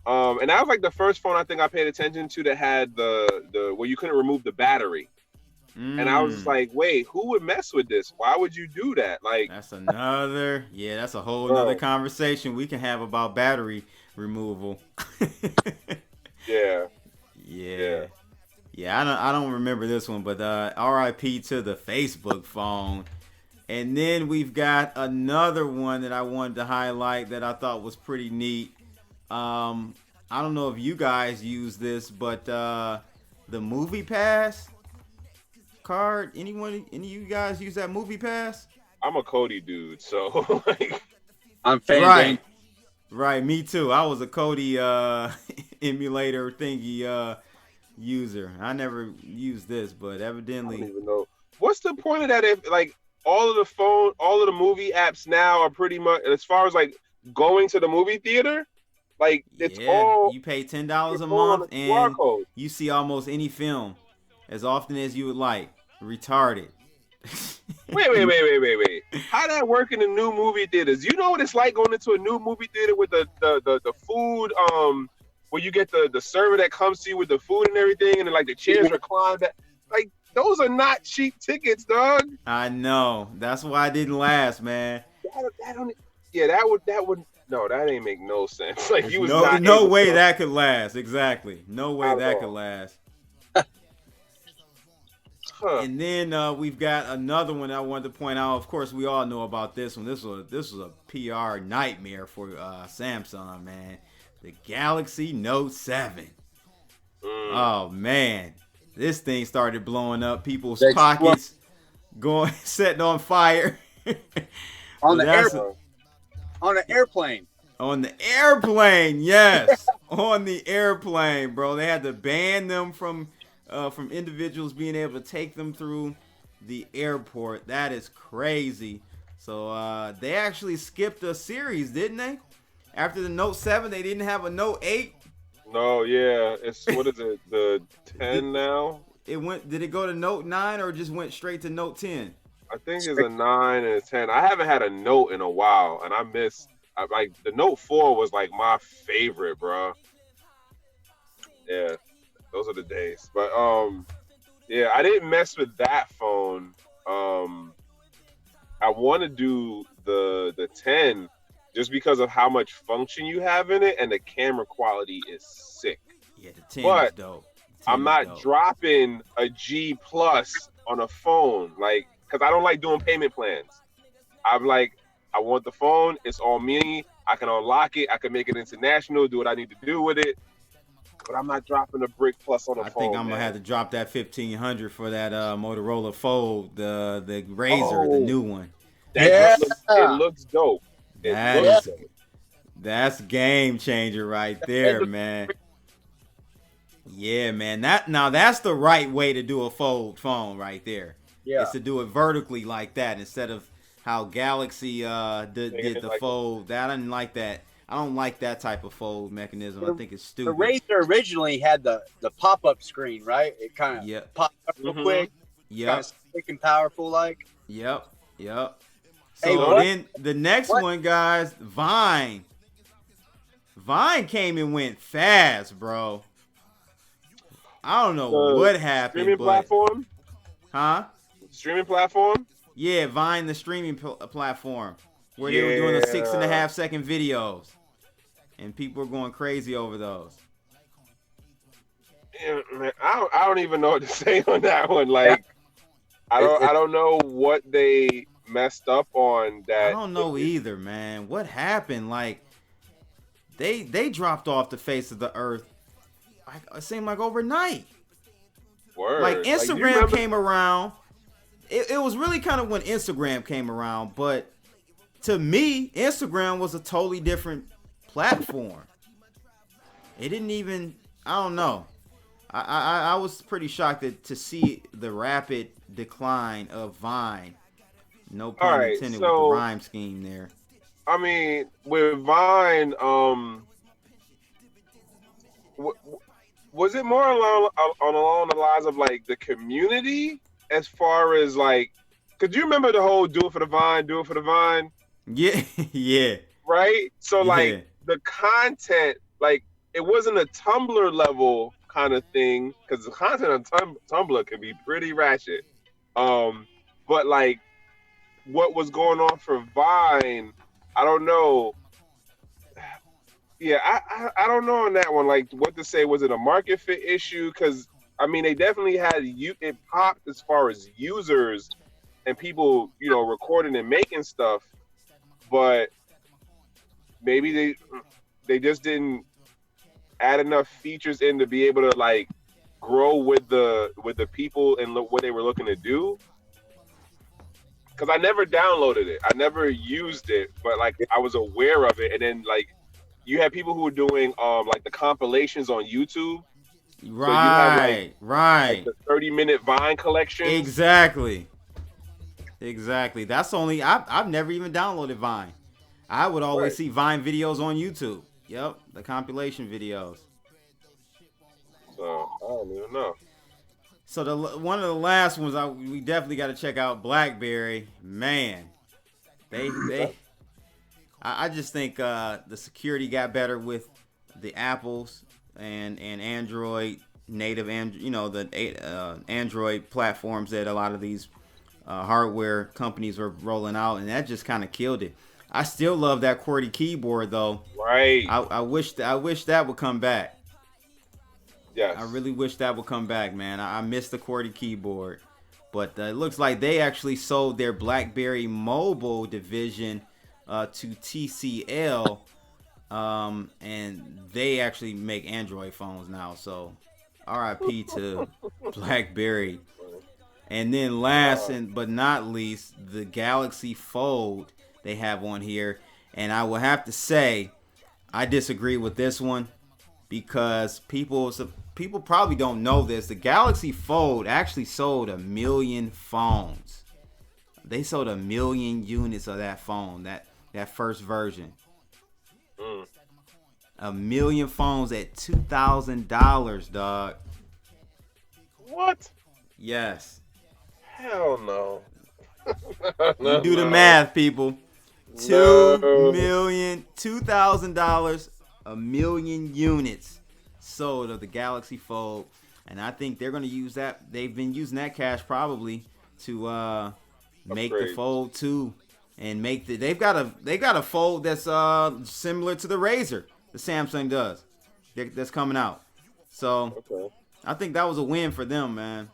and that was like the first phone I think I paid attention to that had the where you couldn't remove the battery. And I was just like, wait, who would mess with this? Why would you do that? Like, that's that's a whole nother conversation we can have about battery removal. Yeah. I don't remember this one, but RIP to the Facebook phone. And then we've got another one that I wanted to highlight that I thought was pretty neat. I don't know if you guys use this, but the Movie Pass card. Any of you guys use that Movie Pass? I'm a Cody dude, so I'm fan. Right, me too. I was a Cody emulator thingy user. I never used this, but evidently. I don't even know. What's the point of that? If like all of the movie apps now are pretty much, as far as like going to the movie theater, like it's all you pay $10 a month and you see almost any film as often as you would like. Retarded. Wait. How that work in the new movie theaters? You know what it's like going into a new movie theater with the food, where you get the server that comes to you with the food and everything, and then like the chairs recline. Like those are not cheap tickets, dog. I know. That's why it didn't last, man. That ain't make no sense. Like you was no way that could last. Exactly. No way that could last. And then we've got another one I wanted to point out. Of course, we all know about this one. This was a PR nightmare for Samsung, man. The Galaxy Note 7. Oh man, this thing started blowing up. People's pockets setting on fire. On the airplane. On the airplane, yes. On the airplane, bro. They had to ban them from individuals being able to take them through the airport. That is crazy. So they actually skipped a series, didn't they? After the Note 7, they didn't have a Note 8. No, yeah. It's what is it? The 10 now? Did it go to Note 9 or just went straight to Note 10? I think it's a 9 and a 10. I haven't had a Note in a while, and I like the Note 4 was like my favorite, bro. Yeah. Those are the days. But yeah, I didn't mess with that phone. I want to do the 10 just because of how much function you have in it, and the camera quality is sick. Yeah, the 10 is dope. I'm not dropping a G plus on a phone, like, because I don't like doing payment plans. I want the phone. It's all me. I can unlock it. I can make it international, do what I need to do with it. But I'm not dropping a brick plus on a phone. I think I'm going to have to drop that $1,500 for that Motorola Fold, the Razr, the new one. It looks dope. That's game changer right there, man. Yeah, man. That's the right way to do a fold phone right there. Yeah. It's to do it vertically like that instead of how Galaxy did the fold. I didn't like that. I don't like that type of fold mechanism. I think it's stupid. The Razor originally had the pop-up screen, right? It kind of popped up real quick. Yep. Kind of slick and powerful like. Yep. So Hey, then the next one, guys, Vine. Vine came and went fast, bro. I don't know what happened. Streaming platform? Huh? Streaming platform? Yeah, Vine, the streaming platform, where they were doing the 6.5 second videos, and people were going crazy over those. Yeah, man, I don't even know what to say on that one. Like, I don't know what they messed up on that. I don't know either, man. What happened? Like, they dropped off the face of the earth. It seemed like overnight. Word. Like Instagram came around. It was really kind of when Instagram came around, but to me, Instagram was a totally different platform. It didn't even, I don't know. I was pretty shocked to see the rapid decline of Vine. No pun intended with the rhyme scheme there. I mean, with Vine, was it more along the lines of like the community as far as like, could you remember the whole do it for the Vine? Yeah, yeah. Right? So like the content, like it wasn't a Tumblr level kind of thing, because the content on Tumblr can be pretty ratchet. But like what was going on for Vine, I don't know. Yeah, I don't know on that one, like what to say. Was it a market fit issue? Because I mean, they definitely had it popped as far as users and people, you know, recording and making stuff, but maybe they just didn't add enough features in to be able to like grow with the people and what they were looking to do. Because I never downloaded it, I never used it, but like I was aware of it, and then like you had people who were doing like the compilations on YouTube. Right, so like the 30-minute Vine collection. Exactly. That's only I've never even downloaded Vine. I would always see Vine videos on YouTube. Yep, the compilation videos. So I don't even know. So one of the last ones we definitely got to check out, BlackBerry. Man, I just think the security got better with the Apples and Android native, and you know the Android platforms that a lot of these hardware companies are rolling out, and that just kind of killed it. I still love that QWERTY keyboard though. Right. I wish that would come back. Yes. I really wish that would come back, man. I miss the QWERTY keyboard, but it looks like they actually sold their BlackBerry mobile division to TCL, and they actually make Android phones now. So, RIP to BlackBerry. And then last but not least, the Galaxy Fold they have on here, and I will have to say I disagree with this one, because people probably don't know this. The Galaxy Fold actually sold 1 million phones. They sold 1 million units of that phone, that first version. 1 million phones at $2,000, dog. What? Yes. Hell no. You do the math, people. $2,000, 1 million units sold of the Galaxy Fold, and I think they're going to use that. They've been using that cash probably to make the Fold 2 and make they got a Fold that's similar to the Razor the Samsung does. That's coming out. So I think that was a win for them, man.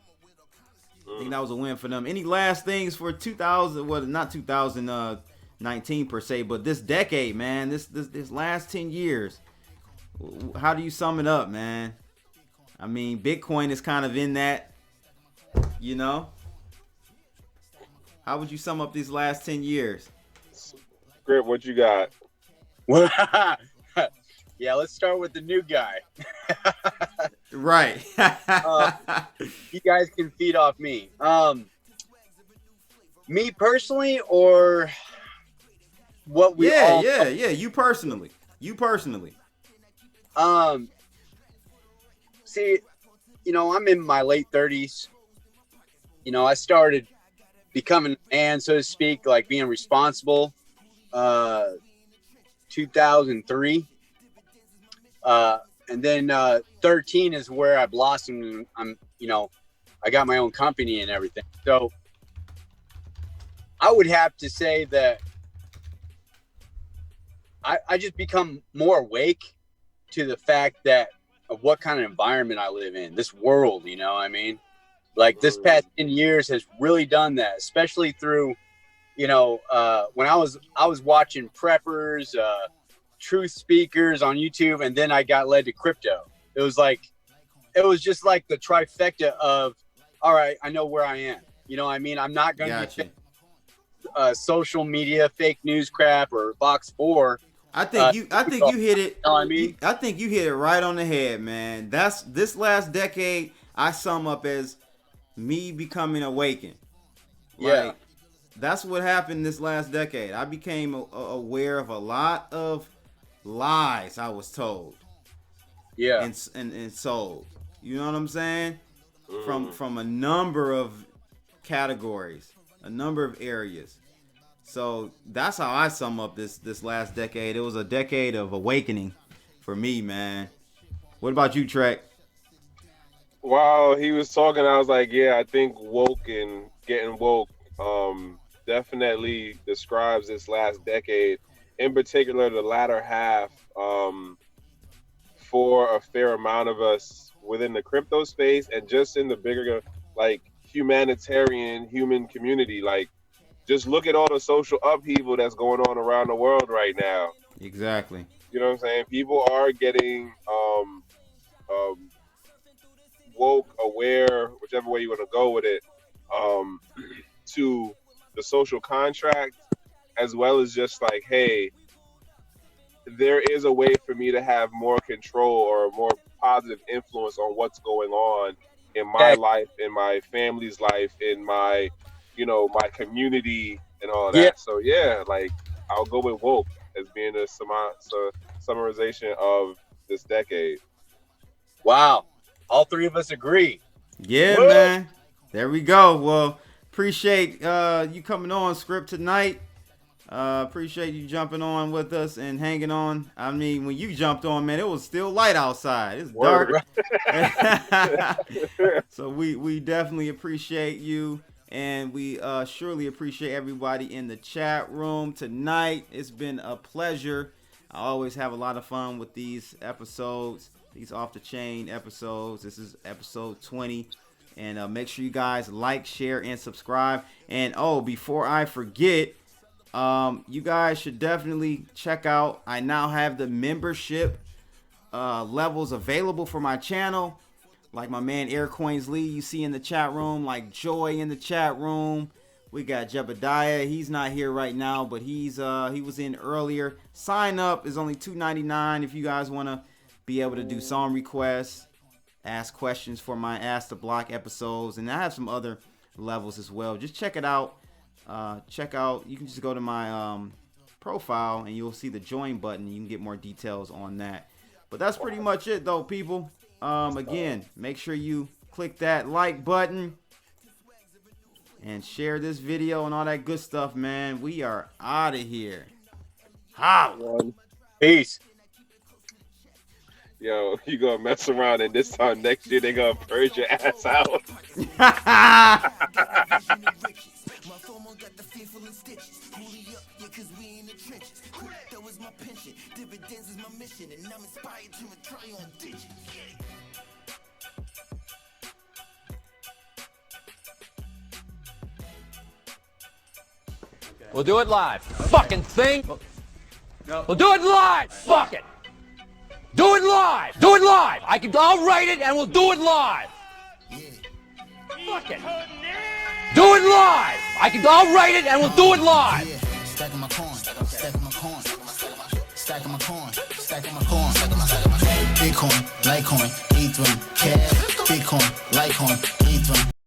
I think that was a win for them. Any last things for 2000? Well, not 2019 per se, but this decade, man. This last 10 years. How do you sum it up, man? I mean, Bitcoin is kind of in that, you know. How would you sum up these last 10 years? Grip, what you got? Yeah, let's start with the new guy. Right. You guys can feed off me. Me personally, or what we all... Yeah, you personally. You personally. See, I'm in my late 30s. I started becoming a man, so to speak, like being responsible, 2003. And then 13 is where I blossomed. And I got my own company and everything. So I would have to say that I just become more awake to the fact that of what kind of environment I live in, this world, like this past 10 years has really done that, especially through, when I was watching preppers, truth speakers on YouTube, and then I got led to crypto. It was just like the trifecta of, all right, I know where I am. I'm not going to be social media, fake news crap or box 4. I think you hit it. I think you hit it right on the head, man. That's this last decade. I sum up as me becoming awakened. Yeah, that's what happened this last decade. I became aware of a lot of lies I was told. Yeah, and sold. You know what I'm saying? From a number of categories, a number of areas. So that's how I sum up this last decade. It was a decade of awakening for me, man. What about you, Trekk? While he was talking, I was like, yeah, I think woke and getting woke definitely describes this last decade. In particular, the latter half, for a fair amount of us within the crypto space and just in the bigger, like, humanitarian human community. Like, just look at all the social upheaval that's going on around the world right now. Exactly. You know what I'm saying? People are getting woke, aware, whichever way you want to go with it, to the social contract, as well as just like, hey, there is a way for me to have more control or more positive influence on what's going on in my life, in my family's life, in my my community and all that. Yeah. So yeah, like I'll go with woke as being a summarization of this decade. Wow. All three of us agree. Yeah, woo! Man. There we go. Well, appreciate you coming on, Script, tonight. Appreciate you jumping on with us and hanging on. I mean, when you jumped on, man, it was still light outside. It's dark. So we definitely appreciate you. And we surely appreciate everybody in the chat room tonight. It's been a pleasure. I always have a lot of fun with these episodes, these off-the-chain episodes. This is episode 20. And make sure you guys like, share, and subscribe. And, before I forget, you guys should definitely check out. I now have the membership levels available for my channel. Like my man Aircoins Lee, you see in the chat room, like Joy in the chat room. We got Jebediah. He's not here right now, but he was in earlier. Sign up is only $2.99 if you guys want to be able to do song requests, ask questions for my Ask the Block episodes, and I have some other levels as well. Just check it out. You can just go to my profile and you'll see the join button. You can get more details on that. But that's pretty much it, though, people. Again, make sure you click that like button and share this video and all that good stuff, man. We are out of here. Holla. Peace. Yo, you gonna mess around and this time next year they gonna purge your ass out. We'll do it live. Fucking thing. No. We'll do it live. Fuck it. Do it live. Do it live. I'll write it and we'll do it live. Fuck it. Do it live. I'll write it and we'll do it live. Stacking my coin, stacking my coin, stacking my coin, stacking my coin. Bitcoin, Litecoin, Ethereum, cash. Bitcoin, Litecoin, Ethereum.